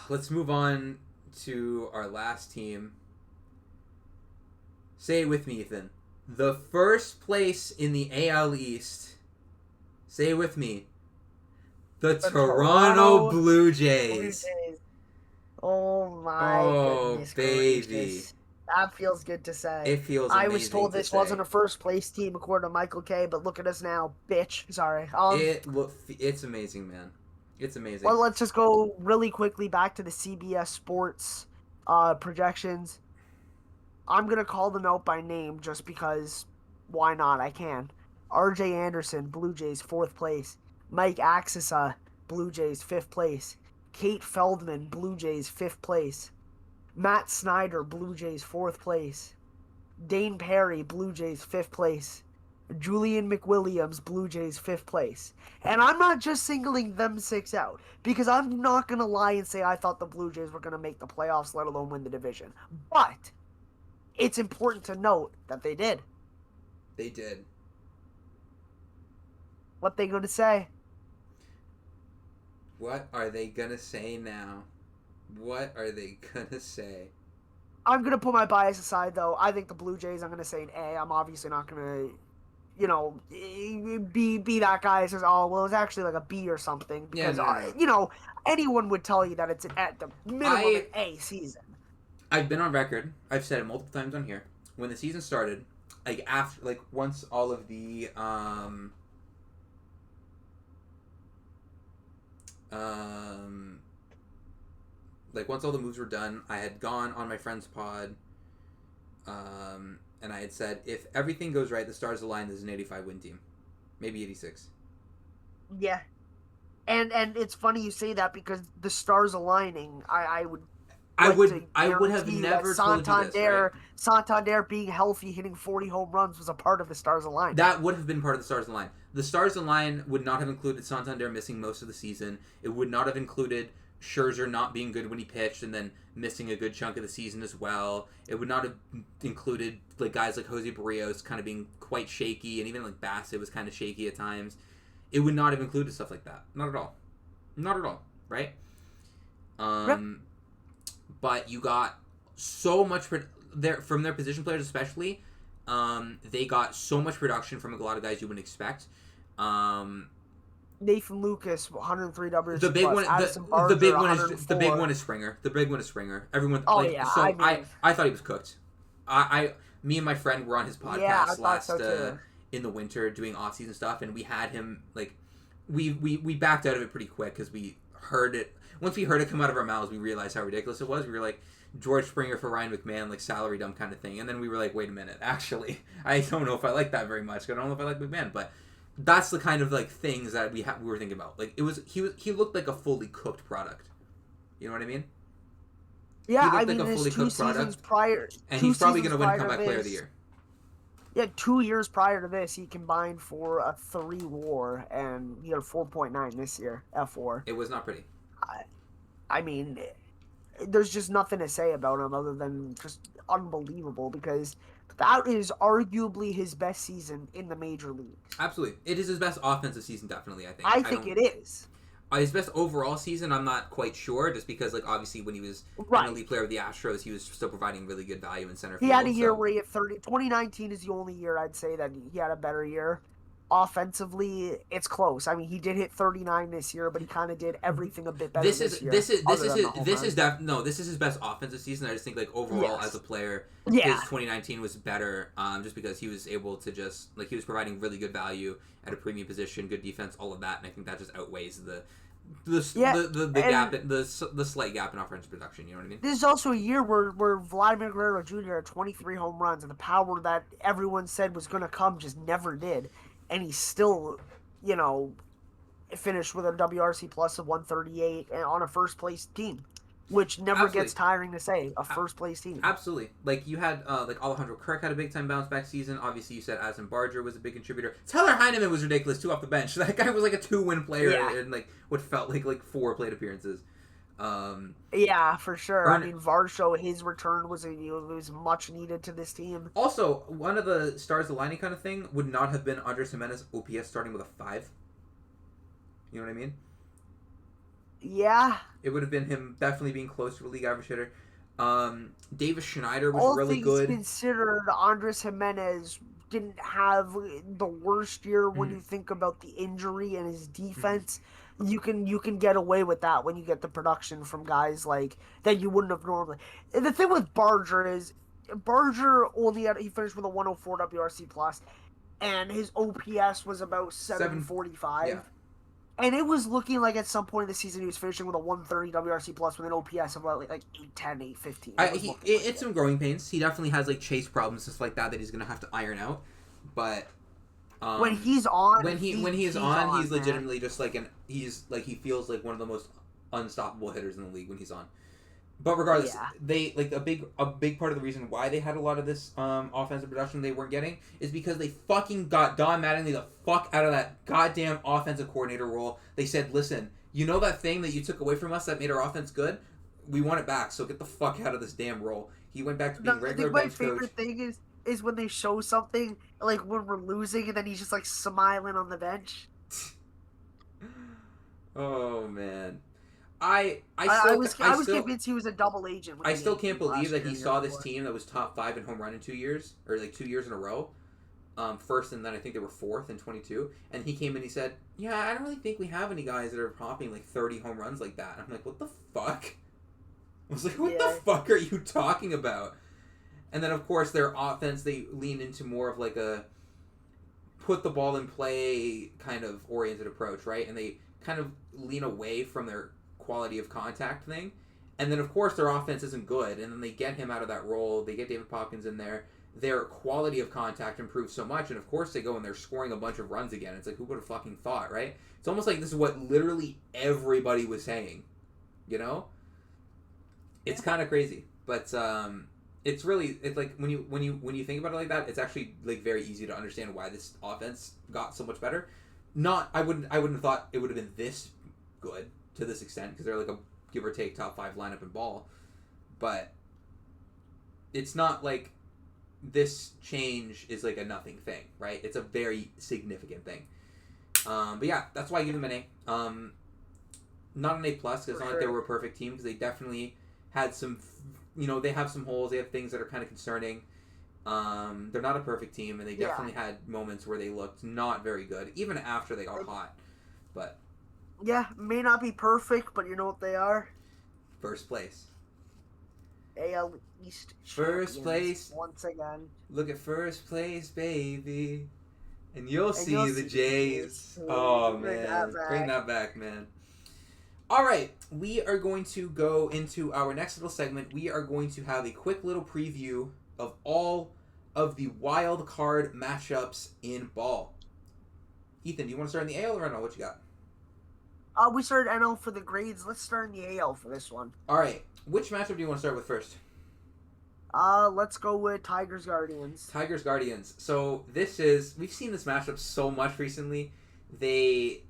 A: let's move on to our last team. Say it with me, Ethan. The first place in the AL East. Say it with me. The Toronto Blue Jays.
B: Oh my goodness
A: baby.
B: Gracious. That feels good to say.
A: It feels amazing.
B: I was told this wasn't a first place team according to Michael K, but look at us now, bitch. Sorry.
A: It's amazing, man. It's amazing.
B: Well, let's just go really quickly back to the CBS Sports projections. I'm going to call them out by name just because why not? I can. RJ Anderson, Blue Jays, 4th place. Mike Axisa, Blue Jays, 5th place. Kate Feldman, Blue Jays, 5th place. Matt Snyder, Blue Jays, 4th place. Dane Perry, Blue Jays, 5th place. Julian McWilliams, Blue Jays, 5th place. And I'm not just singling them 6 out, because I'm not going to lie and say I thought the Blue Jays were going to make the playoffs, let alone win the division. But it's important to note that they did.
A: They did.
B: What they going to say?
A: What are they going to say now? What are they going to say?
B: I'm going to put my bias aside, though. I think the Blue Jays, I'm going to say an A. I'm obviously not going to, be that guy that says, oh, well, it's actually like a B or something. Because, anyone would tell you that it's at the minimum an A season.
A: I've been on record. I've said it multiple times on here. When the season started, once all of the, once all the moves were done, I had gone on my friend's pod, and I had said, if everything goes right, the stars align, this is an 85 win team. Maybe 86.
B: Yeah. And it's funny you say that, because the stars aligning, I would have never told you this, right? Santander being healthy, hitting 40 home runs was a part of the stars align.
A: That would have been part of the stars align. The stars align would not have included Santander missing most of the season. It would not have included Scherzer not being good when he pitched and then missing a good chunk of the season as well. It would not have included guys like Jose Barrios kind of being quite shaky, and even Bassett was kind of shaky at times. It would not have included stuff like that. Not at all. Not at all. Right? But you got so much from their position players, especially. They got so much production from a lot of guys you wouldn't expect.
B: Nathan Lucas, 103 WRC+.
A: The big one, the big one is Springer. The big one is Springer. Everyone.
B: Oh yeah.
A: I thought he was cooked. Me and my friend were on his podcast
B: Yeah, I thought so too.
A: in the winter doing off-season stuff, and we had him, like, we backed out of it pretty quick because we heard it. Once we heard it come out of our mouths, we realized how ridiculous it was. We were like, George Springer for Ryan McMahon, like, salary dump kind of thing. And then we were like, wait a minute, actually, I don't know if I like that very much. I don't know if I like McMahon, but that's the kind of, like, things that we were thinking about. Like, he looked like a fully cooked product. You know what I mean?
B: Yeah,
A: He
B: I
A: looked
B: mean,
A: like a
B: his
A: fully
B: 2
A: cooked
B: seasons
A: product,
B: prior,
A: and
B: two
A: he's probably
B: seasons
A: going to win
B: prior
A: Comeback
B: to
A: Player of the
B: this,
A: Year.
B: yeah, 2 years prior to this, he combined for a 3 WAR, and he had a 4.9 this year, F4.
A: It was not pretty.
B: I mean, there's just nothing to say about him other than just unbelievable, because that is arguably his best season in the major leagues.
A: Absolutely. It is his best offensive season, definitely, I think.
B: I think it is.
A: His best overall season, I'm not quite sure, just because, like, obviously when he was
B: Right.
A: an elite player of the Astros, he was still providing really good value in center
B: He
A: field.
B: had a year where he had 30. 2019 is the only year I'd say that he had a better year. Offensively, it's close. I mean, he did hit 39 this year, but he kind of did everything a bit better this year. This is
A: his best offensive season. I just think, like, overall as a player, his 2019 was better, just because he was able to just, like, he was providing really good value at a premium position, good defense, all of that, and I think that just outweighs the gap, the slight gap in offensive production. You know what I mean?
B: This is also a year where Vladimir Guerrero Jr. had 23 home runs, and the power that everyone said was going to come just never did, and he still, finished with a WRC plus of 138 and on a first place team, which never gets tiring to say. A first place team.
A: Absolutely. Like, you had like Alejandro Kirk had a big time bounce back season. Obviously, you said Aston Barger was a big contributor. Tyler Heineman was ridiculous too off the bench. That guy was like a 2-win player in like what felt like 4 plate appearances.
B: Yeah, for sure. I mean, Varsho, his return was much needed to this team.
A: Also, one of the stars aligning kind of thing would not have been Andres Gimenez OPS starting with a 5. You know what I mean?
B: Yeah.
A: It would have been him definitely being close to a league average hitter. Davis Schneider was really good.
B: All things considered, Andres Gimenez didn't have the worst year when you think about the injury and his defense. You can get away with that when you get the production from guys like that you wouldn't have normally. And the thing with Barger is Barger he finished with a 104 WRC plus, and his OPS was about 745.
A: Yeah.
B: And it was looking like at some point in the season he was finishing with a 130 WRC plus with an OPS of about like 810, 815.
A: It's some growing pains. He definitely has like chase problems, stuff like that he's gonna have to iron out. But
B: when he's on,
A: he's legitimately just like he feels like one of the most unstoppable hitters in the league when he's on. But regardless, they like a big part of the reason why they had a lot of this offensive production they weren't getting is because they fucking got Don Mattingly the fuck out of that goddamn offensive coordinator role. They said, listen, you know that thing that you took away from us that made our offense good? We want it back, so get the fuck out of this damn role. He went back to being regular bench coach. My
B: favorite thing is when they show something, like when we're losing, and then he's just like smiling on the bench.
A: Oh, man.
B: I was convinced he was a double agent.
A: I still can't believe that he saw this team that was top 5 in home run in 2 years, or like 2 years in a row. First, and then I think they were 4th in 22. And he came in and he said, yeah, I don't really think we have any guys that are popping like 30 home runs like that. And I'm like, what the fuck? I was like, what the fuck are you talking about? And then, of course, their offense, they lean into more of like a put the ball in play kind of oriented approach, right? And they kind of lean away from their quality of contact thing. And then, of course, their offense isn't good. And then they get him out of that role. They get David Popkins in there. Their quality of contact improves so much. And, of course, they go and they're scoring a bunch of runs again. It's like, who would have fucking thought, right? It's almost like this is what literally everybody was saying, you know? It's kind of crazy. But it's like when you think about it like that, it's actually like very easy to understand why this offense got so much better. I wouldn't have thought it would have been this good to this extent because they're like a give or take top 5 lineup in ball, but it's not like this change is like a nothing thing, right? It's a very significant thing. But yeah, that's why I give them an A. Not an A plus because it's not like they were a perfect team because they definitely had some, they have some holes. They have things that are kind of concerning. They're not a perfect team, and they definitely had moments where they looked not very good, even after they got hot. But
B: yeah, may not be perfect, but you know what they are?
A: First place.
B: AL East
A: First
B: champions
A: place.
B: once again.
A: Look at first place, baby. And you'll
B: And you'll
A: see the
B: see the
A: Jays.
B: Jays.
A: Oh,
B: Bring that
A: man.
B: back.
A: Bring that back, man. All right. We are going to go into our next little segment. We are going to have a quick little preview of all of the wild card matchups in ball. Ethan, do you want to start in the AL or NL? What you got?
B: We started NL for the grades. Let's start in the AL for this one.
A: All right. Which matchup do you want to start with first?
B: Let's go with Tigers Guardians.
A: Tigers Guardians. So we've seen this matchup so much recently. They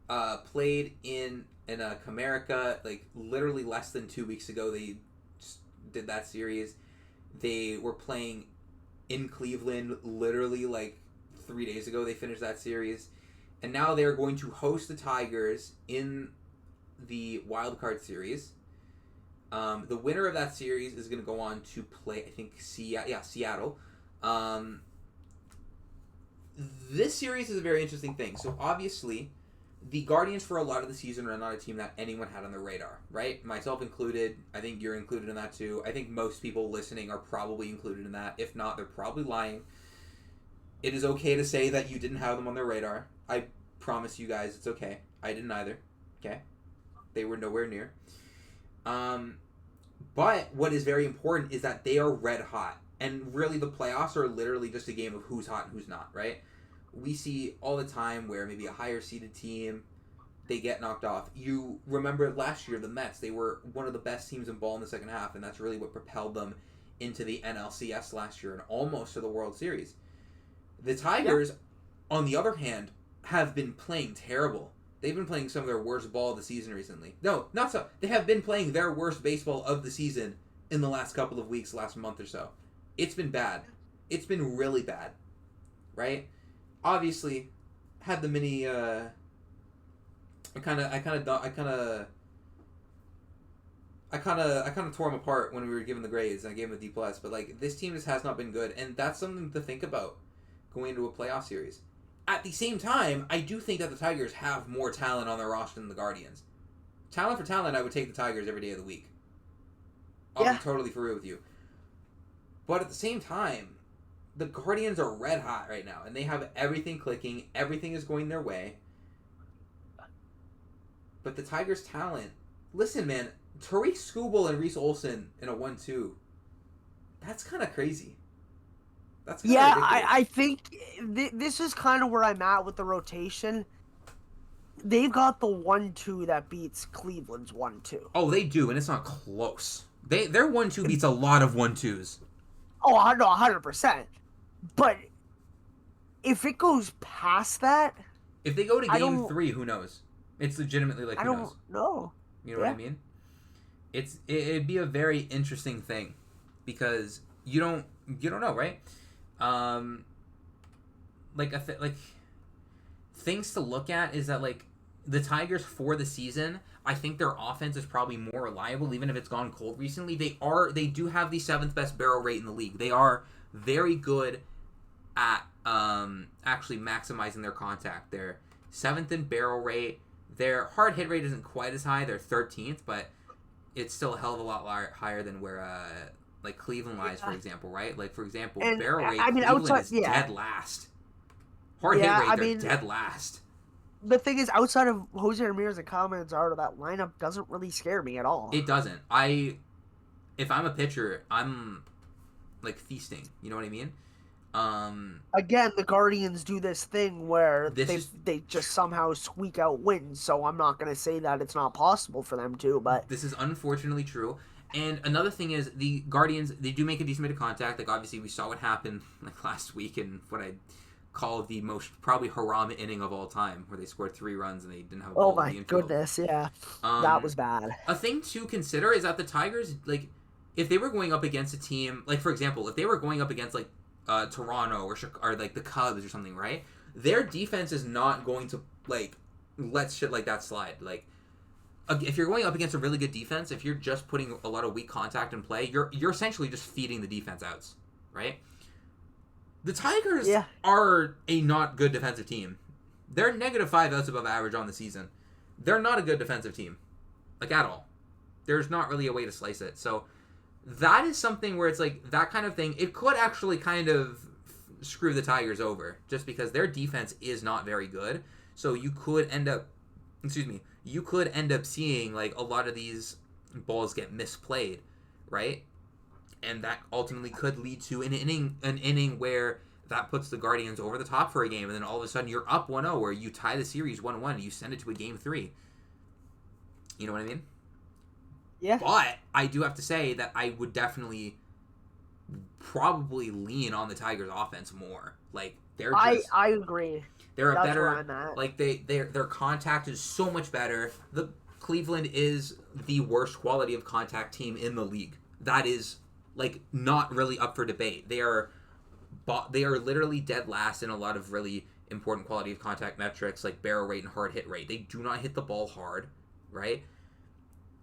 A: played in Comerica like literally less than 2 weeks ago. They just did that series. They were playing in Cleveland literally like 3 days ago. They finished that series. And now they're going to host the Tigers in the wild card series. The winner of that series is going to go on to play, I think, Seattle. This series is a very interesting thing. So obviously, the Guardians for a lot of the season are not a team that anyone had on their radar, right? Myself included. I think you're included in that too. I think most people listening are probably included in that. If not, they're probably lying. It is okay to say that you didn't have them on their radar. I promise you guys it's okay. I didn't either. Okay? They were nowhere near. But what is very important is that they are red hot. And really the playoffs are literally just a game of who's hot and who's not, right? We see all the time where maybe a higher seeded team, they get knocked off. You remember last year, the Mets, they were one of the best teams in ball in the second half, and that's really what propelled them into the NLCS last year and almost to the World Series. The Tigers, on the other hand, have been playing terrible. They've been playing some of their worst ball of the season recently. No, not so. They have been playing their worst baseball of the season in the last couple of weeks, last month or so. It's been bad. It's been really bad, right? Obviously, had the mini. I kind of tore them apart when we were given the grades. And I gave them a D+. But like this team just has not been good, and that's something to think about going into a playoff series. At the same time, I do think that the Tigers have more talent on their roster than the Guardians. Talent for talent, I would take the Tigers every day of the week. I'll be totally for real with you. But at the same time, the Guardians are red hot right now, and they have everything clicking. Everything is going their way. But the Tigers' talent... Listen, man, Tariq Skubal and Reese Olson in a 1-2. That's kind of crazy. That's kind of ridiculous.
B: I think this is kind of where I'm at with the rotation. They've got the 1-2 that beats Cleveland's 1-2.
A: Oh, they do, and it's not close. Their 1-2 beats a lot of 1-2s.
B: Oh, no, 100%. But if it goes past that...
A: If they go to game 3, who knows? It's legitimately like, who knows?
B: I don't know.
A: You know what I mean? It'd be a very interesting thing. Because you don't know, right? Things to look at is that like the Tigers for the season, I think their offense is probably more reliable, even if it's gone cold recently. They do have the 7th best barrel rate in the league. They are very good at actually maximizing their contact. They're 7th in barrel rate. Their hard hit rate isn't quite as high. They're 13th, but it's still a hell of a lot higher than where like Cleveland lies, for example, right? Like, for example, barrel rate, Cleveland is dead last. Hard hit rate, they're dead last.
B: The thing is, outside of Jose Ramirez and Calmanzaro, that lineup doesn't really scare me at all.
A: It doesn't. If I'm a pitcher, I'm, like, feasting. You know what I mean?
B: Again, the Guardians do this thing where they just somehow squeak out wins, so I'm not going to say that it's not possible for them to, but...
A: This is unfortunately true. And another thing is, the Guardians, they do make a decent bit of contact. Like, obviously, we saw what happened like last week in what I call the most probably haram inning of all time, where they scored 3 runs and they didn't have a ball in the infield.
B: Oh my goodness, yeah. That was bad.
A: A thing to consider is that the Tigers, like, if they were going up against a team, like, for example, if they were going up against, like, Toronto or like, the Cubs or something, right? Their defense is not going to, like, let shit like that slide. Like, if you're going up against a really good defense, if you're just putting a lot of weak contact in play, you're essentially just feeding the defense outs, right? The Tigers are a not good defensive team. They're -5 outs above average on the season. They're not a good defensive team, like, at all. There's not really a way to slice it. So that is something where it's like that kind of thing. It could actually kind of screw the Tigers over just because their defense is not very good. So you could end up, you could end up seeing like a lot of these balls get misplayed, right? And that ultimately could lead to an inning where that puts the Guardians over the top for a game, and then all of a sudden you're up 1-0, where you tie the series 1-1 and you send it to a game 3. You know what I mean?
B: Yeah.
A: But I do have to say that I would definitely probably lean on the Tigers offense more. Like they're just
B: I agree.
A: they're a
B: That's
A: better
B: where I'm at.
A: like their contact is so much better. The Cleveland is the worst quality of contact team in the league. That is like not really up for debate. They are literally dead last in a lot of really important quality of contact metrics like barrel rate and hard hit rate. They do not hit the ball hard, right?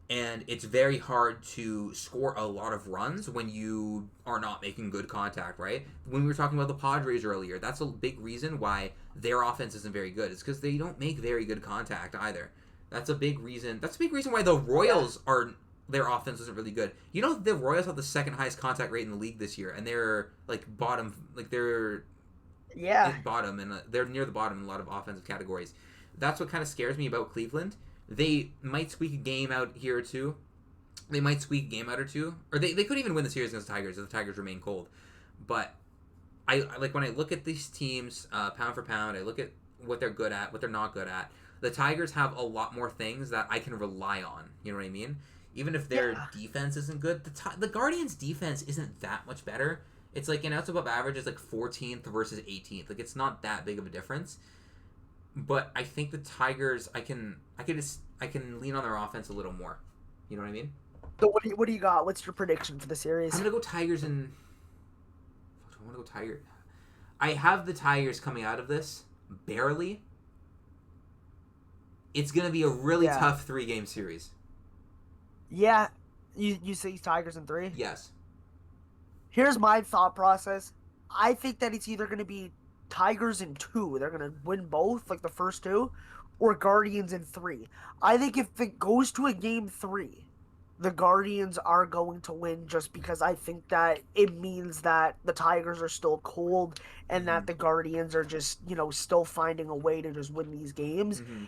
A: And it's very hard to score a lot of runs when you are not making good contact, right? When we were talking about the Padres earlier, that's a big reason why their offense isn't very good. It's because they don't make very good contact either. That's a big reason. That's a big reason why the Royals are their offense isn't really good. You know, the Royals have the second highest contact rate in the league this year, and they're like bottom, like they're bottom, and they're near the bottom in a lot of offensive categories. That's what kind of scares me about Cleveland. They might squeak a game out here or two. They might squeak a game out or two, or they could even win the series against the Tigers if the Tigers remain cold. But I like when I look at these teams, pound for pound. I look at what they're good at, what they're not good at. The Tigers have a lot more things that I can rely on. You know what I mean? Even if their defense isn't good, the Guardians' defense isn't that much better. It's like an outs above average is like 14th versus 18th. Like it's not that big of a difference. But I think the Tigers, I can lean on their offense a little more. You know what I mean?
B: So what do you got? What's your prediction for the series?
A: I'm gonna go Tigers and. I want to go Tigers. I have the Tigers coming out of this barely. It's gonna be a really tough 3-game series.
B: Yeah, you say Tigers in 3?
A: Yes.
B: Here's my thought process. I think that it's either going to be Tigers in 2. They're going to win both, like the first 2, or Guardians in 3. I think if it goes to a game 3, the Guardians are going to win just because I think that it means that the Tigers are still cold and that the Guardians are just, still finding a way to just win these games.
A: Mm-hmm.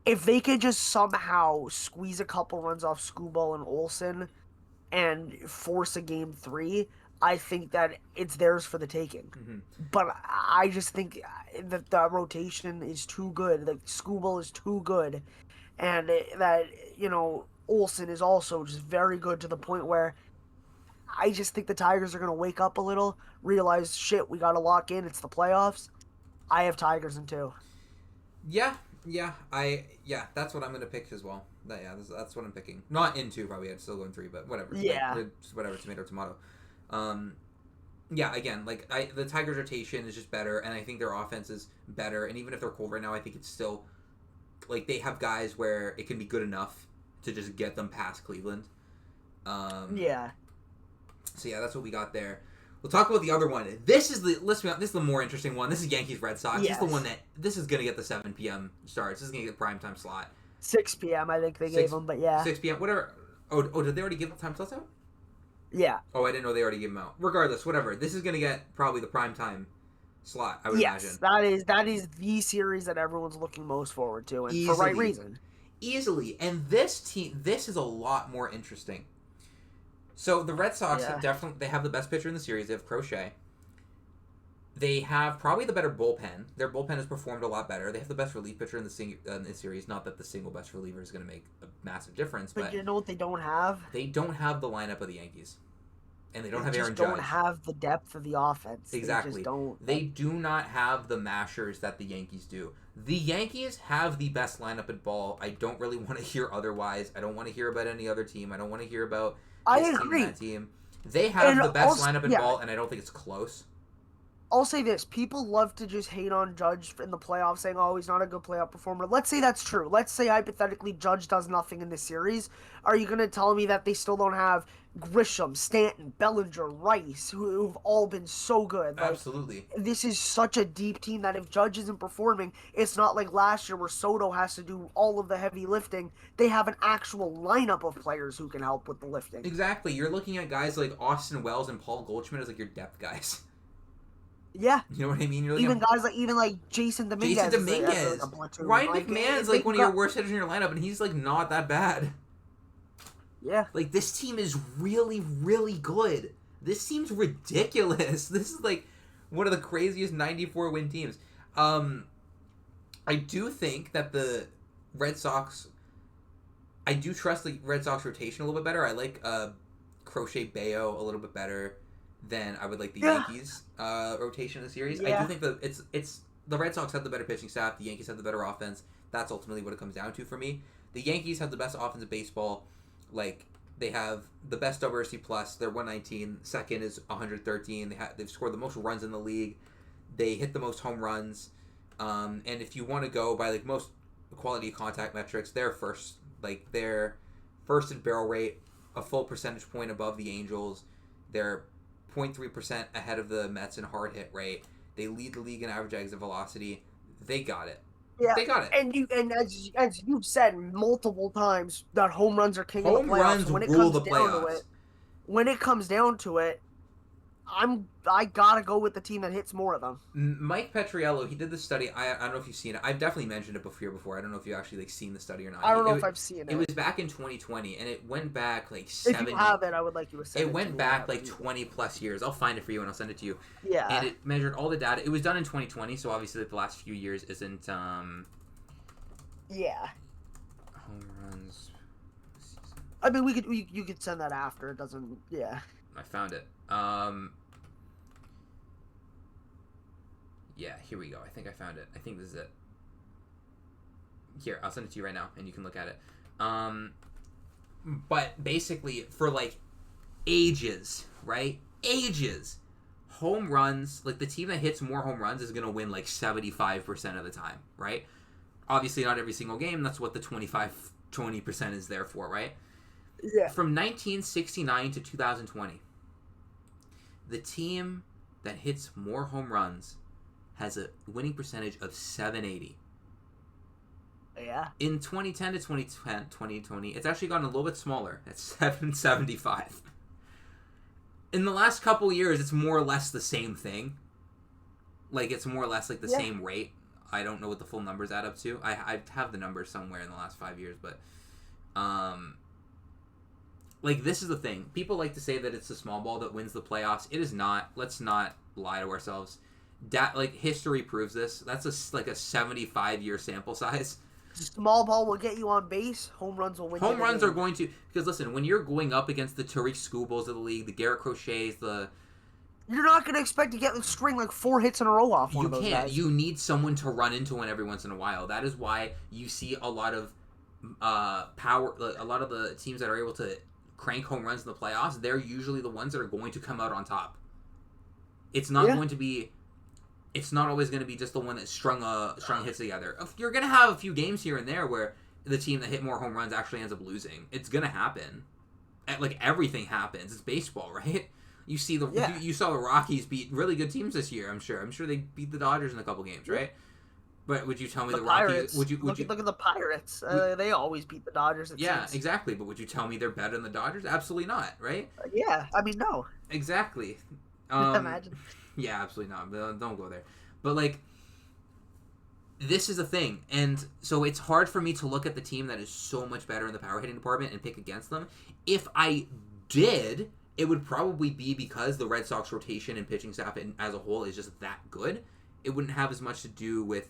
B: If they can just somehow squeeze a couple runs off Skubal and Olsen and force a game 3, I think that it's theirs for the taking.
A: Mm-hmm.
B: But I just think that the rotation is too good. Like Skubal is too good, and that Olsen is also just very good to the point where I just think the Tigers are going to wake up a little, realize shit, we got to lock in. It's the playoffs. I have Tigers in 2.
A: Yeah, that's what I'm gonna pick as well. That's what I'm picking. Not in 2, probably. I'd still go in 3, but whatever.
B: Yeah,
A: whatever. Tomato. Again, the Tigers' rotation is just better, and I think their offense is better. And even if they're cold right now, I think it's still like they have guys where it can be good enough to just get them past Cleveland. So that's what we got there. We'll talk about the other one. This is the more interesting one. This is Yankees Red Sox.
B: Yes.
A: This is the one this is gonna get the 7 p.m. starts. This is gonna get the primetime slot.
B: 6 p.m. I think they gave them, but yeah.
A: 6 p.m. Whatever. Oh, did they already give the time slots out?
B: Yeah.
A: Oh, I didn't know they already gave them out. Regardless, whatever. This is gonna get probably the primetime slot. I would imagine.
B: Yes, that is the series that everyone's looking most forward to, and for right reason.
A: Easily, and this is a lot more interesting. So the Red Sox they have the best pitcher in the series. They have Crochet. They have probably the better bullpen. Their bullpen has performed a lot better. They have the best relief pitcher in the series. Not that the single best reliever is going to make a massive difference, but
B: you know what they don't have?
A: They don't have the lineup of the Yankees, and they don't have Aaron
B: Judge.
A: They
B: don't have the depth of the offense.
A: Exactly. They do not have the mashers that the Yankees do. The Yankees have the best lineup at ball. I don't really want to hear otherwise. I don't want to hear about any other team. I don't want to hear about this team, that team. They have the best lineup at ball, and I don't think it's close.
B: I'll say this. People love to just hate on Judge in the playoffs, saying, oh, he's not a good playoff performer. Let's say that's true. Let's say, hypothetically, Judge does nothing in this series. Are you going to tell me that they still don't have Grisham, Stanton, Bellinger, Rice, who've all been so good. Like,
A: Absolutely.
B: this is such a deep team that if Judge isn't performing, it's not like last year where Soto has to do all of the heavy lifting. They have an actual lineup of players who can help with the lifting.
A: Exactly. You're looking at guys like Austin Wells and Paul Goldschmidt as like your depth guys.
B: Yeah.
A: You know what I mean? You're
B: Even
A: at
B: guys like Jason Dominguez.
A: Jason Dominguez.
B: As a platoon.
A: Ryan McMahon's like one of your worst hitters in your lineup, and he's like not that bad.
B: Yeah.
A: Like, this team is really, really good. This team's ridiculous. This is like one of the craziest 94 win teams. I do think that the Red Sox, I do trust the Red Sox rotation a little bit better. I like Crochet Bayo a little bit better than I would like the Yankees rotation in the series.
B: Yeah.
A: I do think that it's the Red Sox have the better pitching staff. The Yankees have the better offense. That's ultimately what it comes down to for me. The Yankees have the best offense in baseball. Like, they have the best WRC plus. They're 119. Second is 113. They've scored the most runs in the league. They hit the most home runs. And if you want to go by like most quality of contact metrics, they're first. Like, they're first in barrel rate, a full percentage point above the Angels. They're 0.3% ahead of the Mets in hard hit rate. They lead the league in average exit velocity. They got it.
B: Yeah,
A: they got it.
B: And as you've said multiple times, that home runs are king of the playoffs.
A: Home runs rule the playoffs.
B: When it comes down to it, I gotta go with the team that hits more of them.
A: Mike Petriello, he did this study. I don't know if you've seen it. I've definitely mentioned it before. I don't know if you actually like seen the study or not.
B: I don't know if I've seen it.
A: It was back in 2020, and it went back like
B: 70. If you have it, I would like you to send it.
A: It went back like 20 plus years. I'll find it for you and I'll send it to you.
B: Yeah.
A: And it measured all the data. It was done in 2020, so obviously the last few years isn't.
B: Yeah.
A: Home runs.
B: I mean, you could send that after. It doesn't. Yeah.
A: I found it. Yeah, here we go. I think I found it. I think this is it. Here, I'll send it to you right now, and you can look at it. But basically, for like ages, right? Ages. Home runs, like the team that hits more home runs is going to win like 75% of the time, right? Obviously, not every single game. That's what the 20% is there for, right?
B: Yeah.
A: From 1969 to 2020, the team that hits more home runs has a winning percentage of 780.
B: Yeah.
A: In 2010 to 2020, it's actually gotten a little bit smaller at 775. In the last couple years, it's more or less the same thing. Like, it's more or less like the same rate. I don't know what the full numbers add up to. I have the numbers somewhere in the last 5 years, but like, this is the thing. People like to say that it's the small ball that wins the playoffs. It is not. Let's not lie to ourselves. Like, history proves this. That's like a 75-year sample size.
B: Small ball will get you on base. Home runs will win.
A: Home runs are going to, because listen, when you're going up against the Tariq Skubals of the league, the Garrett Crochets,
B: you're not going to expect to get the string like 4 hits in a row off one of those guys.
A: You need someone to run into one every once in a while. That is why you see a lot of power. A lot of the teams that are able to crank home runs in the playoffs, they're usually the ones that are going to come out on top. It's not going to be. It's not always going to be just the one that strung hits together. You're going to have a few games here and there where the team that hit more home runs actually ends up losing. It's going to happen. Like, everything happens. It's baseball, right? You see you saw the Rockies beat really good teams this year. I'm sure they beat the Dodgers in a couple games, right? But would you tell me the
B: Pirates?
A: Rockies?
B: Look at the Pirates. They always beat the Dodgers.
A: Exactly. But would you tell me they're better than the Dodgers? Absolutely not, right?
B: Yeah, I mean, no.
A: Exactly.
B: Imagine.
A: Yeah, absolutely not. Don't go there. But, like, this is a thing. And so it's hard for me to look at the team that is so much better in the power hitting department and pick against them. If I did, it would probably be because the Red Sox rotation and pitching staff as a whole is just that good. It wouldn't have as much to do with,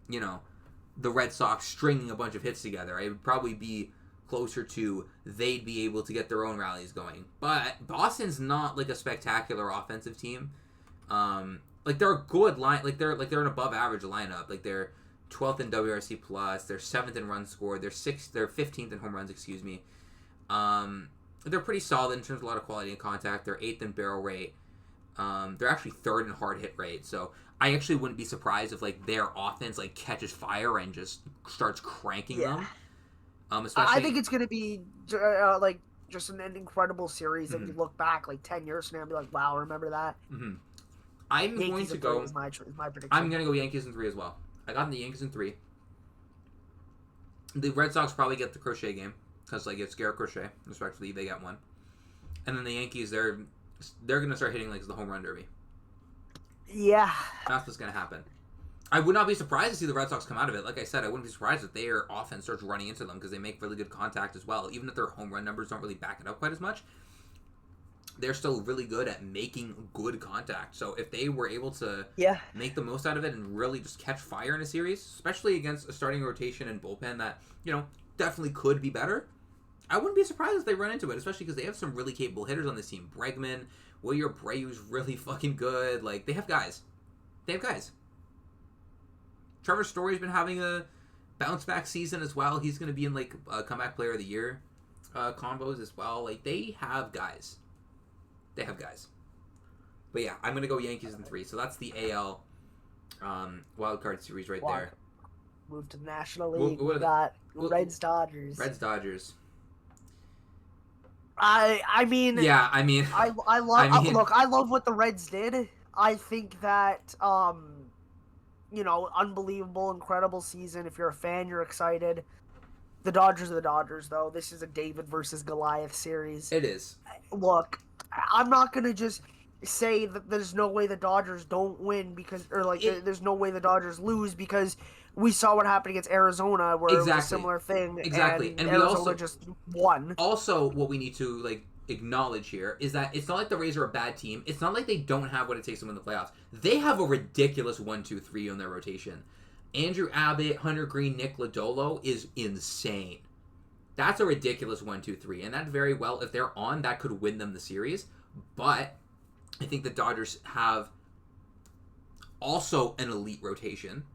A: the Red Sox stringing a bunch of hits together. It would probably be closer to they'd be able to get their own rallies going. But Boston's not like a spectacular offensive team. Like, they're a good line. Like, they're an above average lineup. Like, they're 12th in WRC plus. They're 7th in runs scored. They're 15th in home runs. Excuse me. They're pretty solid in terms of a lot of quality and contact. They're 8th in barrel rate. They're actually 3rd in hard hit rate. So I actually wouldn't be surprised if like their offense like catches fire and just starts cranking them. Especially,
B: I think it's going to be like just an incredible series that you look back like 10 years from now and be like, wow, remember that?
A: I'm
B: Yankees
A: going to
B: in
A: go.
B: three is my prediction.
A: I'm going to go Yankees in 3 as well. I got the Yankees in 3. The Red Sox probably get the Crochet game because like it's Garrett Crochet. Respectfully, they got one, and then the Yankees they're going to start hitting like the home run derby.
B: Yeah,
A: That's what's going to happen. I would not be surprised to see the Red Sox come out of it. Like I said, I wouldn't be surprised if their offense starts running into them because they make really good contact as well. Even if their home run numbers don't really back it up quite as much, they're still really good at making good contact. So if they were able to make the most out of it and really just catch fire in a series, especially against a starting rotation and bullpen that, definitely could be better, I wouldn't be surprised if they run into it, especially because they have some really capable hitters on this team. Bregman, Wilyer Abreu's really fucking good. Like, they have guys. Trevor Story's been having a bounce back season as well. He's going to be in like comeback player of the year combos as well. Like they have guys. But yeah, I'm going to go Yankees in 3. So that's the AL wild card series right there.
B: Move to the National League. We got Reds Dodgers. I mean.
A: Yeah, I mean.
B: I love. Look, I love what the Reds did. I think that unbelievable, incredible season. If you're a fan, you're excited. The Dodgers are the Dodgers, though. This is a David versus Goliath series.
A: It is.
B: Look, I'm not going to just say that there's no way the Dodgers don't win there's no way the Dodgers lose because we saw what happened against Arizona where it was a similar thing.
A: Exactly.
B: And Arizona just won.
A: Also, what we need to, acknowledge here is that it's not like the Rays are a bad team. It's not like they don't have what it takes to win the playoffs. They have a ridiculous 1-2-3 on their rotation. Andrew Abbott, Hunter Green, Nick Lodolo is insane. That's a ridiculous 1-2-3, and that very well, if they're on, that could win them the series. But I think the Dodgers have also an elite rotation,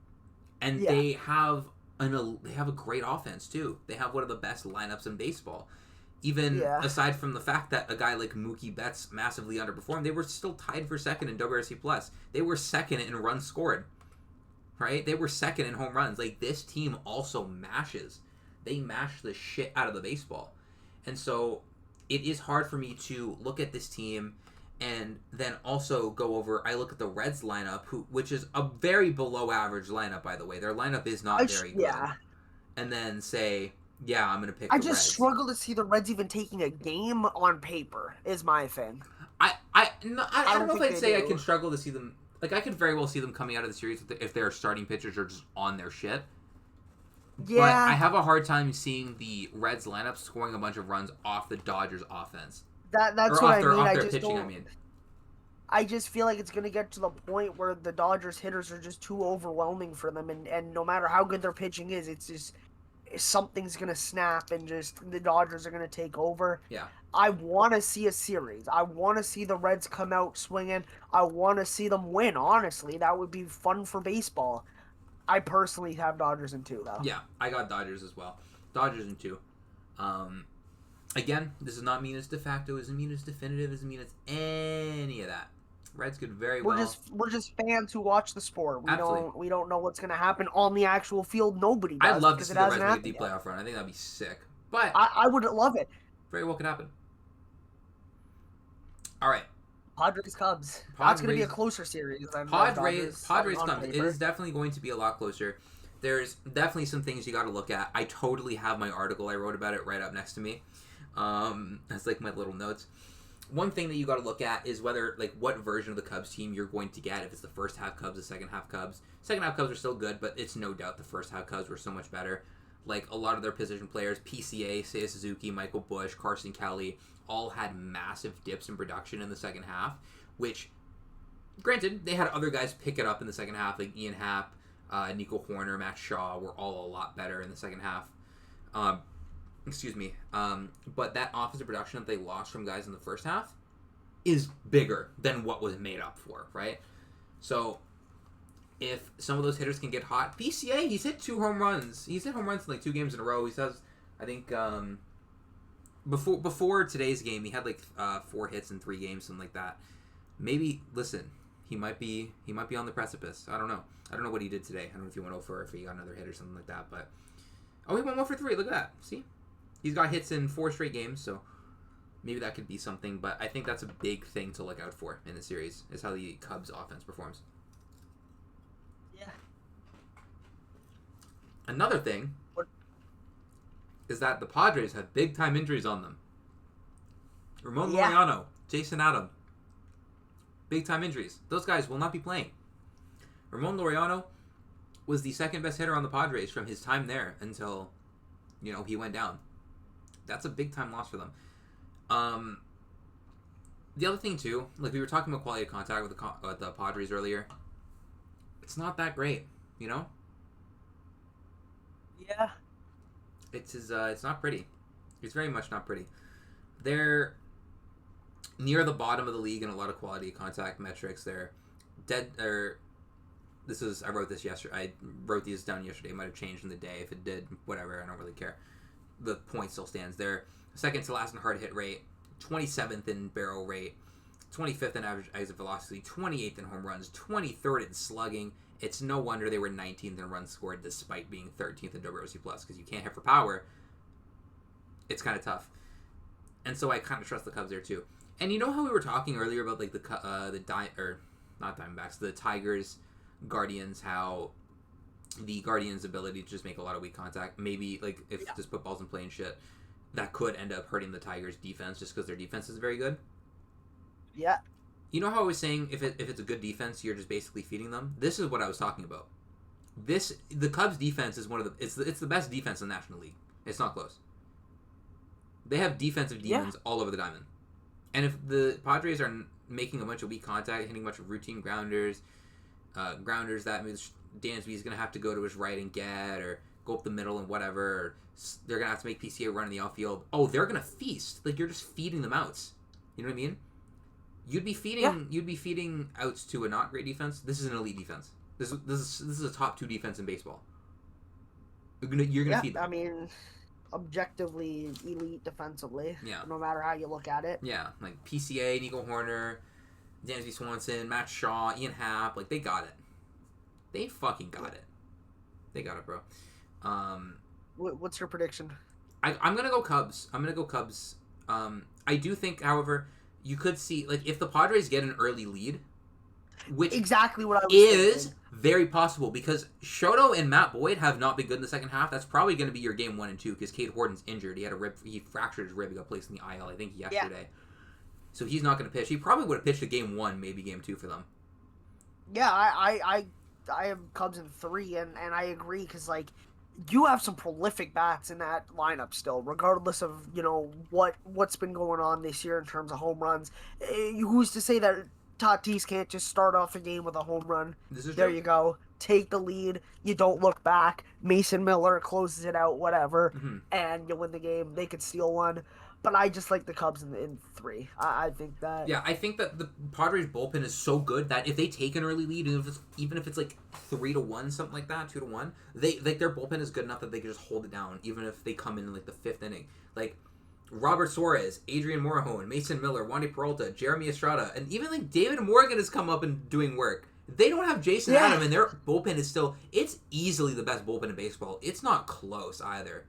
A: and they have a great offense too. They have one of the best lineups in baseball. Even aside from the fact that a guy like Mookie Betts massively underperformed, they were still tied for second in WRC+. They were second in runs scored, right? They were second in home runs. Like, this team also mashes. They mash the shit out of the baseball. And so it is hard for me to look at this team and then also go over, I look at the Reds lineup, which is a very below average lineup, by the way. Their lineup is not very good. And then say, I'm going to pick the Reds. I just
B: struggle to see the Reds even taking a game on paper, is my thing.
A: I don't know if I'd say I can struggle to see them. Like, I could very well see them coming out of the series if their starting pitchers are just on their shit. Yeah. But I have a hard time seeing the Reds lineup scoring a bunch of runs off the Dodgers offense.
B: That's what I mean. Off their pitching, I just feel like it's going to get to the point where the Dodgers hitters are just too overwhelming for them. And no matter how good their pitching is, it's just something's going to snap and just the Dodgers are going to take over.
A: Yeah.
B: I want to see a series. I want to see the Reds come out swinging. I want to see them win, honestly. That would be fun for baseball. I personally have Dodgers in 2, though.
A: Yeah, I got Dodgers as well. Dodgers in 2. Again, this does not mean it's de facto, doesn't mean it's definitive, doesn't mean it's any of that. Reds could very well.
B: We're just fans who watch the sport. We don't know what's going to happen on the actual field. Nobody does.
A: I'd love to see the Reds make a deep playoff run. I think that'd be sick. But
B: I would love it.
A: Very well could happen. All right.
B: Padres Cubs. That's going to be a closer series than
A: Padres Cubs. It is definitely going to be a lot closer. There's definitely some things you got to look at. I totally have my article. I wrote about it right up next to me. That's like my little notes. One thing that you got to look at is whether, what version of the Cubs team you're going to get. If it's the first half Cubs, the second half Cubs. Second half Cubs are still good, but it's no doubt the first half Cubs were so much better. A lot of their position players, PCA, Seiya Suzuki, Michael Busch, Carson Kelly, all had massive dips in production in the second half, which, granted, they had other guys pick it up in the second half, like Ian Happ, Nico Horner, Matt Shaw, were all a lot better in the second half. But that offensive production that they lost from guys in the first half is bigger than what was made up for, right? So if some of those hitters can get hot, PCA, he's hit 2 home runs. He's hit home runs in 2 games in a row. He says, I think, before today's game, he had 4 hits in 3 games, something like that. Maybe, listen, he might be on the precipice. I don't know. I don't know what he did today. I don't know if he went over or if he got another hit or something like that. But he went 1 for 3. Look at that. See, he's got hits in 4 straight games. So maybe that could be something. But I think that's a big thing to look out for in the series is how the Cubs offense performs.
B: Yeah.
A: Another thing
B: What?
A: is that the Padres have big time injuries on them. Ramon
B: Yeah.
A: Laureano, Jason Adam, big time injuries. Those guys will not be playing. Ramon Laureano was the second best hitter on the Padres from his time there until, he went down. That's a big time loss for them. The other thing too, like we were talking about quality of contact with the Padres earlier. It's not that great,
B: Yeah.
A: It's not pretty. It's very much not pretty. They're near the bottom of the league in a lot of quality of contact metrics. They're dead. I wrote this yesterday. I wrote these down yesterday. It might have changed in the day. If it did, whatever. I don't really care. The point still stands. They're second to last in hard hit rate, 27th in barrel rate, 25th in average exit velocity, 28th in home runs, 23rd in slugging. It's no wonder they were 19th in runs scored despite being 13th in WRC+, because you can't hit for power. It's kind of tough. And so I kind of trust the Cubs there too. And you know how we were talking earlier about like the Tigers, Guardians, how the Guardians' ability to just make a lot of weak contact, maybe like if just put balls in play and shit, that could end up hurting the Tigers' defense just because their defense is very good.
B: Yeah.
A: You know how I was saying if it's a good defense, you're just basically feeding them? This is what I was talking about. The Cubs' defense is it's the best defense in the National League. It's not close. They have defensive demons all over the diamond. And if the Padres are making a bunch of weak contact, hitting a bunch of routine grounders that means Dansby's going to have to go to his right and get, or go up the middle and whatever, or they're going to have to make PCA run in the outfield. Oh, they're going to feast. Like, you're just feeding them outs. You know what I mean? You'd be feeding outs to a not great defense. This is an elite defense. This is a top 2 defense in baseball. You're gonna feed them.
B: I mean, objectively elite defensively.
A: Yeah.
B: No matter how you look at it.
A: Yeah, like PCA, Nico Horner, Dansby Swanson, Matt Shaw, Ian Happ, like they got it. They fucking got it. They got it, bro.
B: What's your prediction?
A: I'm gonna go Cubs. I do think, however, you could see, like, if the Padres get an early lead, which
B: exactly what I was
A: is
B: thinking.
A: Very possible, because Shoto and Matt Boyd have not been good in the second half. That's probably going to be your game 1 and 2, because Cade Horton's injured. He fractured his rib. He got placed in the IL, I think, yesterday. So he's not going to pitch. He probably would have pitched a game 1, maybe game 2 for them.
B: Yeah, I have Cubs in 3, and I agree, because, like, you have some prolific bats in that lineup still, regardless of, what's been going on this year in terms of home runs. Who's to say that Tatis can't just start off the game with a home run? There you go. Take the lead. You don't look back. Mason Miller closes it out, whatever, and you win the game. They could steal one. But I just like the Cubs in 3. I think that...
A: Yeah, I think that the Padres bullpen is so good that if they take an early lead, even if it's like 3-1, something like that, 2-1, their bullpen is good enough that they can just hold it down, even if they come in like the 5th inning. Like, Robert Suarez, Adrian Morejon, Mason Miller, Wandy Peralta, Jeremy Estrada, and even like David Morgan has come up and doing work. They don't have Jason Adam, and their bullpen is still... It's easily the best bullpen in baseball. It's not close either.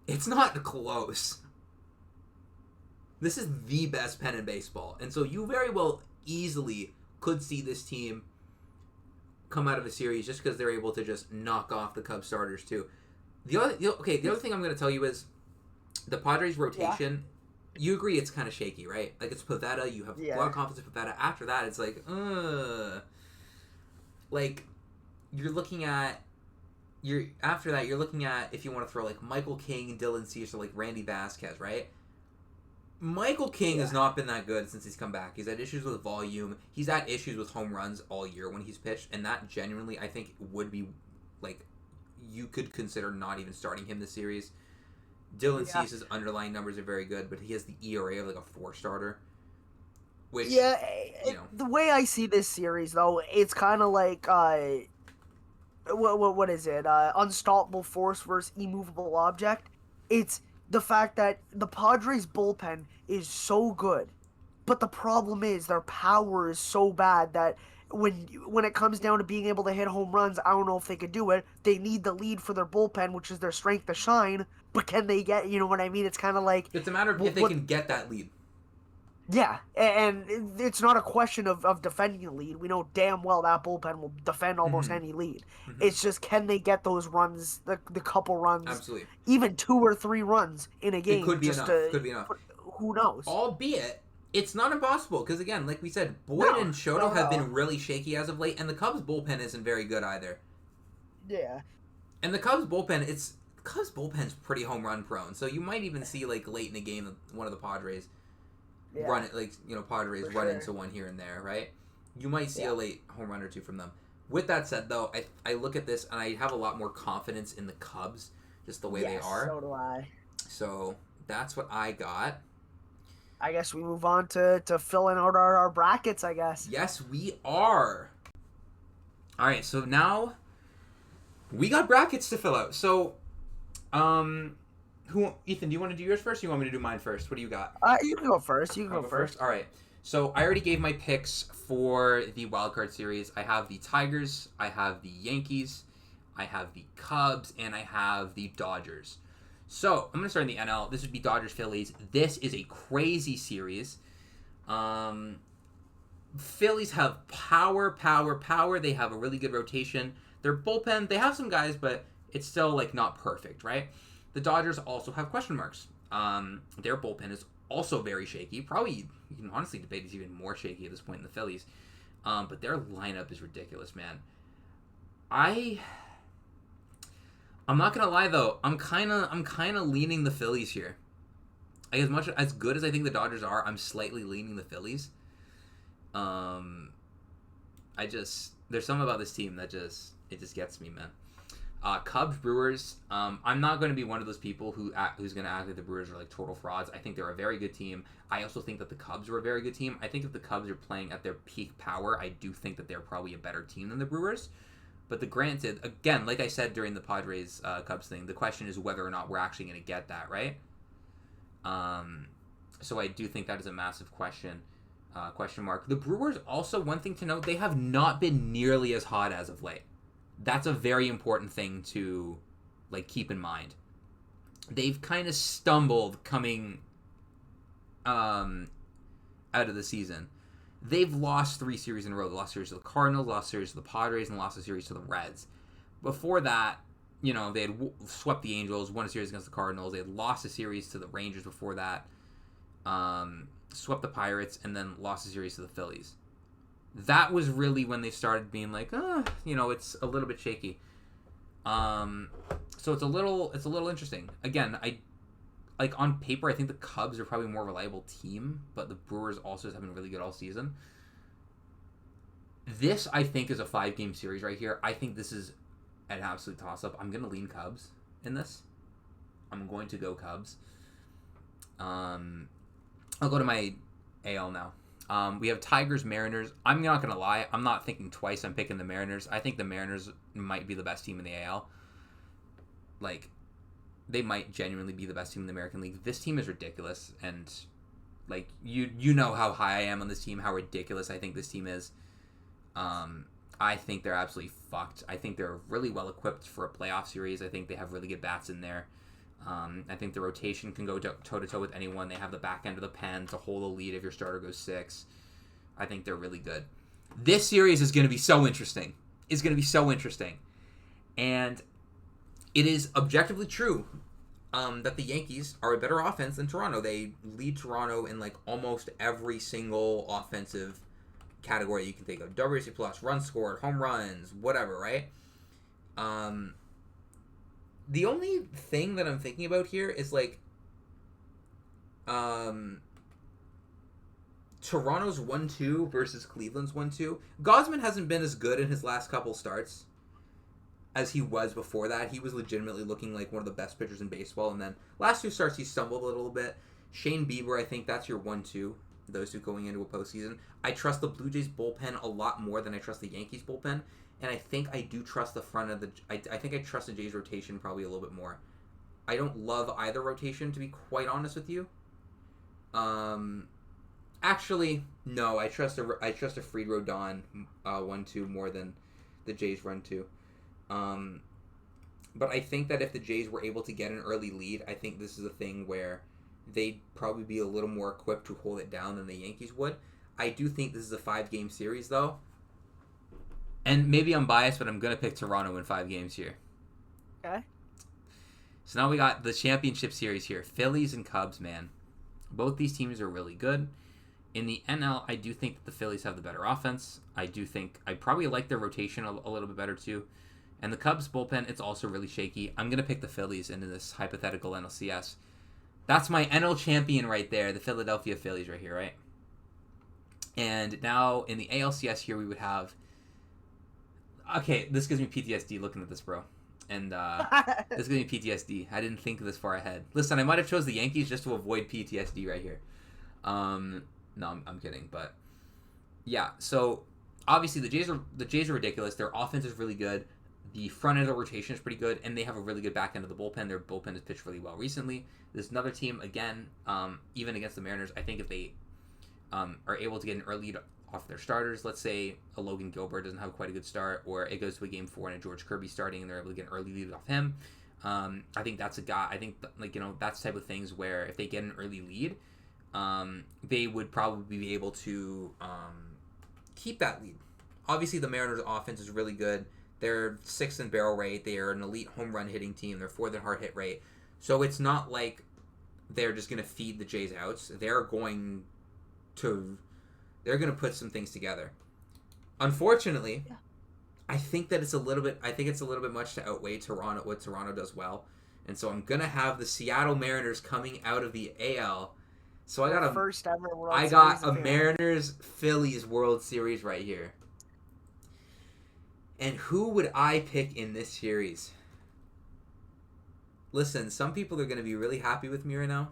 A: It's not close. This is the best pen in baseball. And so you very well easily could see this team come out of a series just because they're able to just knock off the Cubs starters too. The other thing I'm going to tell you is the Padres rotation. You agree it's kind of shaky, right? Like, it's Pivetta. You have a lot of confidence in Pivetta. After that, it's like, like, you're looking at if you want to throw like Michael King, Dylan Cease, or like Randy Vasquez, right? Michael King has not been that good since he's come back. He's had issues with volume. He's had issues with home runs all year when he's pitched, and that genuinely, I think, would be, like, you could consider not even starting him this series. Dylan Cease's underlying numbers are very good, but he has the ERA of, like, a 4-starter. Which,
B: the way I see this series, though, it's kind of like, what is it? Unstoppable force versus immovable object. It's the fact that the Padres' bullpen is so good, but the problem is their power is so bad that when it comes down to being able to hit home runs, I don't know if they could do it. They need the lead for their bullpen, which is their strength to shine, but can they get, you know what I mean? It's kind of like...
A: It's a matter of if they can get that lead.
B: Yeah, and it's not a question of defending the lead. We know damn well that bullpen will defend almost any lead. It's just, can they get those runs, the couple runs,
A: Absolutely,
B: even 2 or 3 runs in a game?
A: It could be
B: just
A: enough.
B: to,
A: Could be enough.
B: Who knows?
A: Albeit, it's not impossible, because again, like we said, Boyd and Shoto have been really shaky as of late, and the Cubs bullpen isn't very good either.
B: Yeah.
A: And the Cubs bullpen's pretty home run prone, so you might even see, like, late in the game, one of the Padres run it, like, you know, Padres run into one here and there, right? You might see a late home run or two from them. With that said, though, I look at this and I have a lot more confidence in the Cubs, just the way they are.
B: So do I.
A: So that's what I got.
B: I guess we move on to filling out our brackets, I guess.
A: Yes, we are. All right, so now we got brackets to fill out. So, Ethan, do you want to do yours first, or you want me to do mine first? What do you got?
B: You can go first. You can go first.
A: All right. So I already gave my picks for the wildcard series. I have the Tigers, I have the Yankees, I have the Cubs, and I have the Dodgers. So I'm going to start in the NL. This would be Dodgers-Phillies. This is a crazy series. Phillies have power. They have a really good rotation. Their bullpen, they have some guys, but it's still, like, not perfect, right? The Dodgers also have question marks. Their bullpen is also very shaky. Probably, you can honestly debate it's even more shaky at this point in the Phillies. But their lineup is ridiculous, man. I'm not gonna lie though. I'm kind of leaning the Phillies here. Like, as good as I think the Dodgers are, I'm slightly leaning the Phillies. There's something about this team that just gets me, man. Cubs, Brewers. I'm not going to be one of those people who's going to act like the Brewers are like total frauds. I think they're a very good team. I also think that the Cubs are a very good team. I think if the Cubs are playing at their peak power, I do think that they're probably a better team than the Brewers. But granted, again, like I said during the Padres Cubs thing, the question is whether or not we're actually going to get that, right? So I do think that is a massive question mark. The Brewers, also, one thing to note, they have not been nearly as hot as of late. That's a very important thing to, like, keep in mind. They've kind of stumbled coming out of the season. They've lost 3 series in a row. They lost a series to the Cardinals, lost a series to the Padres, and lost a series to the Reds. Before that, you know, they had swept the Angels, won a series against the Cardinals. They had lost a series to the Rangers before that, swept the Pirates, and then lost a series to the Phillies. That was really when they started being like, you know, it's a little bit shaky. So it's a little interesting. Again, on paper, I think the Cubs are probably a more reliable team, but the Brewers also have been really good all season. This, I think, is a 5-game series right here. I think this is an absolute toss-up. I'm going to lean Cubs in this. I'm going to go Cubs. I'll go to my AL now. We have Tigers, Mariners. I'm not going to lie. I'm not thinking twice. I'm picking the Mariners. I think the Mariners might be the best team in the AL. Like, they might genuinely be the best team in the American League. This team is ridiculous. And, like, you know how high I am on this team, how ridiculous I think this team is. I think they're absolutely fucked. I think they're really well equipped for a playoff series. I think they have really good bats in there. I think the rotation can go toe-to-toe with anyone. They have the back end of the pen to hold a lead if your starter goes 6. I think they're really good. This series is going to be so interesting. It's going to be so interesting. And it is objectively true that the Yankees are a better offense than Toronto. They lead Toronto in, like, almost every single offensive category you can think of. WRC plus, runs scored, home runs, whatever, right? The only thing that I'm thinking about here is, like, Toronto's 1-2 versus Cleveland's 1-2. Gausman hasn't been as good in his last couple starts as he was before that. He was legitimately looking like one of the best pitchers in baseball, and then last 2 starts he stumbled a little bit. Shane Bieber, I think that's your 1-2. Those 2 going into a postseason. I trust the Blue Jays bullpen a lot more than I trust the Yankees bullpen. And I think I do trust the front of the... I think I trust the Jays rotation probably a little bit more. I don't love either rotation, to be quite honest with you. Actually, no. I trust a Fried Rodon 1-2 more than the Jays run 2. But I think that if the Jays were able to get an early lead, I think this is a thing where they'd probably be a little more equipped to hold it down than the Yankees would. I do think this is a 5-game series, though. And maybe I'm biased, but I'm going to pick Toronto in 5 games here.
B: Okay.
A: So now we got the championship series here. Phillies and Cubs, man. Both these teams are really good. In the NL, I do think that the Phillies have the better offense. I probably like their rotation a little bit better, too. And the Cubs bullpen, it's also really shaky. I'm going to pick the Phillies into this hypothetical NLCS. That's my NL champion right there, the Philadelphia Phillies right here, right? And now in the ALCS here, we would have... Okay, this gives me PTSD looking at this, bro. And this gives me PTSD. I didn't think this far ahead. Listen, I might have chose the Yankees just to avoid PTSD right here. No, I'm kidding, but yeah. So obviously the Jays are ridiculous. Their offense is really good. The front end of the rotation is pretty good, and they have a really good back end of the bullpen. Their bullpen has pitched really well recently. There's another team again, even against the Mariners. I think if they are able to get an early lead off their starters, let's say a Logan Gilbert doesn't have quite a good start, or it goes to a game 4 and a George Kirby starting, and they're able to get an early lead off him. I think that's a guy. I think that's the type of things where if they get an early lead, they would probably be able to keep that lead. Obviously, the Mariners' offense is really good. They're 6th in barrel rate. They are an elite home run hitting team. They're 4th in hard hit rate. So it's not like they're just going to feed the Jays outs. They're going to put some things together. Unfortunately, yeah. I think it's a little bit much to outweigh what Toronto does well. And so I'm going to have the Seattle Mariners coming out of the AL. So I got a Mariners Phillies World Series right here. And who would I pick in this series? Listen, some people are going to be really happy with me right now.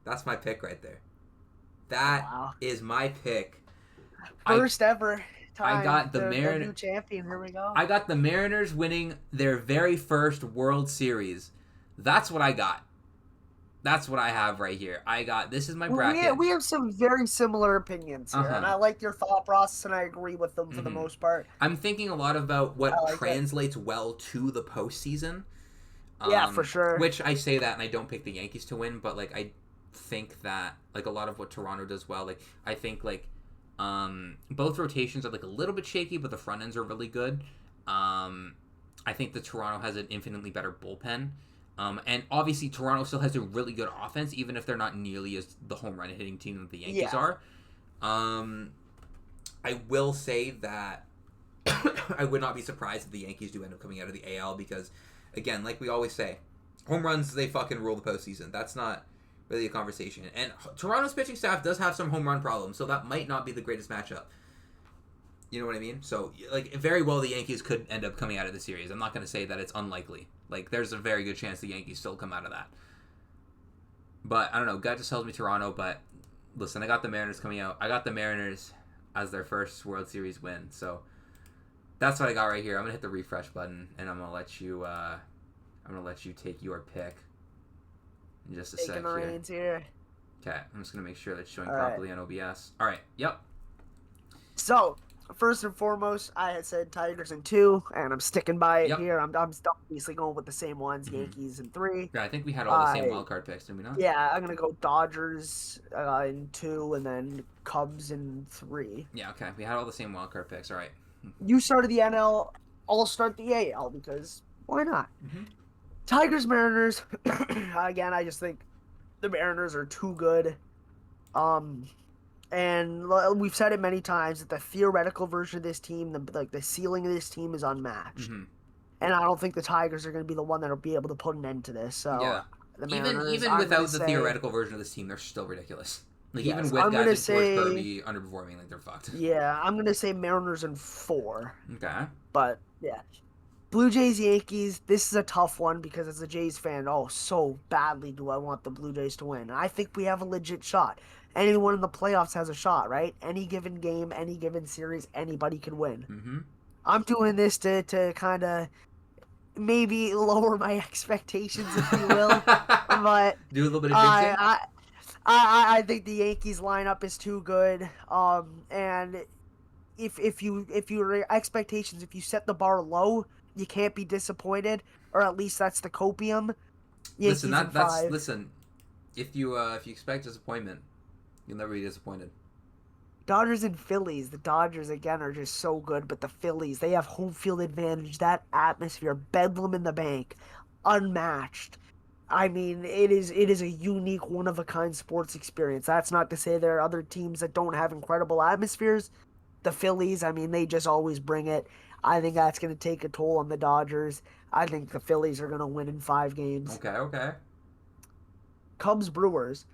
A: That's my pick right there. That is my pick.
B: First ever time.
A: I got the
B: Mariners. New champion. Here we go.
A: I got the Mariners winning their very first World Series. That's what I got. That's what I have right here. This is my bracket.
B: We have some very similar opinions here, and I like your thought process, and I agree with them for the most part.
A: I'm thinking a lot about what translates well to the postseason.
B: Yeah, for sure.
A: Which I say that, and I don't pick the Yankees to win, but I think that a lot of what Toronto does well. I think both rotations are a little bit shaky, but the front ends are really good. I think that Toronto has an infinitely better bullpen. And obviously Toronto still has a really good offense, even if they're not nearly as the home run hitting team that the Yankees are. I will say that I would not be surprised if the Yankees do end up coming out of the AL because, again, like we always say, home runs, they fucking rule the postseason. That's not really a conversation. And Toronto's pitching staff does have some home run problems, so that might not be the greatest matchup. You know what I mean? So, very well the Yankees could end up coming out of the series. I'm not going to say that it's unlikely. There's a very good chance the Yankees still come out of that. But, I don't know. Gut just tells me Toronto, but listen, I got the Mariners coming out. I got the Mariners as their first World Series win. So, that's what I got right here. I'm going to hit the refresh button, and I'm going to let you take your pick in just a sec here. Okay, I'm just going to make sure that's showing properly on OBS. All right, yep.
B: So, first and foremost, I had said Tigers in 2, and I'm sticking by it here. I'm obviously going with the same ones, Yankees in 3.
A: Yeah, I think we had all the same wildcard picks, did we not?
B: Yeah, I'm going to go Dodgers in 2, and then Cubs in 3.
A: Yeah, okay. We had all the same wildcard picks. All right.
B: You started the NL, I'll start the AL, because why not? Mm-hmm. Tigers, Mariners. Again, I just think the Mariners are too good. And we've said it many times that the theoretical version of this team, the ceiling of this team is unmatched. Mm-hmm. And I don't think the Tigers are going to be the one that'll be able to put an end to this. So
A: yeah.
B: The
A: Mariners, even without the theoretical version of this team, they're still ridiculous. Even with guys like George Kirby underperforming, they're fucked.
B: Yeah, I'm going to say Mariners in 4.
A: Okay.
B: But, yeah. Blue Jays, Yankees, this is a tough one because as a Jays fan, so badly do I want the Blue Jays to win. I think we have a legit shot. Anyone in the playoffs has a shot, right? Any given game, any given series, anybody can win. Mm-hmm. I'm doing this to kind of maybe lower my expectations, if you will. But
A: do a little bit of jinxing.
B: I think the Yankees lineup is too good. And if your expectations, if you set the bar low, you can't be disappointed, or at least that's the copium.
A: Listen,
B: Yankees in
A: that's
B: 5.
A: listen. If you expect disappointment, you'll never be disappointed.
B: Dodgers and Phillies. The Dodgers again are just so good, but the Phillies, they have home field advantage. That atmosphere, bedlam in the bank, unmatched. I mean, it is a unique, one of a kind sports experience. That's not to say there are other teams that don't have incredible atmospheres. The Phillies, I mean, they just always bring it. I think that's going to take a toll on the Dodgers. I think the Phillies are going to win in 5 games.
A: Okay.
B: Cubs Brewers.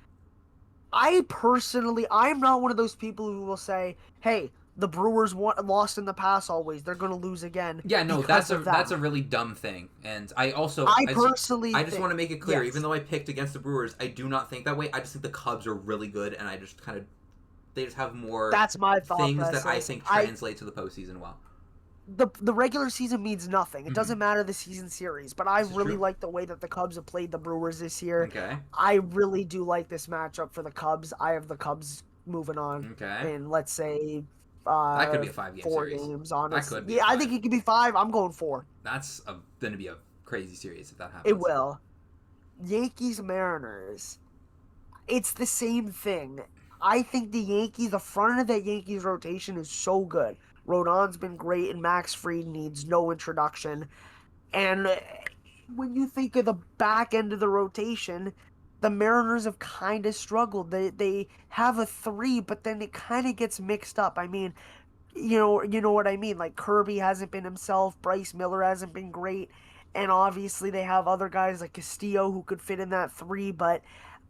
B: I'm not one of those people who will say, "Hey, the Brewers lost in the past always. They're going to lose again
A: Yeah, no,
B: because of
A: that's
B: that."
A: a really dumb thing. And I also
B: I personally
A: I just
B: think,
A: want to make it clear, even
B: yes,
A: though I picked against the Brewers, I do not think that way. I just think the Cubs are really good, and I just kind of they just have more
B: that's my thought
A: things that I
B: process.
A: think translate to the postseason well.
B: The regular season means nothing. It
A: Mm-hmm.
B: doesn't matter the season series, but I
A: This is
B: really
A: true.
B: like the way that the Cubs have played the Brewers this year.
A: Okay.
B: I really do like this matchup for the Cubs. I have the Cubs moving on
A: Okay.
B: in, let's say,
A: That could be a 5 game
B: four
A: series.
B: games.
A: That
B: Honestly,
A: could be a
B: yeah, I think
A: 5.
B: it could be 5. I'm going 4.
A: That's going to be a crazy series if that
B: It
A: happens.
B: will. Yankees Mariners. It's the same thing. I think the front of that Yankees rotation is so good. Rodon's been great, and Max Fried needs no introduction. And when you think of the back end of the rotation, the Mariners have kind of struggled. They have a 3, but then it kind of gets mixed up. I mean, you know what I mean. Like Kirby hasn't been himself, Bryce Miller hasn't been great, and obviously they have other guys like Castillo who could fit in that 3. But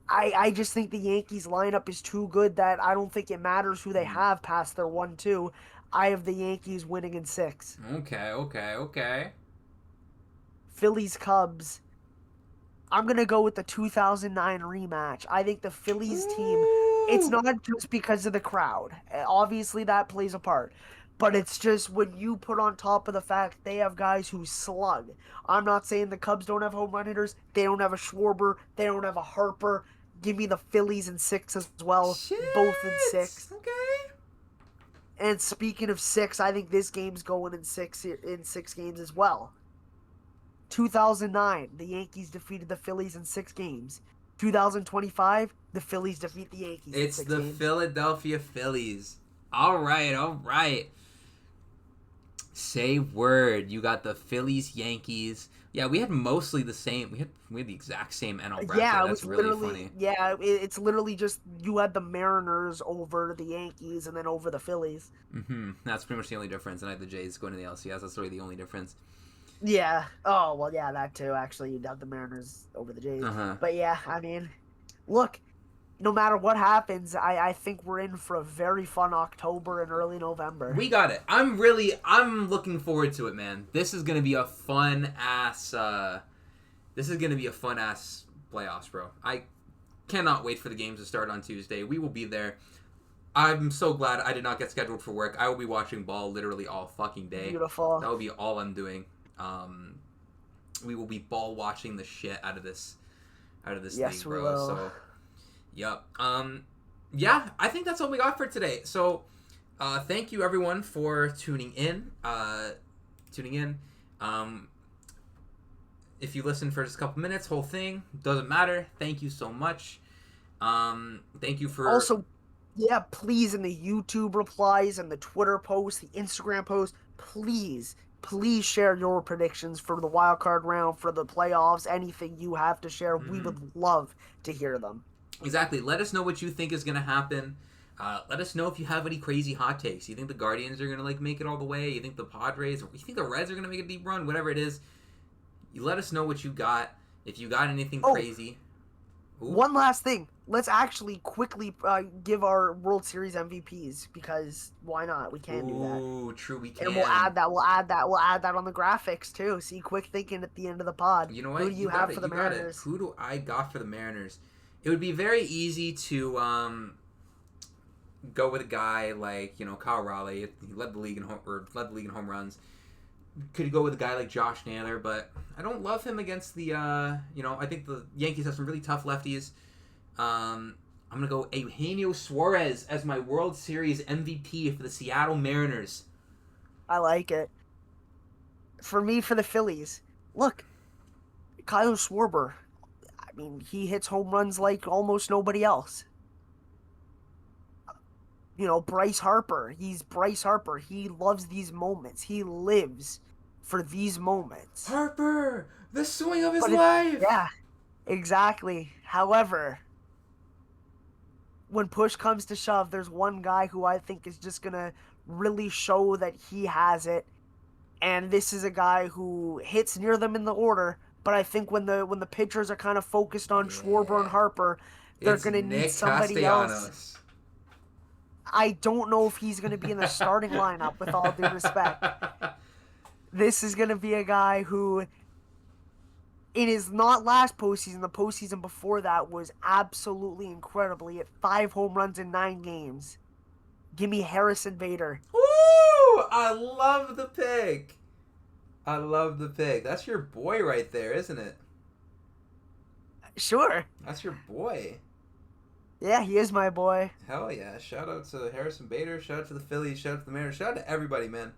B: I just think the Yankees lineup is too good that I don't think it matters who they
A: Mm.
B: have past their 1-2. I have the Yankees winning in 6.
A: Okay.
B: Phillies Cubs. I'm going to go with the 2009 rematch. I think the Phillies team, it's
A: Ooh.
B: not just because of the crowd. Obviously, that plays a part. But it's just when you put on top of the fact they have guys who slug. I'm not saying the Cubs don't have home run hitters. They don't have a Schwarber. They don't have a Harper. Give me the Phillies in 6 as well. Both in
A: Shit.
B: 6.
A: Okay.
B: And speaking of 6, I think this game's going in 6 games as well. 2009, the Yankees defeated the Phillies in 6 games. 2025, the Phillies defeat the Yankees in
A: It's
B: six
A: the
B: games.
A: Philadelphia Phillies. All right. Say word. You got the Phillies, Yankees. Yeah, we had mostly the same. We had the exact same NL bracket.
B: Yeah, it
A: That's
B: was
A: really
B: literally
A: funny.
B: it's literally just you had the Mariners over the Yankees and then over the Phillies.
A: That's pretty much the only difference. And I had the Jays going to the LCS. That's really the only difference.
B: Yeah. Oh well, yeah, that too. Actually, you'd have the Mariners over the Jays.
A: Uh huh.
B: But yeah, I mean, look, no matter what happens, I think we're in for a very fun October and early November.
A: We got it. I'm looking forward to it, man. This is gonna be a fun ass. This is gonna be a fun ass playoffs, bro. I cannot wait for the games to start on Tuesday. We will be there. I'm so glad I did not get scheduled for work. I will be watching ball literally all fucking day.
B: Beautiful.
A: That will be all I'm doing. We will be ball watching the shit out of this
B: Yes,
A: thing,
B: we
A: bro.
B: will.
A: So, yep. Yeah, I think that's all we got for today. So, thank you everyone for tuning in. If you listen for just a couple minutes, whole thing doesn't matter. Thank you so much. Thank you for
B: Also, yeah, please, in the YouTube replies and the Twitter posts, the Instagram posts, please share your predictions for the wild card round, for the playoffs, anything you have to share. We
A: Mhm.
B: would love to hear them.
A: Exactly. Let us know what you think is gonna happen. Let us know if you have any crazy hot takes. You think the Guardians are gonna make it all the way? You think the Padres? Or you think the Reds are gonna make a deep run? Whatever it is, you let us know what you got. If you got anything
B: Oh,
A: crazy. Ooh.
B: one last thing. Let's actually quickly give our World Series MVPs because why not? We can do that.
A: Ooh, true. We can.
B: And we'll add that. We'll add that on the graphics too. See, quick thinking at the end of the pod.
A: You know what?
B: Who do you
A: got
B: have
A: it.
B: for the
A: You got it.
B: Mariners?
A: Who do I got for the Mariners? It would be very easy to go with a guy like Kyle Raleigh. He led the league in home runs. Could go with a guy like Josh Naylor, but I don't love him against the. I think the Yankees have some really tough lefties. I'm I'm going to go Eugenio Suarez as my World Series MVP for the Seattle Mariners.
B: I like it. For me, for the Phillies, look, Kyle Schwarber. I mean, he hits home runs like almost nobody else. Bryce Harper. He's Bryce Harper. He loves these moments. He lives for these moments.
A: Harper, the swing of his life.
B: Yeah, exactly. However, when push comes to shove, there's one guy who I think is just gonna really show that he has it, and this is a guy who hits near them in the order. But I think when the pitchers are kind of focused on Schwarber and Harper, they're gonna need somebody else. I don't know if he's gonna be in the starting lineup. With all due respect, this is gonna be a guy who, in his not last postseason, the postseason before that was absolutely incredible. He hit 5 home runs in 9 games. Give me Harrison Bader.
A: Woo! I love the pick. I love the pick. That's your boy right there, isn't it?
B: Sure.
A: That's your boy.
B: Yeah, he is my boy.
A: Hell yeah. Shout out to Harrison Bader. Shout out to the Phillies. Shout out to the Mariners. Shout out to everybody, man.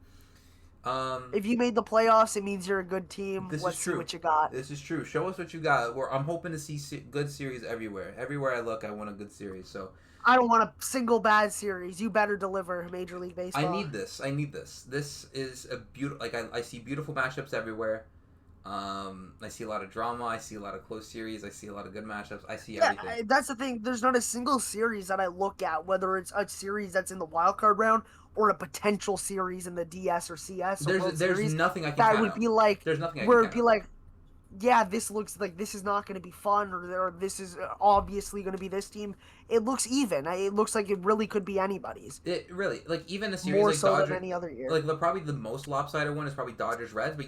B: If you made the playoffs, it means you're a good team. Let's see what you got.
A: This is true. Show us what you got. I'm hoping to see good series everywhere. Everywhere I look, I want a good series. So
B: I don't want a single bad series. You better deliver, Major League Baseball.
A: I need this. This is a beautiful. Like I see beautiful matchups everywhere. I see a lot of drama. I see a lot of close series. I see a lot of good matchups. I see everything.
B: That's the thing. There's not a single series that I look at, whether it's a series that's in the wild card round or a potential series in the DS or CS.
A: There's nothing I can.
B: That would be like.
A: There's nothing.
B: Where it'd be like, yeah, this looks like this is not going to be fun, or this is obviously going to be this team. It looks even. It looks like it really could be anybody's.
A: It really, like, even a series
B: more
A: like
B: so
A: Dodgers,
B: than any other year.
A: Like probably the most lopsided one is probably Dodgers Reds, but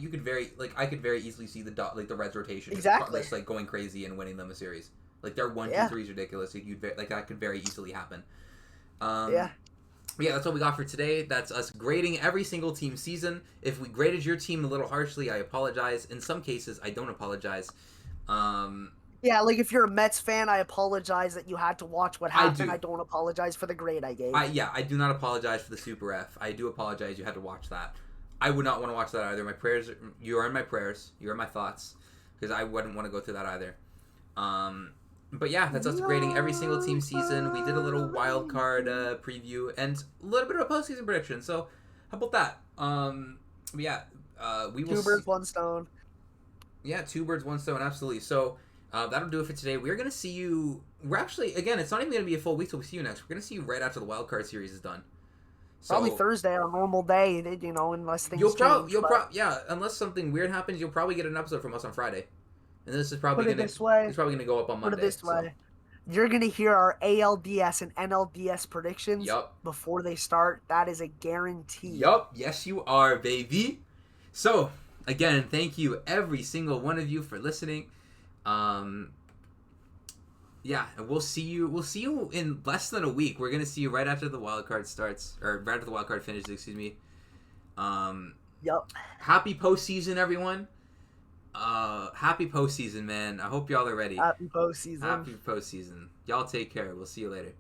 A: I could very easily see the Reds rotation just like going crazy and winning them a series. Like their 1-2-3 is ridiculous. Like that could very easily happen. Yeah, that's what we got for today. That's us grading every single team season. If we graded your team a little harshly, I apologize. In some cases, I don't apologize.
B: Yeah, like if you're a Mets fan, I apologize that you had to watch what happened. I don't apologize for the grade I gave.
A: I do not apologize for the Super F. I do apologize you had to watch that. I would not want to watch that either. My prayers, you are in my prayers. You are in my thoughts. Because I wouldn't want to go through that either. But yeah, that's us grading every single team season. We did a little wild card preview and a little bit of a postseason prediction. So how about that? But yeah, we will.
B: 2 birds, 1 stone.
A: Yeah, 2 birds, 1 stone. Absolutely. So that'll do it for today. We're gonna see you. We're actually, again, it's not even gonna be a full week till we see you next. We're gonna see you right after the wild card series is done. So,
B: probably Thursday on a normal day, unless things change.
A: Unless something weird happens, you'll probably get an episode from us on Friday. And this is probably
B: it's probably
A: going to go up on Monday.
B: Put it this way. You're going to hear our ALDS and NLDS predictions before they start. That is a guarantee.
A: Yup. Yes, you are, baby. So, again, thank you, every single one of you, for listening. Yeah, and we'll see you in less than a week. We're going to see you right after the wild card starts, or right after the wild card finishes, excuse me.
B: Yup.
A: Happy postseason, everyone. Happy postseason, man. I hope y'all are ready.
B: Happy postseason.
A: Happy postseason. Y'all take care. We'll see you later.